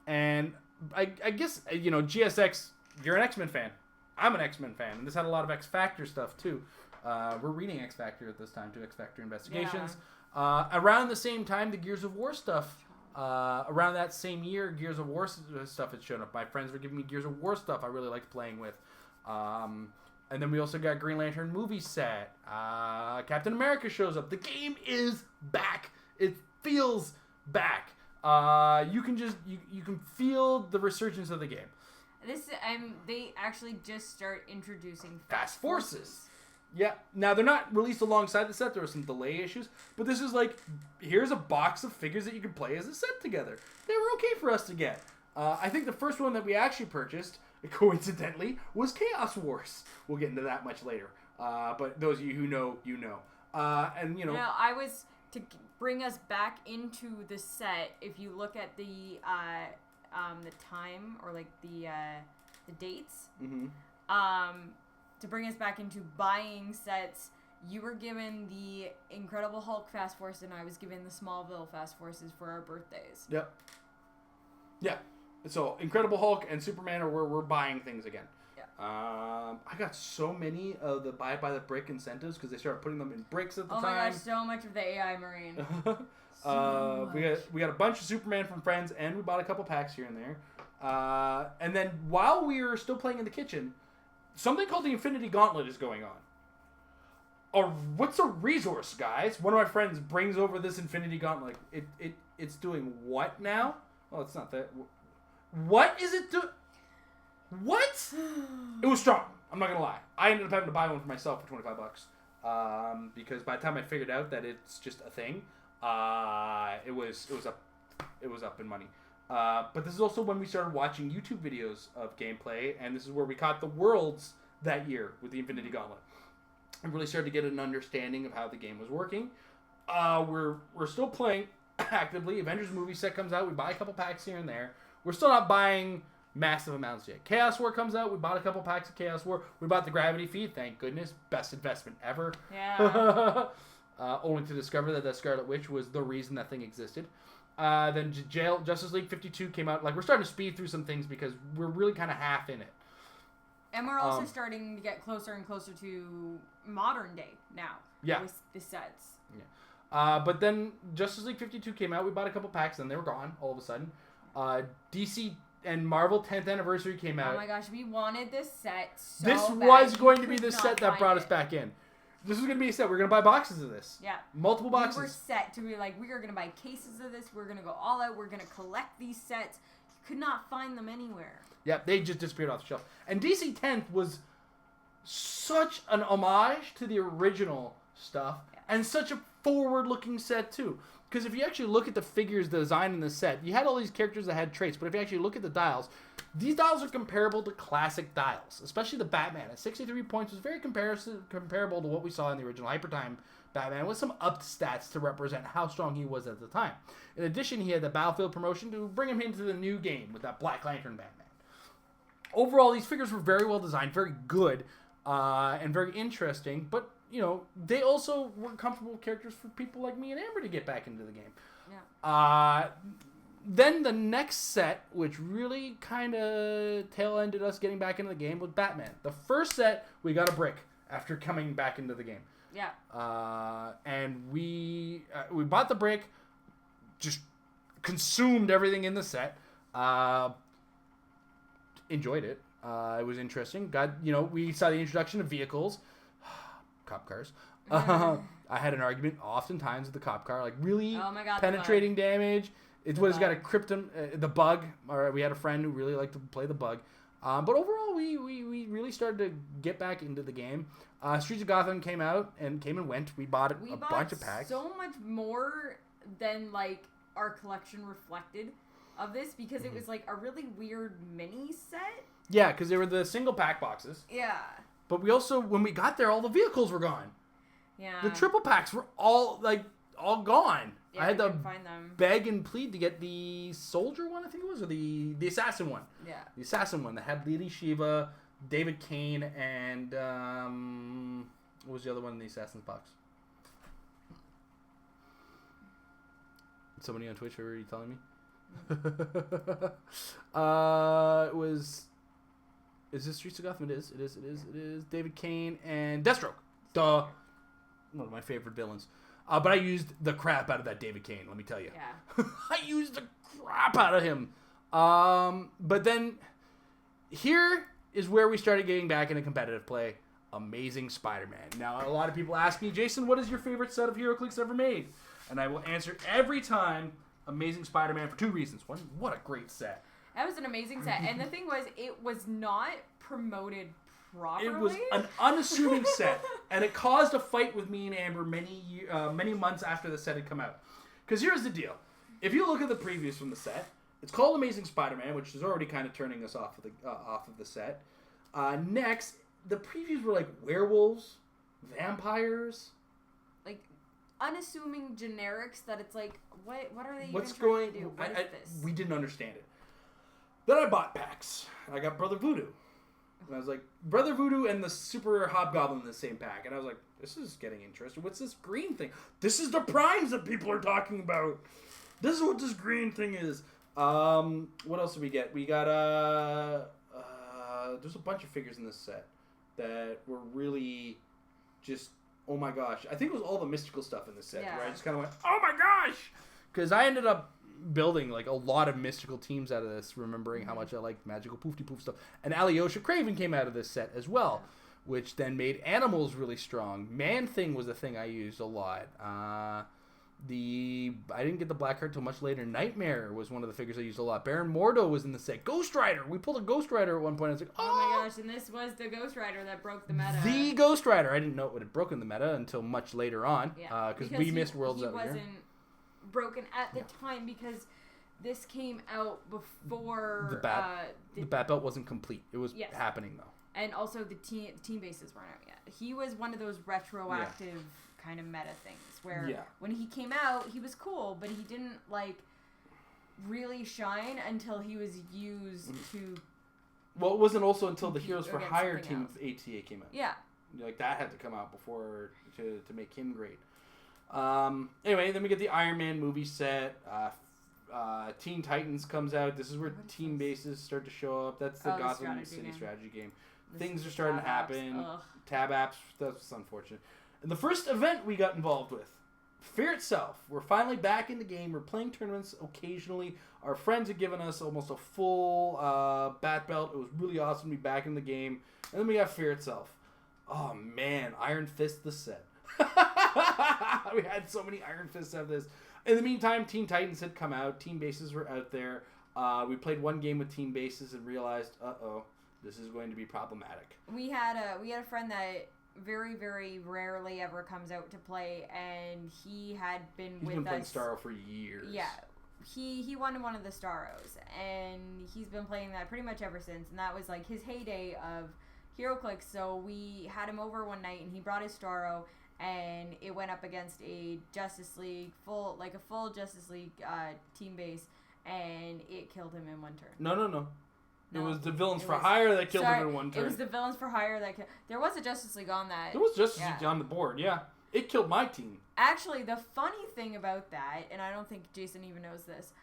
and I guess GSX. You're an X-Men fan. I'm an X-Men fan, and this had a lot of X Factor stuff too. We're reading X Factor at this time too. X Factor Investigations. Yeah. Around the same time, the Gears of War stuff. Around that same year, Gears of War stuff had shown up. My friends were giving me Gears of War stuff I really liked playing with. And then we also got Green Lantern movie set. Captain America shows up. The game is back. It feels back. You can feel the resurgence of the game. They actually just start introducing Fast Forces. Yeah. Now they're not released alongside the set. There were some delay issues, but this is like, here's a box of figures that you can play as a set together. They were okay for us to get. I think the first one that we actually purchased, coincidentally, was Chaos Wars. We'll get into that much later. But those of you who know, you know. Now, I was to bring us back into the set. If you look at the time or like the dates, to bring us back into buying sets, you were given the Incredible Hulk Fast Force, and I was given the Smallville Fast Forces for our birthdays. Yep. Yeah. So Incredible Hulk and Superman are where we're buying things again. Yeah. I got so many of the buy by the brick incentives because they started putting them in bricks at the time. Oh my gosh, so much of the AI Marine. We got a bunch of Superman from friends, and we bought a couple packs here and there. And then while we were still playing in the kitchen, something called the Infinity Gauntlet is going on. What's a resource, guys? One of my friends brings over this Infinity Gauntlet. It's doing what now? Well, it's not that. What is it doing? What? It was strong. I'm not gonna lie. I ended up having to buy one for myself for $25. Because by the time I figured out that it's just a thing, it was up in money. But this is also when we started watching YouTube videos of gameplay, and this is where we caught the worlds that year with the Infinity Gauntlet, and really started to get an understanding of how the game was working. We're still playing actively. Avengers movie set comes out. We buy a couple packs here and there. We're still not buying massive amounts yet. Chaos War comes out. We bought a couple packs of Chaos War. We bought the Gravity Feed. Thank goodness. Best investment ever. Yeah. Only to discover that Scarlet Witch was the reason that thing existed. Then Justice League 52 came out. Like, we're starting to speed through some things because we're really kind of half in it. And we're also starting to get closer and closer to modern day now. Yeah. With the sets. Yeah. But then Justice League 52 came out. We bought a couple packs, and they were gone all of a sudden. DC and Marvel 10th Anniversary came out. Oh my gosh, we wanted this set so This bad. was going to be the set that brought us back in. this was going to be a set. We're going to buy boxes of this. Yeah. Multiple boxes. We were set to be like, we are going to buy cases of this. We're going to go all out. We're going to collect these sets. You could not find them anywhere. Yeah, they just disappeared off the shelf. And DC 10th was such an homage to the original stuff and such a forward-looking set, too. Because if you actually look at the figures design in the set, you had all these characters that had traits, but if you actually look at the dials, these dials are comparable to classic dials, especially the Batman. At 63 points was very comparable to what we saw in the original Hypertime Batman, with some upped stats to represent how strong he was at the time. In addition, he had the Battlefield promotion to bring him into the new game with that Black Lantern Batman. Overall, these figures were very well designed, very good, and very interesting, but they also were comfortable characters for people like me and Amber to get back into the game. Yeah. Then the next set, which really kind of tail-ended us getting back into the game, was Batman. The first set, we got a brick after coming back into the game. Yeah. And we bought the brick, just consumed everything in the set. Enjoyed it. It was interesting. We saw the introduction of vehicles. Cop cars. I had an argument oftentimes with the cop car, like really penetrating damage. It's what has got a krypton, the bug. Or we had a friend who really liked to play the bug. But overall, we really started to get back into the game. Streets of Gotham came and went. We bought a bunch of packs. So much more than like our collection reflected of this, because it was like a really weird mini set. Yeah, because they were the single pack boxes. Yeah. But we also, when we got there, all the vehicles were gone. Yeah. The triple packs were all gone. Yeah, I had to find them. beg and plead to get the soldier one, I think it was, or the assassin one. Yeah. The assassin one that had Lily Shiva, David Kane, and what was the other one in the assassin's box? Somebody on Twitch, are you telling me? It was. Is this Streets of Gotham? It is. David Kane and Deathstroke. Duh. One of my favorite villains. But I used the crap out of that David Kane, let me tell you. Yeah. I used the crap out of him. But then, here is where we started getting back into competitive play. Amazing Spider-Man. Now, a lot of people ask me, Jason, what is your favorite set of HeroClix ever made? And I will answer every time, Amazing Spider-Man, for two reasons. One, what a great set. That was an amazing set. And the thing was, it was not promoted properly. It was an unassuming set. And it caused a fight with me and Amber many months after the set had come out. Because here's the deal. If you look at the previews from the set, it's called Amazing Spider-Man, which is already kind of turning us off of the set. Next, the previews were like werewolves, vampires. Like, unassuming generics that it's like, what are they What's even trying to do? What is this? We didn't understand it. Then I bought packs. I got Brother Voodoo. And I was like, Brother Voodoo and the Super Hobgoblin in the same pack. And I was like, this is getting interesting. What's this green thing? This is the primes that people are talking about. This is what this green thing is. What else did we get? We got, there's a bunch of figures in this set that were really just, oh my gosh. I think it was all the mystical stuff in this set. Yeah. Where I just kind of went, oh my gosh! Because I ended up building like a lot of mystical teams out of this, remembering how much I liked magical poofy poof stuff. And Alyosha Craven came out of this set as well, which then made animals really strong. Man-Thing was a thing I used a lot. I didn't get the Blackheart till much later. Nightmare was one of the figures I used a lot. Baron Mordo was in the set. Ghost Rider! We pulled a Ghost Rider at one point. I was like, oh my gosh, and this was the Ghost Rider that broke the meta. The Ghost Rider! I didn't know it would have broken the meta until much later on. Yeah. Because we missed Worlds out here. He wasn't broken at the time because this came out before the Bat Belt wasn't complete. It was happening though. And also the team bases weren't out yet. He was one of those retroactive kind of meta things where when he came out, he was cool, but he didn't like really shine until he was used to. Well, it wasn't also until the Heroes for Hire team of ATA came out. Yeah. Like that had to come out before to make him great. Anyway, then we get the Iron Man movie set. Teen Titans comes out. This is where team bases start to show up. That's the Gotham City strategy game. Things are starting to happen. Tab apps. That's unfortunate. And the first event we got involved with, Fear Itself. We're finally back in the game. We're playing tournaments occasionally. Our friends have given us almost a full bat belt. It was really awesome to be back in the game. And then we got Fear Itself. Oh man, Iron Fist the set. We had so many Iron Fists of this. In the meantime, Teen Titans had come out. Team bases were out there. We played one game with team bases and realized, this is going to be problematic. We had a friend that very, very rarely ever comes out to play, and he had been He's with been playing us. Starro for years. Yeah. He won one of the Starros, and he's been playing that pretty much ever since, and that was like his heyday of Heroclix. So we had him over one night, and he brought his Starro, and it went up against a Justice League full Justice League team base, and it killed him in one turn. No. It was the Villains for Hire that killed him in one turn. It was the Villains for Hire that there was a Justice League on that. There was Justice League on the board, yeah. It killed my team. Actually, the funny thing about that, and I don't think Jason even knows this,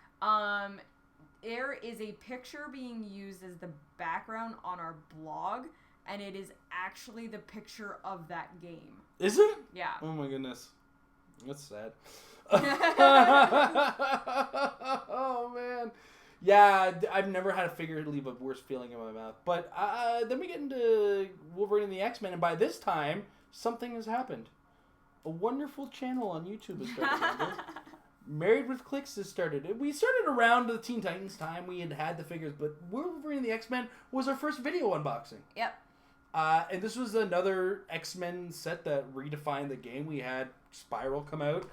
there is a picture being used as the background on our blog, and it is actually the picture of that game. Is it? Yeah. Oh my goodness. That's sad. Oh man. Yeah, I've never had a figure leave a worse feeling in my mouth. But then we get into Wolverine and the X-Men, and by this time, something has happened. A wonderful channel on YouTube has started. Married with Clix has started. We started around the Teen Titans time. We had the figures, but Wolverine and the X-Men was our first video unboxing. Yep. And this was another X-Men set that redefined the game. We had Spiral come out,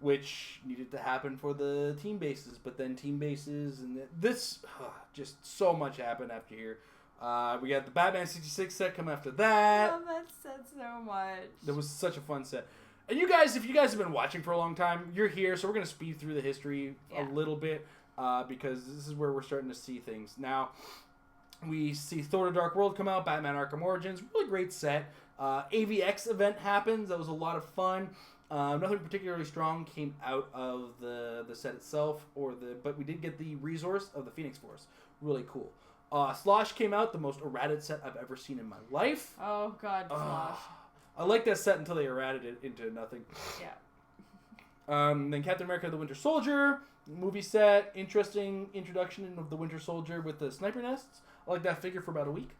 which needed to happen for the team bases, but then team bases and just so much happened after here. We got the Batman 66 set come after that. I love that set so much. That was such a fun set. And you guys, if you guys have been watching for a long time, you're here, so we're going to speed through the history a little bit because this is where we're starting to see things. Now, we see Thor: The Dark World come out, Batman Arkham Origins, really great set. AVX event happens, that was a lot of fun. Nothing particularly strong came out of the set itself, but we did get the resource of the Phoenix Force. Really cool. Slosh came out, the most errated set I've ever seen in my life. Oh god, Slosh. I like that set until they errated it into nothing. Yeah. Then Captain America: The Winter Soldier movie set, interesting introduction of the Winter Soldier with the sniper nests. I like that figure for about a week.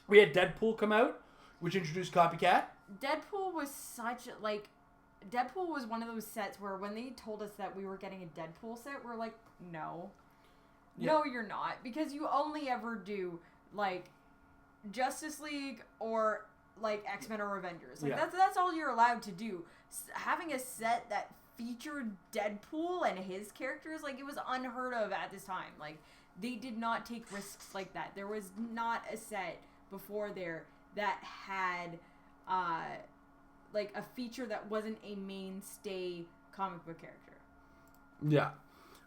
We had Deadpool come out, which introduced Copycat. Deadpool was Deadpool was one of those sets where when they told us that we were getting a Deadpool set, we're like, no. Yeah. No, you're not. Because you only ever do, Justice League or, X-Men or Avengers. That's all you're allowed to do. Having a set that featured Deadpool and his characters, it was unheard of at this time. They did not take risks like that. There was not a set before there that had... a feature that wasn't a mainstay comic book character. Yeah.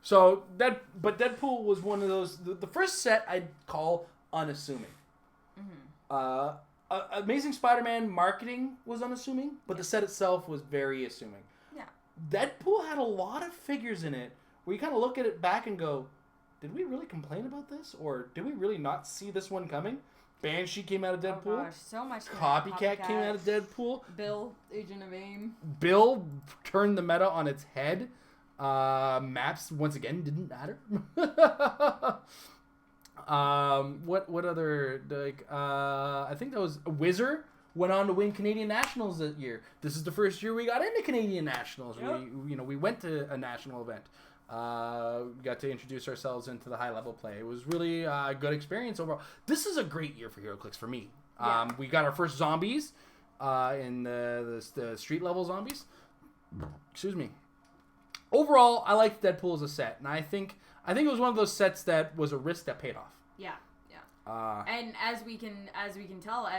So, but Deadpool was one of those... The first set I'd call unassuming. Mm-hmm. Amazing Spider-Man marketing was unassuming, but the set itself was very assuming. Yeah. Deadpool had a lot of figures in it where you kind of look at it back and go, did we really complain about this? Or did we really not see this one coming? Banshee came out of Deadpool. Oh gosh, so much. Copycat came out of Deadpool. Bill, Agent of AIM. Bill turned the meta on its head. Maps, once again, didn't matter. What other, I think that was Wizard went on to win Canadian Nationals that year. This is the first year we got into Canadian Nationals. Yep. We went to a national event. We got to introduce ourselves into the high level play. It was really a good experience overall. This is a great year for Heroclix for me. Yeah. We got our first zombies in the street level zombies. Excuse me. Overall, I liked Deadpool as a set, and I think it was one of those sets that was a risk that paid off. Yeah. And as we can tell,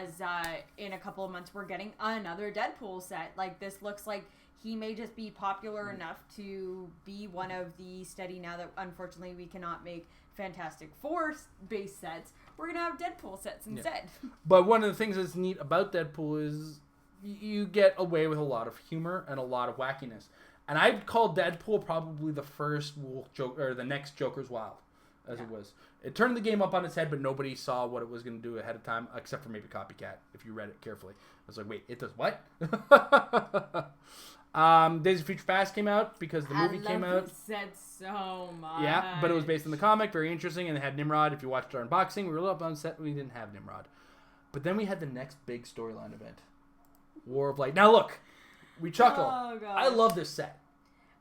in a couple of months we're getting another Deadpool set. This looks like he may just be popular enough to be one of the steady, now that unfortunately we cannot make Fantastic Four base sets, we're going to have Deadpool sets instead. Yeah. But one of the things that's neat about Deadpool is you get away with a lot of humor and a lot of wackiness. And I'd call Deadpool probably the first Joker, or the next Joker's Wild, as it was. It turned the game up on its head, but nobody saw what it was going to do ahead of time, except for maybe Copycat, if you read it carefully. I was like, wait, it does what? Days of Future Past came out because the movie came out. I love this set so much. Yeah, but it was based on the comic, very interesting, and it had Nimrod. If you watched our unboxing, we were up on set, we didn't have Nimrod. But then we had the next big storyline event. War of Light. Now look, we chuckle. Oh, God. I love this set.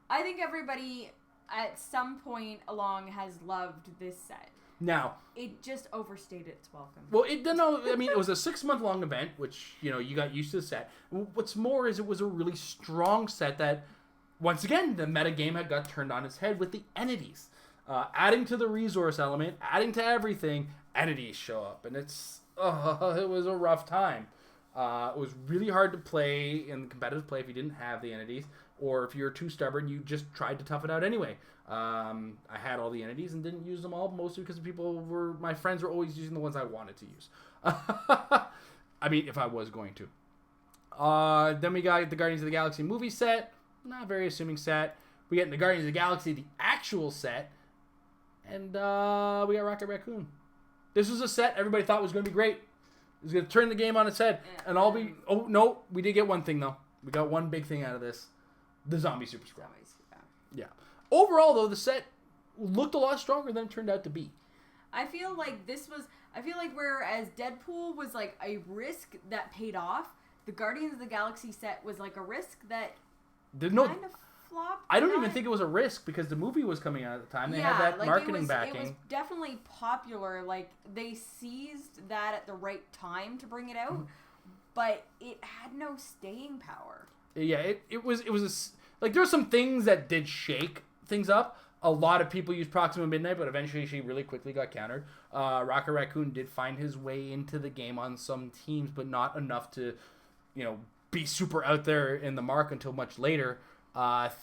I think everybody at some point along has loved this set. Now, it just overstayed its welcome. Well, it was a 6-month long event, which, you got used to the set. What's more is it was a really strong set that, once again, the meta game had got turned on its head with the entities. Adding to the resource element, adding to everything, entities show up. And it was a rough time. It was really hard to play in competitive play if you didn't have the entities. Or if you're too stubborn, you just tried to tough it out anyway. I had all the entities and didn't use them all, mostly because my friends were always using the ones I wanted to use. I mean, if I was going to. Then we got the Guardians of the Galaxy movie set. Not a very assuming set. We get the Guardians of the Galaxy, the actual set. And we got Rocket Raccoon. This was a set everybody thought was going to be great. It was going to turn the game on its head. Oh, no. We did get one thing, though. We got one big thing out of this. The Zombie Super Scroll. Yeah. Overall, though, the set looked a lot stronger than it turned out to be. I feel like whereas Deadpool was like a risk that paid off, the Guardians of the Galaxy set was like a risk that kind of flopped. I don't even think it was a risk because the movie was coming out at the time. They had that marketing backing. It was definitely popular. Like, they seized that at the right time to bring it out, but it had no staying power. Yeah, there's some things that did shake things up. A lot of people used Proxima Midnight, but eventually she really quickly got countered. Rocket Raccoon did find his way into the game on some teams, but not enough to, be super out there in the mark until much later.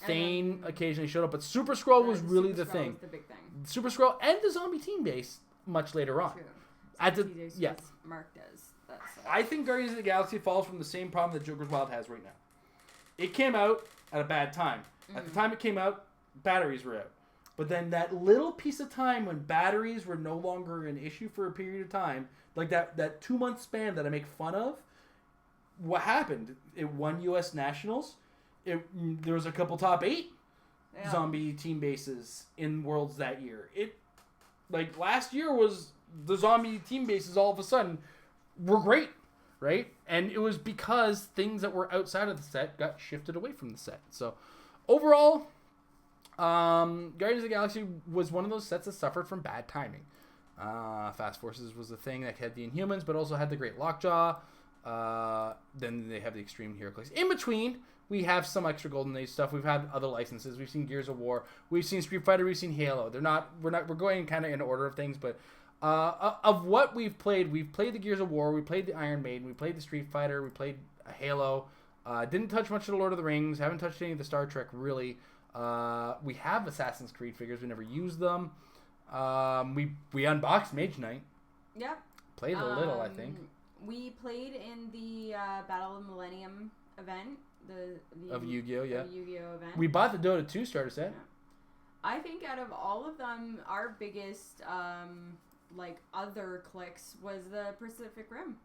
Thane occasionally showed up, but Super Skrull was really the thing. The big thing. Super Skrull and the zombie team base much later on. True. Was marked as that. I think Guardians of the Galaxy falls from the same problem that Joker's Wild has right now. It came out at a bad time. At the time it came out, batteries were out. But then that little piece of time when batteries were no longer an issue for a period of time, like that 2-month span that I make fun of, what happened? It won U.S. Nationals. There was a couple top 8 zombie team bases in Worlds that year. Last year was the zombie team bases all of a sudden were great, right? And it was because things that were outside of the set got shifted away from the set. So overall, Guardians of the Galaxy was one of those sets that suffered from bad timing. Fast Forces was the thing that had the Inhumans, but also had the Great Lockjaw. Then they have the Extreme Heroclix. In between, we have some extra Golden Age stuff. We've had other licenses. We've seen Gears of War. We've seen Street Fighter. We've seen Halo. We're going kind of in order of things, but of what we've played the Gears of War. We played the Iron Maiden. We played the Street Fighter. We played Halo. Didn't touch much of the Lord of the Rings. Haven't touched any of the Star Trek really. We have Assassin's Creed figures. We never used them. We unboxed Mage Knight. Yeah. Played a little, I think. We played in the Battle of Millennium event. Of Yu-Gi-Oh, yeah. The Yu-Gi-Oh event. We bought the Dota 2 starter set. Yeah. I think out of all of them, our biggest, other Clix was the Pacific Rim.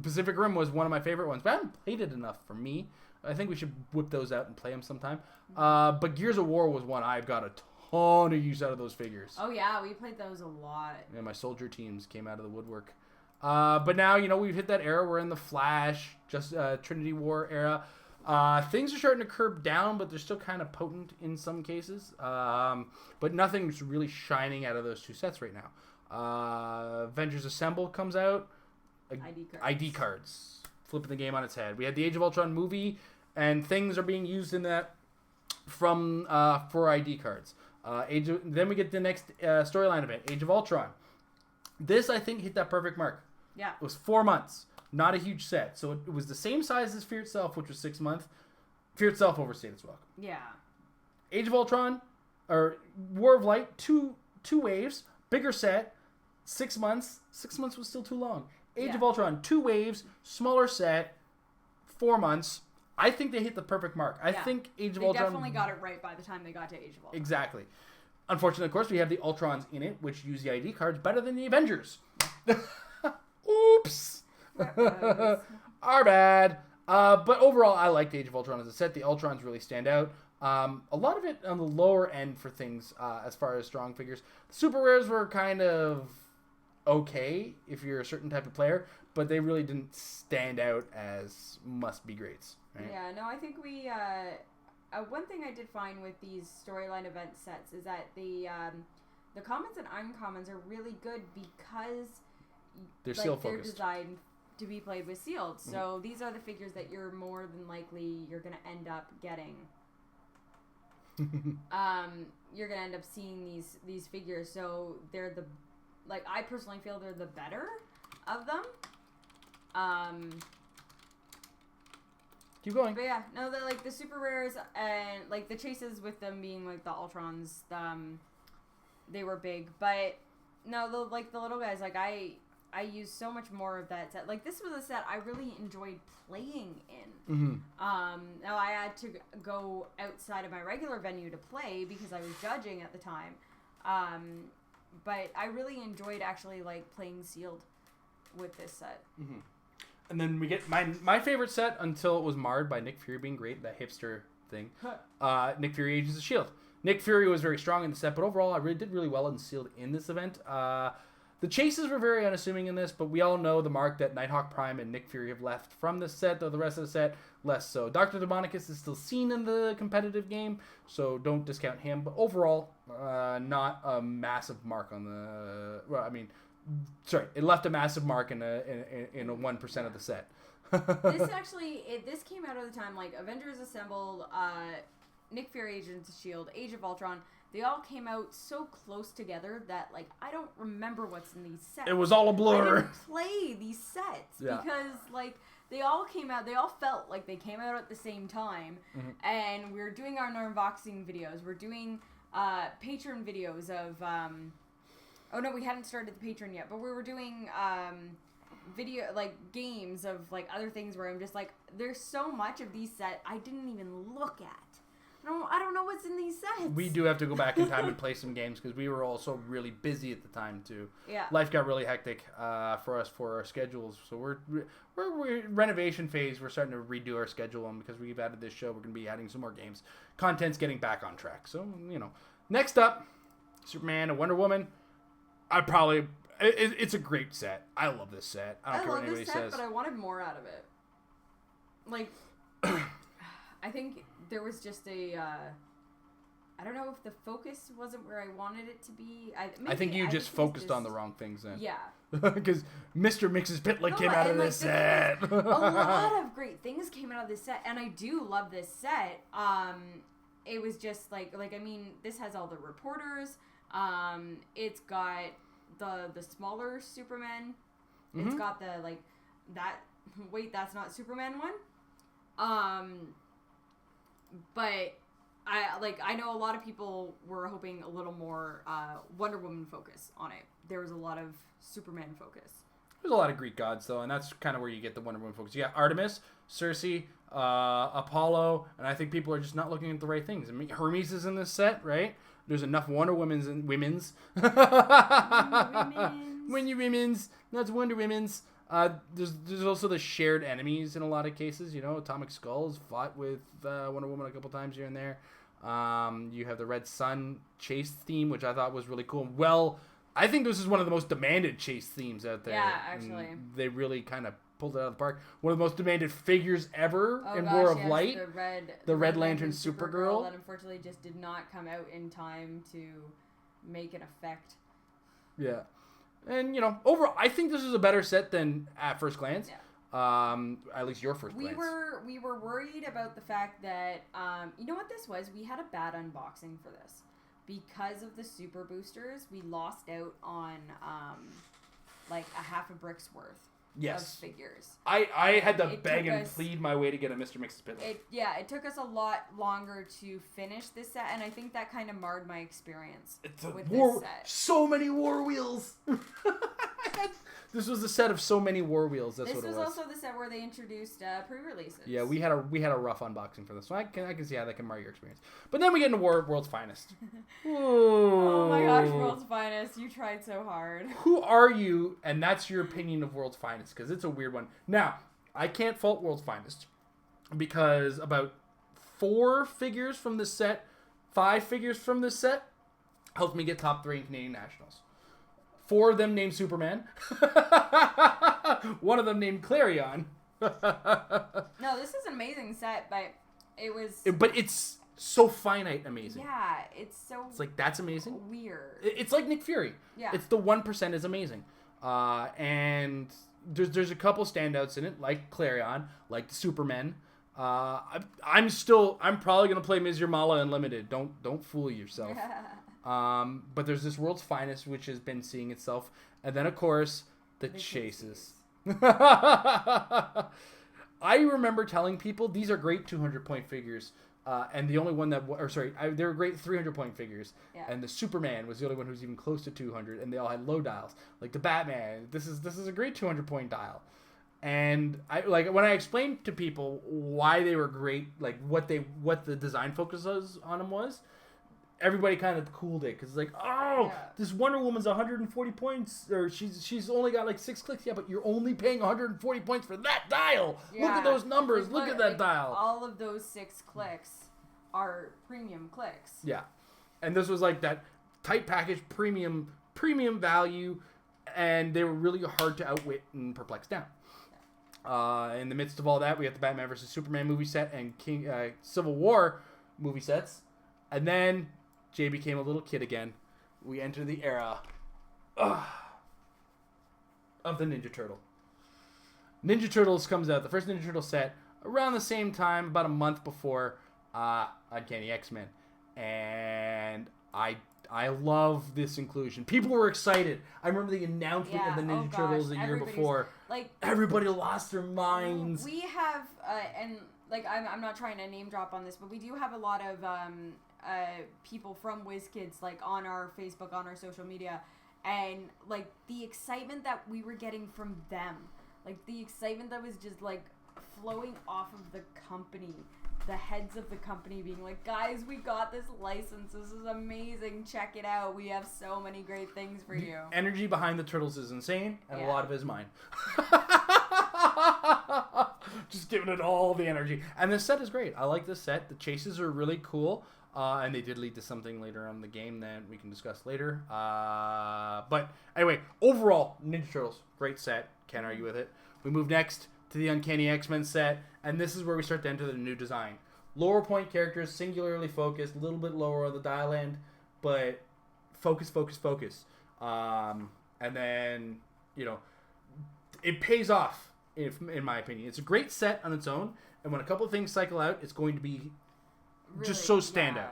Pacific Rim was one of my favorite ones, but I haven't played it enough for me. I think we should whip those out and play them sometime. But Gears of War was one I've got a ton of use out of those figures. Oh, yeah, we played those a lot. Yeah, my soldier teams came out of the woodwork. But now, we've hit that era. We're in the Flash, Trinity War era. Things are starting to curb down, but they're still kind of potent in some cases. But nothing's really shining out of those two sets right now. Avengers Assemble comes out. ID cards. Flipping the game on its head. We had the Age of Ultron movie, and things are being used in that for ID cards. Then we get the next storyline event, Age of Ultron. This, I think, hit that perfect mark. Yeah. It was 4 months. Not a huge set. So it was the same size as Fear itself, which was 6 months. Fear itself overstayed its welcome. Yeah. Age of Ultron, or War of Light, two waves, bigger set, 6 months. 6 months was still too long. Age of Ultron, 2 waves, smaller set, 4 months. I think they hit the perfect mark. I think Age of Ultron... They definitely got it right by the time they got to Age of Ultron. Exactly. Unfortunately, of course, we have the Ultrons in it, which use the ID cards better than the Avengers. Oops. Our bad. But overall, I liked Age of Ultron as a set. The Ultrons really stand out. A lot of it on the lower end for things as far as strong figures. The super rares were kind of okay if you're a certain type of player, but they really didn't stand out as must-be greats. Right? Yeah, no, I think we... one thing I did find with these storyline event sets is that the commons and uncommons are really good because they're sealed they're focused. designed to be played with sealed. So these are the figures that you're more than likely you're going to end up getting. You're going to end up seeing these figures. So they're the... Like, I personally feel they're the better of them. Keep going. But yeah, no, they're like the super rares and like the chases with them being like the Ultrons, they were big. But no, the little guys, like I used so much more of that set. Like this was a set I really enjoyed playing in. Now I had to go outside of my regular venue to play because I was judging at the time. But I really enjoyed actually like playing sealed with this set. And then we get my favorite set until it was marred by Nick Fury being great, that hipster thing. Nick Fury Agents of S.H.I.E.L.D. Nick Fury was very strong in the set, but overall I did really well in sealed in this event. The chases were very unassuming in this, but we all know the mark that Nighthawk Prime and Nick Fury have left from this set, though the rest of the set, less so. Dr. Demonicus is still seen in the competitive game, so don't discount him. But overall, not a massive mark on the... Well, I mean... Sorry, it left a massive mark in a 1% of the set. This actually, this came out of the time, like, Avengers Assembled, Nick Fury, Agents of S.H.I.E.L.D., Age of Ultron, they all came out so close together that, like, I don't remember what's in these sets. It was all a blur. I didn't play these sets because, like, they all came out, they all felt like they came out at the same time, and we were doing our unboxing videos, we're doing patron videos of... Oh no, we hadn't started the Patreon yet, but we were doing video like games of like other things where I'm just like, there's so much of these sets I didn't even look at. I don't know what's in these sets. We do have to go back in time and play some games because we were also really busy at the time too. Yeah. Life got really hectic for us for our schedules, so we're renovation phase. We're starting to redo our schedule, and because we've added this show, we're going to be adding some more games. Content's getting back on track. So next up, Superman and Wonder Woman. It's a great set. I love this set. I don't care what anybody says. But I wanted more out of it. Like, I think there was just a, I don't know if the focus wasn't where I wanted it to be. I think you just focused on the wrong things then. Yeah. Because Mr. Mix's Pitlick came out of this set. A lot of great things came out of this set, and I do love this set. It was just like I mean, this has all the reporters. It's got the smaller Superman. It's got the that. Wait, that's not Superman one. But I know a lot of people were hoping a little more Wonder Woman focus on it. There was a lot of Superman focus. There's a lot of Greek gods though, and that's kind of where you get the Wonder Woman focus. You got Artemis, Circe, Apollo, and I think people are just not looking at the right things. I mean, Hermes is in this set, right? There's enough Wonder Women's and women's. When you women's, that's Wonder Women's. There's also the shared enemies in a lot of cases. Atomic Skull's fought with Wonder Woman a couple times here and there. You have the Red Sun chase theme, which I thought was really cool. Well, I think this is one of the most demanded chase themes out there. Yeah, actually. And they really kind of pulled it out of the park. One of the most demanded figures ever in War of Light. The Red Lantern Supergirl. That unfortunately just did not come out in time to make an effect. Yeah. And, overall, I think this is a better set than at first glance. Yeah. At least your first glance. We were worried about the fact that, you know what this was? We had a bad unboxing for this. Because of the super boosters, we lost out on, a half a brick's worth. Yes. Of figures. I had to beg and plead my way to get a Mr. Mix's Pitlick. It took us a lot longer to finish this set, and I think that kind of marred my experience with this set. So many War Wheels! This was a set of so many War Wheels. That's what it was. This was also the set where they introduced pre-releases. Yeah, we had a rough unboxing for this, so I can see how that can mar your experience. But then we get into World's Finest. Oh my gosh, World's Finest! You tried so hard. Who are you? And that's your opinion of World's Finest, because it's a weird one. Now, I can't fault World's Finest because about 5 figures from this set helped me get top 3 in Canadian Nationals. 4 of them named Superman. One of them named Clarion. No, this is an amazing set, but it was... But it's so finite amazing. Yeah, it's so... It's like, that's amazing. Weird. It's like Nick Fury. Yeah. It's the 1% is amazing. And there's a couple standouts in it, like Clarion, like the Superman. I'm probably going to play Ms. Mala Unlimited. Don't fool yourself. But there's this World's Finest, which has been seeing itself. And then, of course, the chases. I remember telling people these are great 200-point figures. And the only one that... they were great 300-point figures. Yeah. And the Superman was the only one who was even close to 200. And they all had low dials. Like the Batman. This is a great 200-point dial. And when I explained to people why they were great, like what the design focus on them was, everybody kind of cooled it because like, this Wonder Woman's 140 points, or she's only got like 6 clicks. Yeah, but you're only paying 140 points for that dial. Yeah. Look at those numbers. Look at that dial. All of those 6 clicks are premium clicks. Yeah, and this was like that tight package, premium value, and they were really hard to outwit and perplex down. In the midst of all that, we have the Batman vs. Superman movie set and Civil War movie sets. And then Jay became a little kid again. We enter the era of the Ninja Turtle. Ninja Turtles comes out, the first Ninja Turtle set, around the same time, about a month before Uncanny X-Men. And I love this inclusion. People were excited. I remember the announcement of the Ninja Turtles the year before. Like, everybody lost their minds. We have, and like I'm not trying to name drop on this, but we do have a lot of people from WizKids like on our Facebook, on our social media, and like the excitement that we were getting from them, like the excitement that was just like flowing off of the company. The heads of the company being like, guys, we got this license. This is amazing. Check it out. We have so many great things for you. The energy behind the Turtles is insane, and a lot of it is mine. Just giving it all the energy. And this set is great. I like this set. The chases are really cool, and they did lead to something later on in the game that we can discuss later. But anyway, overall, Ninja Turtles, great set. Can't argue with it. We move next to the Uncanny X-Men set, and this is where we start to enter the new design. Lower point characters, singularly focused, a little bit lower on the dial end, but focus. And then, it pays off, in my opinion. It's a great set on its own, and when a couple of things cycle out, it's going to be really, just so standout.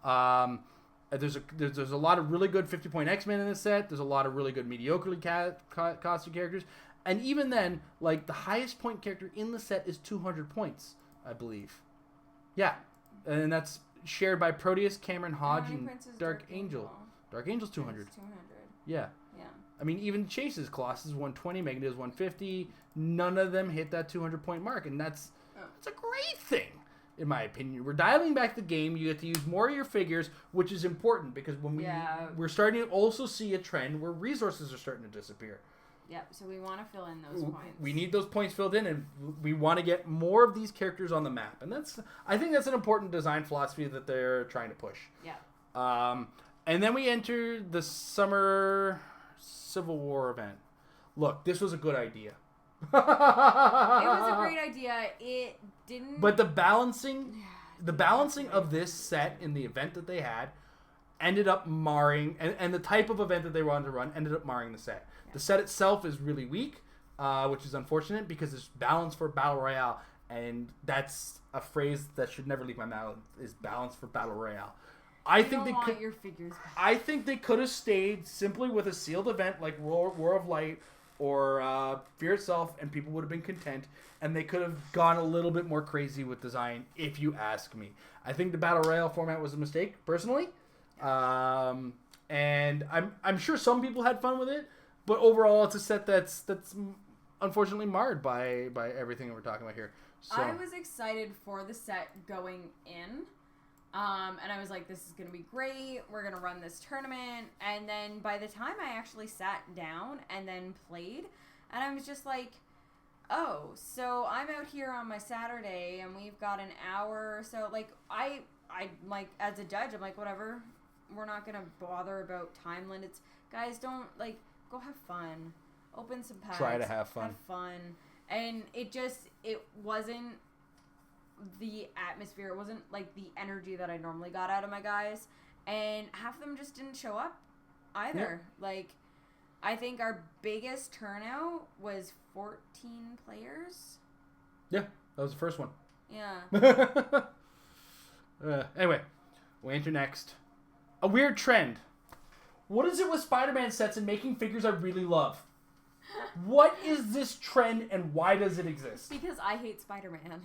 Yeah. There's a lot of really good 50-point X-Men in this set. There's a lot of really good mediocrely costume characters. And even then, like, the highest point character in the set is 200 points, I believe. Yeah. And that's shared by Proteus, Cameron Hodge, and Dark Angel. Dark Angel's 200. 200. Yeah. Yeah. I mean, even Chase's Colossus is 120, Magneto's 150. None of them hit that 200-point mark, and that's a great thing, in my opinion. We're dialing back the game. You get to use more of your figures, which is important, because when we're starting to also see a trend where resources are starting to disappear. Yep, so we want to fill in those points. We need those points filled in, and we want to get more of these characters on the map. And I think that's an important design philosophy that they're trying to push. Yeah. And then we enter the Summer Civil War event. Look, this was a good idea. It was a great idea. It didn't... But the balancing of this set in the event that they had ended up marring... And the type of event that they wanted to run ended up marring the set. The set itself is really weak, which is unfortunate because it's balanced for Battle Royale, and that's a phrase that should never leave my mouth, is balanced for Battle Royale. I think they could have stayed simply with a sealed event like War of Light or Fear itself, and people would have been content, and they could have gone a little bit more crazy with design, if you ask me. I think the Battle Royale format was a mistake, personally, and I'm sure some people had fun with it. But overall, it's a set that's unfortunately marred by everything that we're talking about here. So. I was excited for the set going in, and I was like, this is going to be great. We're going to run this tournament. And then by the time I actually sat down and then played, and I was just like, oh, so I'm out here on my Saturday, and we've got an hour or so. Like, I like, as a judge, I'm like, whatever. We're not going to bother about time limits. Guys, don't, like... go have fun, open some packs, Try to have fun. And it wasn't the atmosphere. It wasn't like the energy that I normally got out of my guys, and half of them just didn't show up either. Yeah. Like, I think our biggest turnout was 14 players. Yeah, that was the first one. Yeah. Anyway, we'll enter next. A weird trend. What is it with Spider-Man sets and making figures I really love? What is this trend and why does it exist? Because I hate Spider-Man.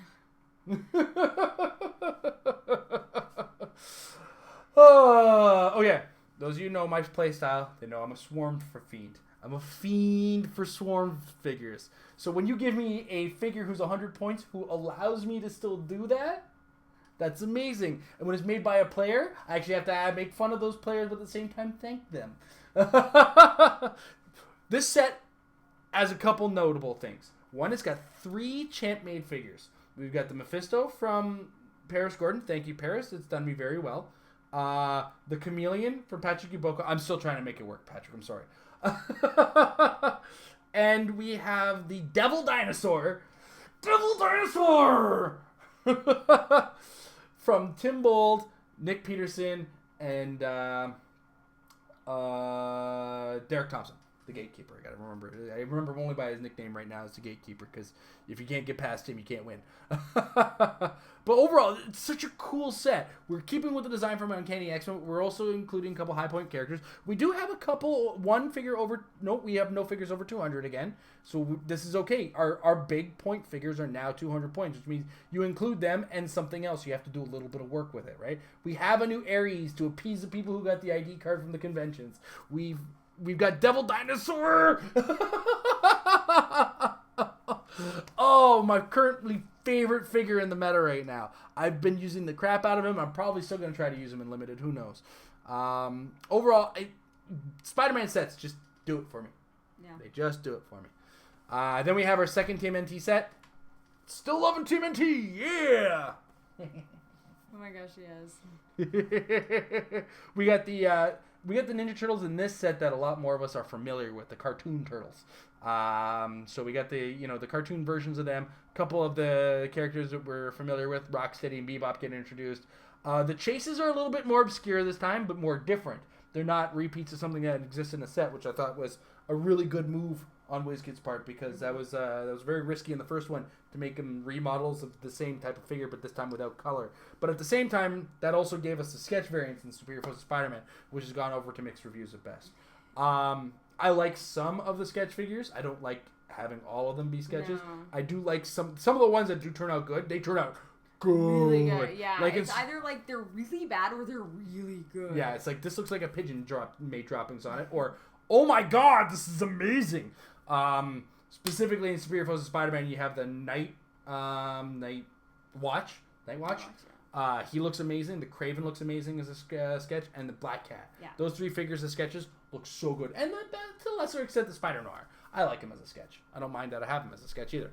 Oh yeah. Those of you who know my playstyle, they know I'm a swarm for fiend. I'm a fiend for swarm figures. So when you give me a figure who's 100 points who allows me to still do that, that's amazing. And when it's made by a player, I actually have to make fun of those players, but at the same time thank them. This set has a couple notable things. One, it's got 3 champ-made figures. We've got the Mephisto from Paris Gordon. Thank you, Paris. It's done me very well. The Chameleon from Patrick Uboko. I'm still trying to make it work, Patrick. I'm sorry. And we have the Devil Dinosaur. Devil Dinosaur! From Tim Bold, Nick Peterson, and Derek Thompson. The Gatekeeper. I gotta remember. I remember only by his nickname right now as the Gatekeeper, because if you can't get past him, you can't win. But overall, it's such a cool set. We're keeping with the design from Uncanny X-Men. We're also including a couple high point characters. We do have we have no figures over 200 again. So this is okay. Our big point figures are now 200 points, which means you include them and something else. You have to do a little bit of work with it, right? We have a new Ares to appease the people who got the ID card from the conventions. We've got Devil Dinosaur! Oh, my currently favorite figure in the meta right now. I've been using the crap out of him. I'm probably still going to try to use him in Limited. Who knows? Overall, Spider-Man sets just do it for me. Yeah. They just do it for me. Then we have our second Team NT set. Still loving Team NT! Yeah! Oh my gosh, yes. We got the Ninja Turtles in this set that a lot more of us are familiar with, the cartoon turtles. So we got the cartoon versions of them. A couple of the characters that we're familiar with, Rocksteady and Bebop, get introduced. The chases are a little bit more obscure this time, but more different. They're not repeats of something that exists in the set, which I thought was a really good move on WizKid's part, because that was very risky in the first one to make them remodels of the same type of figure, but this time without color. But at the same time, that also gave us the sketch variants in Superior Foes of Spider-Man, which has gone over to mixed reviews at best. I like some of the sketch figures. I don't like having all of them be sketches. No. I do like some of the ones that do turn out good. They turn out good. Really good. Yeah. Like it's either like they're really bad or they're really good. Yeah, it's like, this looks like a pigeon made droppings on it, or oh my god, this is amazing. Specifically in Superior Foes of Spider-Man, you have the Night Watch. He looks amazing. The Kraven looks amazing as a sketch, and the Black Cat. Yeah. Those 3 figures as sketches look so good. And to a lesser extent, the Spider-Noir. I like him as a sketch. I don't mind that I have him as a sketch either.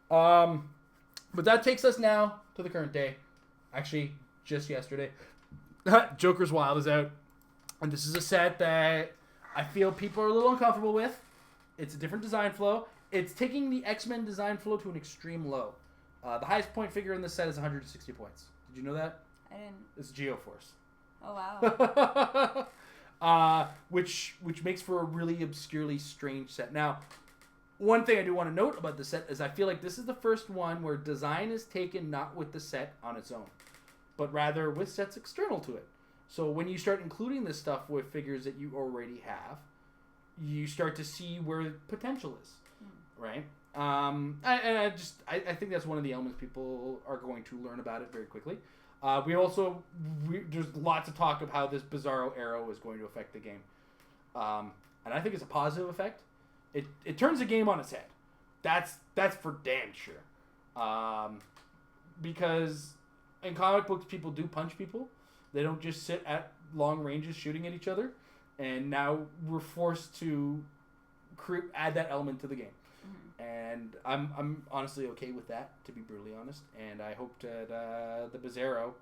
But that takes us now to the current day. Actually, just yesterday. Joker's Wild is out. And this is a set that I feel people are a little uncomfortable with. It's a different design flow. It's taking the X-Men design flow to an extreme low. The highest point figure in this set is 160 points. Did you know that? I didn't. It's Geoforce. Oh, wow. Which makes for a really obscurely strange set. Now, one thing I do want to note about the set is I feel like this is the first one where design is taken not with the set on its own, but rather with sets external to it. So when you start including this stuff with figures that you already have, you start to see where potential is, right? I think that's one of the elements people are going to learn about it very quickly. There's lots of talk of how this Bizarro Arrow is going to affect the game, and I think it's a positive effect. It turns the game on its head. That's for damn sure. Because in comic books, people do punch people. They don't just sit at long ranges shooting at each other. And now we're forced to add that element to the game. Mm-hmm. And I'm honestly okay with that, to be brutally honest. And I hope that the Bizarro,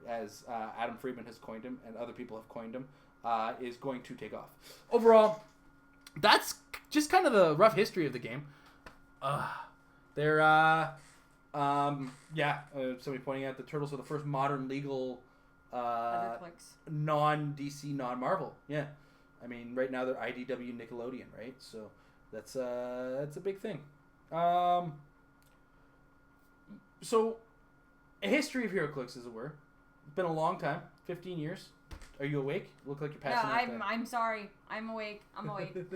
as Adam Friedman has coined him and other people have coined him, is going to take off. Overall, that's just kind of the rough history of the game. Somebody pointing out the Turtles are the first modern legal non-DC, non-Marvel. Yeah. I mean, right now they're IDW Nickelodeon, right? So that's a big thing. So, a history of HeroClix, as it were. It's been a long time, 15 years. Are you awake? Look like you're passing out. No, I'm sorry. I'm awake. It's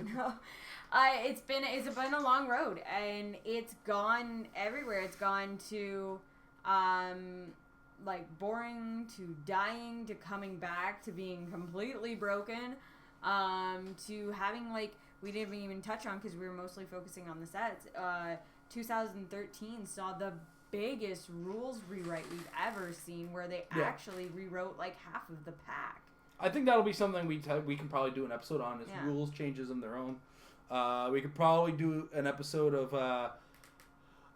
been a long road, and it's gone everywhere. It's gone to, boring, to dying, to coming back, to being completely broken, to having, we didn't even touch on because we were mostly focusing on the sets. 2013 saw the biggest rules rewrite we've ever seen, where they actually rewrote half of the pack. I think that'll be something we can probably do an episode on, is rules changes on their own. We could probably do an episode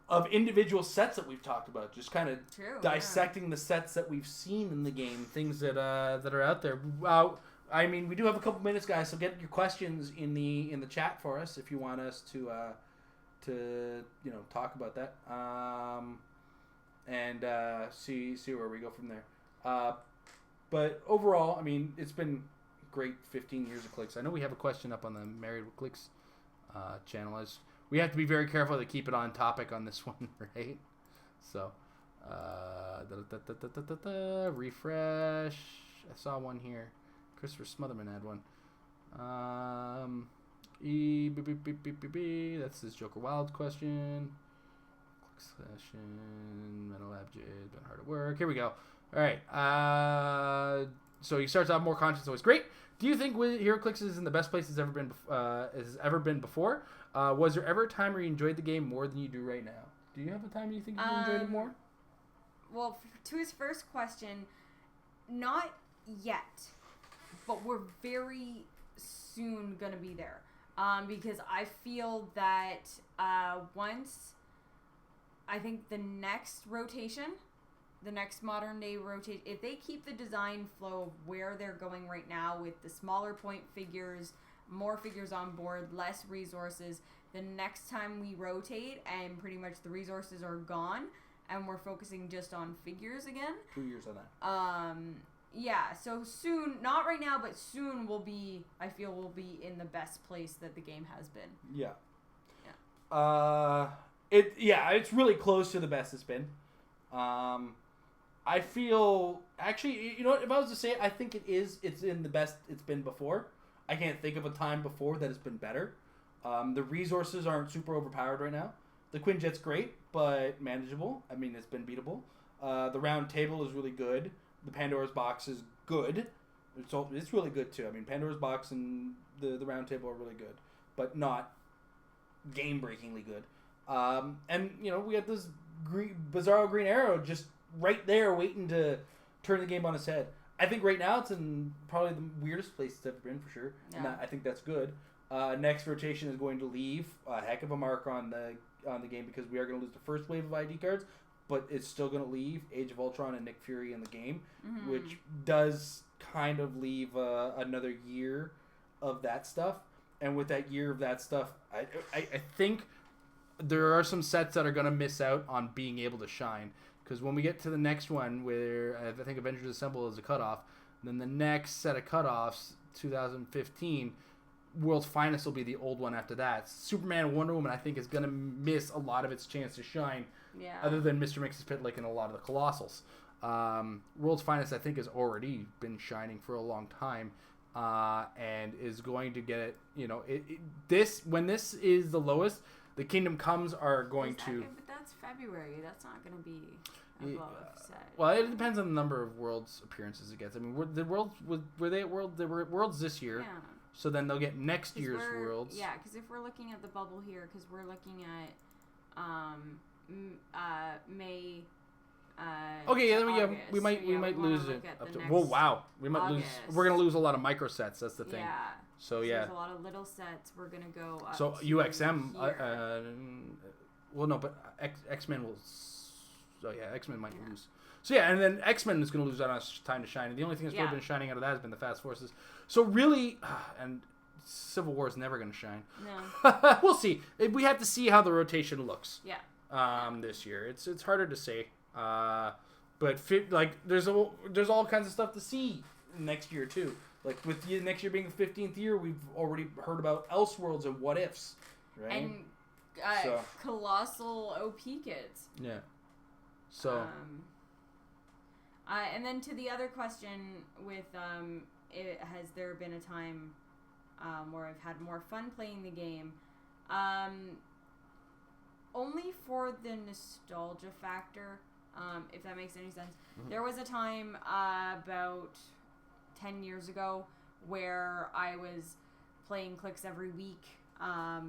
of individual sets that we've talked about, just kind of dissecting the sets that we've seen in the game, things that are out there. I mean, we do have a couple minutes, guys, so get your questions in the chat for us if you want us to talk about that, and see where we go from there. But overall, I mean, it's been great 15 years of Clix. I know we have a question up on the Married with Clix channel. We have to be very careful to keep it on topic on this one, right? So, refresh. I saw one here. Christopher Smotherman had one. That's his Joker Wild question. Click session. Metal Lab Jade. Been hard at work. Here we go. All right. So he starts off more conscious. Always great. Do you think HeroClix is in the best place it's ever been before? Was there ever a time where you enjoyed the game more than you do right now? Do you have a time you think you enjoyed it more? Well, to his first question, not yet, but we're very soon gonna be there. Because I feel that once, I think the next rotation, the next modern day rotation, if they keep the design flow of where they're going right now with the smaller point figures, more figures on board, less resources, the next time we rotate and pretty much the resources are gone and we're focusing just on figures again. 2 years on that. Yeah, so soon, not right now, but soon I feel we'll be in the best place that the game has been. Yeah. It's really close to the best it's been. I feel, actually, you know what, if I was to say it, I think it's in the best it's been before. I can't think of a time before that it's been better. The resources aren't super overpowered right now. The Quinjet's great, but manageable. I mean, it's been beatable. The round table is really good. The Pandora's box is good. It's really good too. I mean, Pandora's box and the round table are really good, but not game-breakingly good. And we had this Bizarro Green Arrow just right there waiting to turn the game on its head. I think right now it's in probably the weirdest place it's ever been, for sure. Yeah. And I think that's good. Next rotation is going to leave a heck of a mark on the game, because we are going to lose the first wave of ID cards, but it's still going to leave Age of Ultron and Nick Fury in the game, which does kind of leave another year of that stuff. And with that year of that stuff, I think there are some sets that are going to miss out on being able to shine. Because when we get to the next one, where I think Avengers Assemble is a cutoff, then the next set of cutoffs, 2015, World's Finest will be the old one after that. Superman and Wonder Woman, I think, is going to miss a lot of its chance to shine. Yeah. Other than Mr. Mix's Pit, like in a lot of the Colossals. World's Finest, I think, has already been shining for a long time. And is going to get when this is the lowest, the Kingdom Comes are going to... But that's February. That's not going to be above set. Well, it depends on the number of Worlds appearances it gets. I mean, the Worlds, were they at World? They were at Worlds this year. Yeah. So then they'll get next year's Worlds. Yeah, because if we're looking at the bubble here, because we're looking at May... okay, yeah, August. we might lose it up to. Whoa, wow, we might August. lose. We're gonna lose a lot of micro sets. That's the thing. Yeah. So yeah, yeah. There's a lot of little sets. We're gonna go up. So to UXM, here. well, no, but X-Men will. So yeah, X-Men might lose. So yeah, and then X-Men is gonna lose out on time to shine. And the only thing that's really been shining out of that has been the Fast Forces. So really, and Civil War is never going to shine. No. We'll see. We have to see how the rotation looks. Yeah. This year, it's harder to say. But there's all kinds of stuff to see next year too. Like with next year being the 15th year, we've already heard about Elseworlds and What Ifs, right? And colossal OP kids. Yeah. So. And then to the other question with has there been a time where I've had more fun playing the game? Only for the nostalgia factor, if that makes any sense. Mm-hmm. There was a time about 10 years ago where I was playing Clix every week out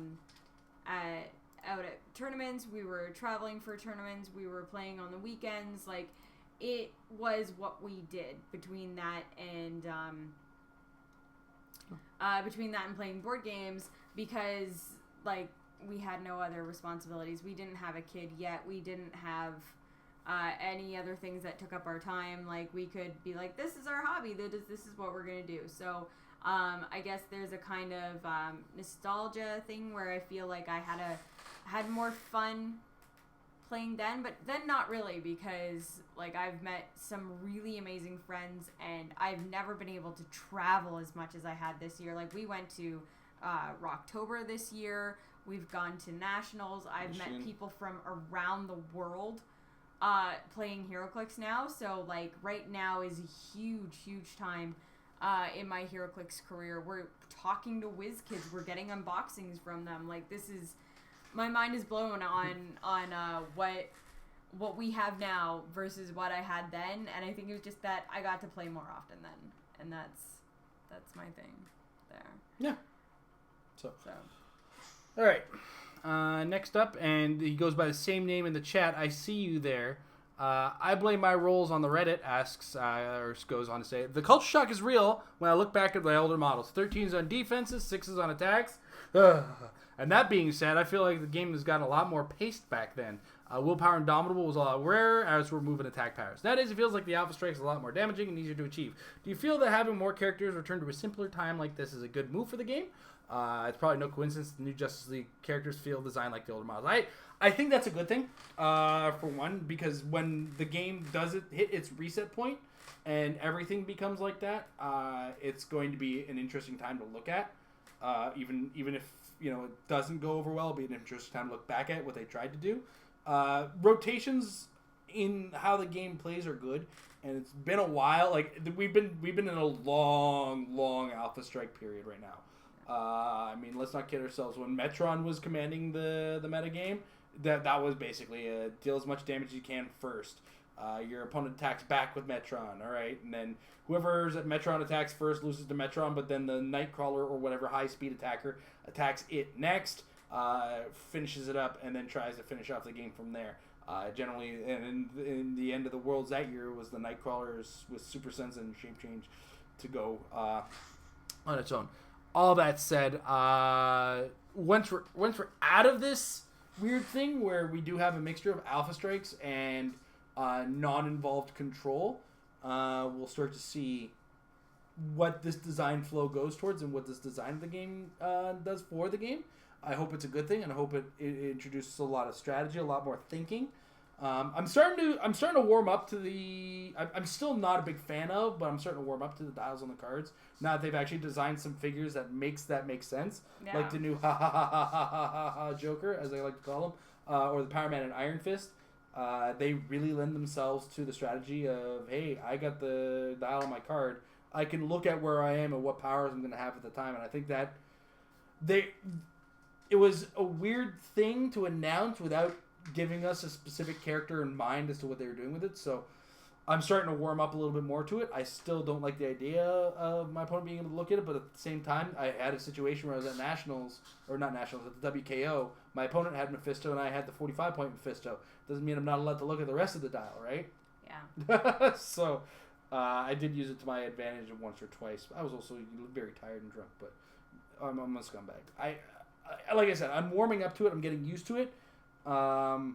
at tournaments. We were traveling for tournaments. We were playing on the weekends. Like, it was what we did between that and playing board games, because like we had no other responsibilities. We didn't have a kid yet. We didn't have any other things that took up our time. Like, we could be like, this is our hobby. This is what we're gonna do. So I guess there's a kind of nostalgia thing where I feel like I had more fun playing then, but then not really, because like I've met some really amazing friends and I've never been able to travel as much as I had this year. Like, we went to Rocktober this year. We've gone to nationals. I've met people from around the world playing Heroclix now. So like right now is a huge time in my Heroclix career. We're talking to whiz kids. We're getting unboxings from them. Like, this is, my mind is blown on what we have now versus what I had then, and I think it was just that I got to play more often then, and that's my thing there. Yeah. So. All right. Next up, and he goes by the same name in the chat. I see you there. I blame my roles on the Reddit. Asks or goes on to say, the culture shock is real when I look back at my older models. 13s on defenses, 6s on attacks. And that being said, I feel like the game has gotten a lot more paced back then. Willpower Indomitable was a lot rarer as we're moving attack powers. Nowadays, it feels like the Alpha Strike is a lot more damaging and easier to achieve. Do you feel that having more characters return to a simpler time like this is a good move for the game? It's probably no coincidence the new Justice League characters feel designed like the older models. I think that's a good thing, for one, because when the game does hit its reset point and everything becomes like that, it's going to be an interesting time to look at. Even if it doesn't go over well, it'll be an interesting time to look back at what they tried to do. Rotations in how the game plays are good, and it's been a while. Like, we've been in a long Alpha Strike period right now. I mean, let's not kid ourselves. When Metron was commanding the metagame, that was basically deal as much damage as you can first. Your opponent attacks back with Metron, all right? And then whoever's at Metron attacks first loses to Metron, but then the Nightcrawler or whatever high-speed attacker attacks it next, finishes it up, and then tries to finish off the game from there. Generally, and in the end of the Worlds that year was the Nightcrawlers with Super Sense and Shape Change to go on its own. All that said, once we're out of this weird thing where we do have a mixture of Alpha Strikes and non-involved control, we'll start to see what this design flow goes towards and what this design of the game does for the game. I hope it's a good thing, and I hope it introduces a lot of strategy, a lot more thinking. I'm starting to warm up to the. I'm still not a big fan of, but I'm starting to warm up to the dials on the cards. Now that they've actually designed some figures that make sense, yeah. Like the new ha Joker, as I like to call him, or the Power Man and Iron Fist. They really lend themselves to the strategy of, hey, I got the dial on my card. I can look at where I am and what powers I'm going to have at the time, and I think that it was a weird thing to announce without giving us a specific character in mind as to what they were doing with it. So I'm starting to warm up a little bit more to it. I still don't like the idea of my opponent being able to look at it, but at the same time, I had a situation where I was at at the WKO. My opponent had Mephisto, and I had the 45-point Mephisto. Doesn't mean I'm not allowed to look at the rest of the dial, right? Yeah. So I did use it to my advantage once or twice. I was also very tired and drunk, but I'm a scumbag. I like I said, I'm warming up to it. I'm getting used to it. And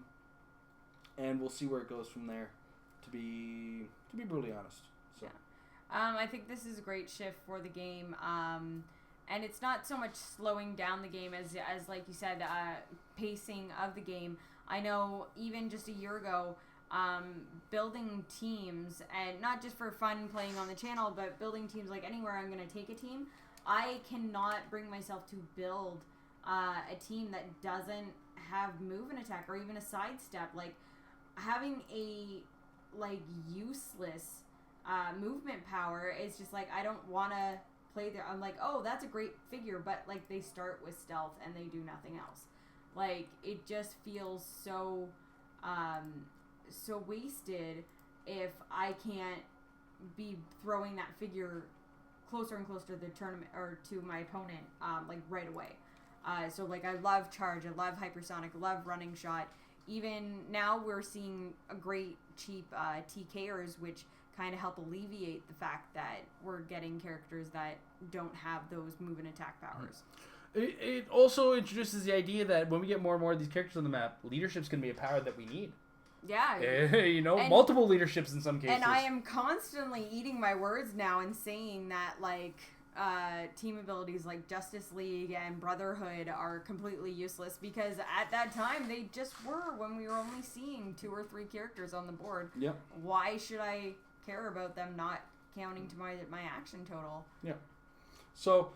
we'll see where it goes from there, to be brutally honest. So. Yeah. I think this is a great shift for the game. and it's not so much slowing down the game as like you said, pacing of the game. I know even just a year ago, building teams, and not just for fun playing on the channel, but building teams like anywhere I'm going to take a team, I cannot bring myself to build a team that doesn't have move and attack or even a sidestep. Like having a like useless movement power is just like, I don't want to play there. I'm like, oh, that's a great figure, but like they start with stealth and they do nothing else. Like it just feels so so wasted if I can't be throwing that figure closer and closer to the tournament or to my opponent like right away. So like I love charge, I love hypersonic, I love running shot. Even now we're seeing a great cheap TKers, which kind of help alleviate the fact that we're getting characters that don't have those move and attack powers. It also introduces the idea that when we get more and more of these characters on the map, leadership's going to be a power that we need. Yeah. You know, and multiple leaderships in some cases. And I am constantly eating my words now and saying that, like, team abilities like Justice League and Brotherhood are completely useless because at that time they just were when we were only seeing 2 or 3 characters on the board. Yep. Why should I care about them not counting to my action total? Yeah. So,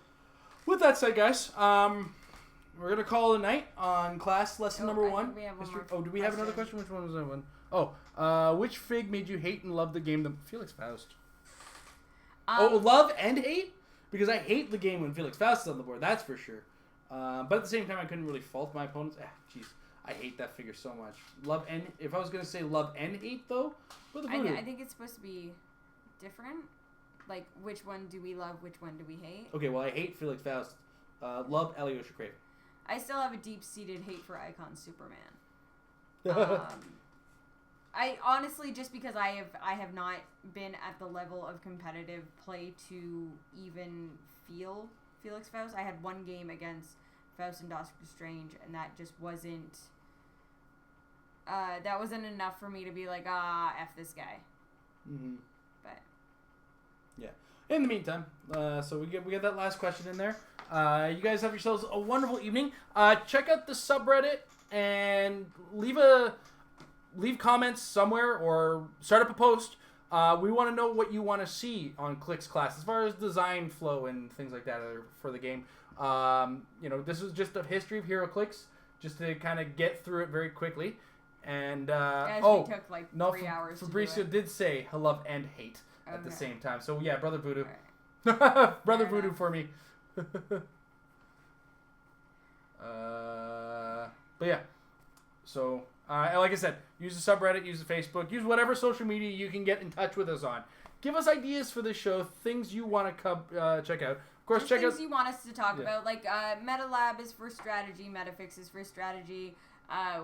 with that said, guys, we're going to call it a night on class lesson number 1. We have one more do we have another question? Which one was that one? Oh, which fig made you hate and love the game? Felix Faust. Love and hate? Because I hate the game when Felix Faust is on the board, that's for sure. But at the same time, I couldn't really fault my opponents. Jeez, I hate that figure so much. Love and if I was going to say love and hate, though, I think it's supposed to be different. Like, which one do we love, which one do we hate? Okay, well, I hate Felix Faust. Love Alyosha Craven. I still have a deep-seated hate for Icon Superman. I honestly, just because I have not been at the level of competitive play to even feel Felix Faust. I had one game against Faust and Doctor Strange, and that just wasn't enough for me to be like, F this guy. Mm-hmm. But yeah. In the meantime, so we get that last question in there. You guys have yourselves a wonderful evening. Check out the subreddit and leave comments somewhere or start up a post. We want to know what you want to see on Clix class as far as design flow and things like that for the game. This is just a history of Heroclix, just to kind of get through it very quickly. And we took like 3 hours. Fabrizio did say love and hate at the same time. So yeah, Brother Voodoo, right. Brother Voodoo for me. But yeah, so like I said, use the subreddit, use the Facebook, use whatever social media you can get in touch with us on. Give us ideas for the show, things you want to check out. Of course, check out things you want us to talk about. Like MetaLab is for strategy, Metafix is for strategy.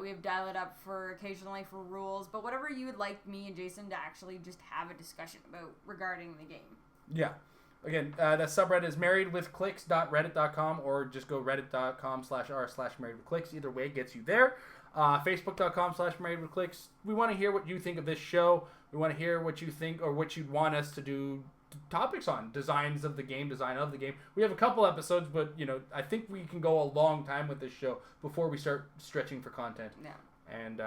We have Dial It Up for occasionally for rules, but whatever you would like me and Jason to actually just have a discussion about regarding the game. Yeah. Again, that subreddit is marriedwithclix.reddit.com, or just go reddit.com/r/marriedwithclix. Either way gets you there. Facebook.com/marriedwithclix. We want to hear what you think of this show. We want to hear what you think or what you'd want us to do topics on. Design of the game. We have a couple episodes, but, I think we can go a long time with this show before we start stretching for content. Yeah. And,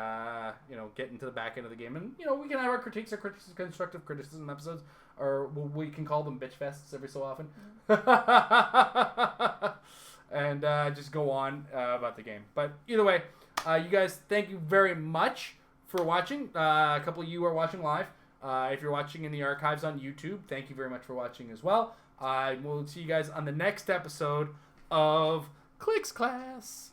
get into the back end of the game. And, we can have our critiques, constructive criticism episodes. Or we can call them bitch fests every so often. Mm-hmm. And just go on about the game. But either way, you guys, thank you very much for watching. A couple of you are watching live. If you're watching in the archives on YouTube, thank you very much for watching as well. We'll see you guys on the next episode of Clix Class.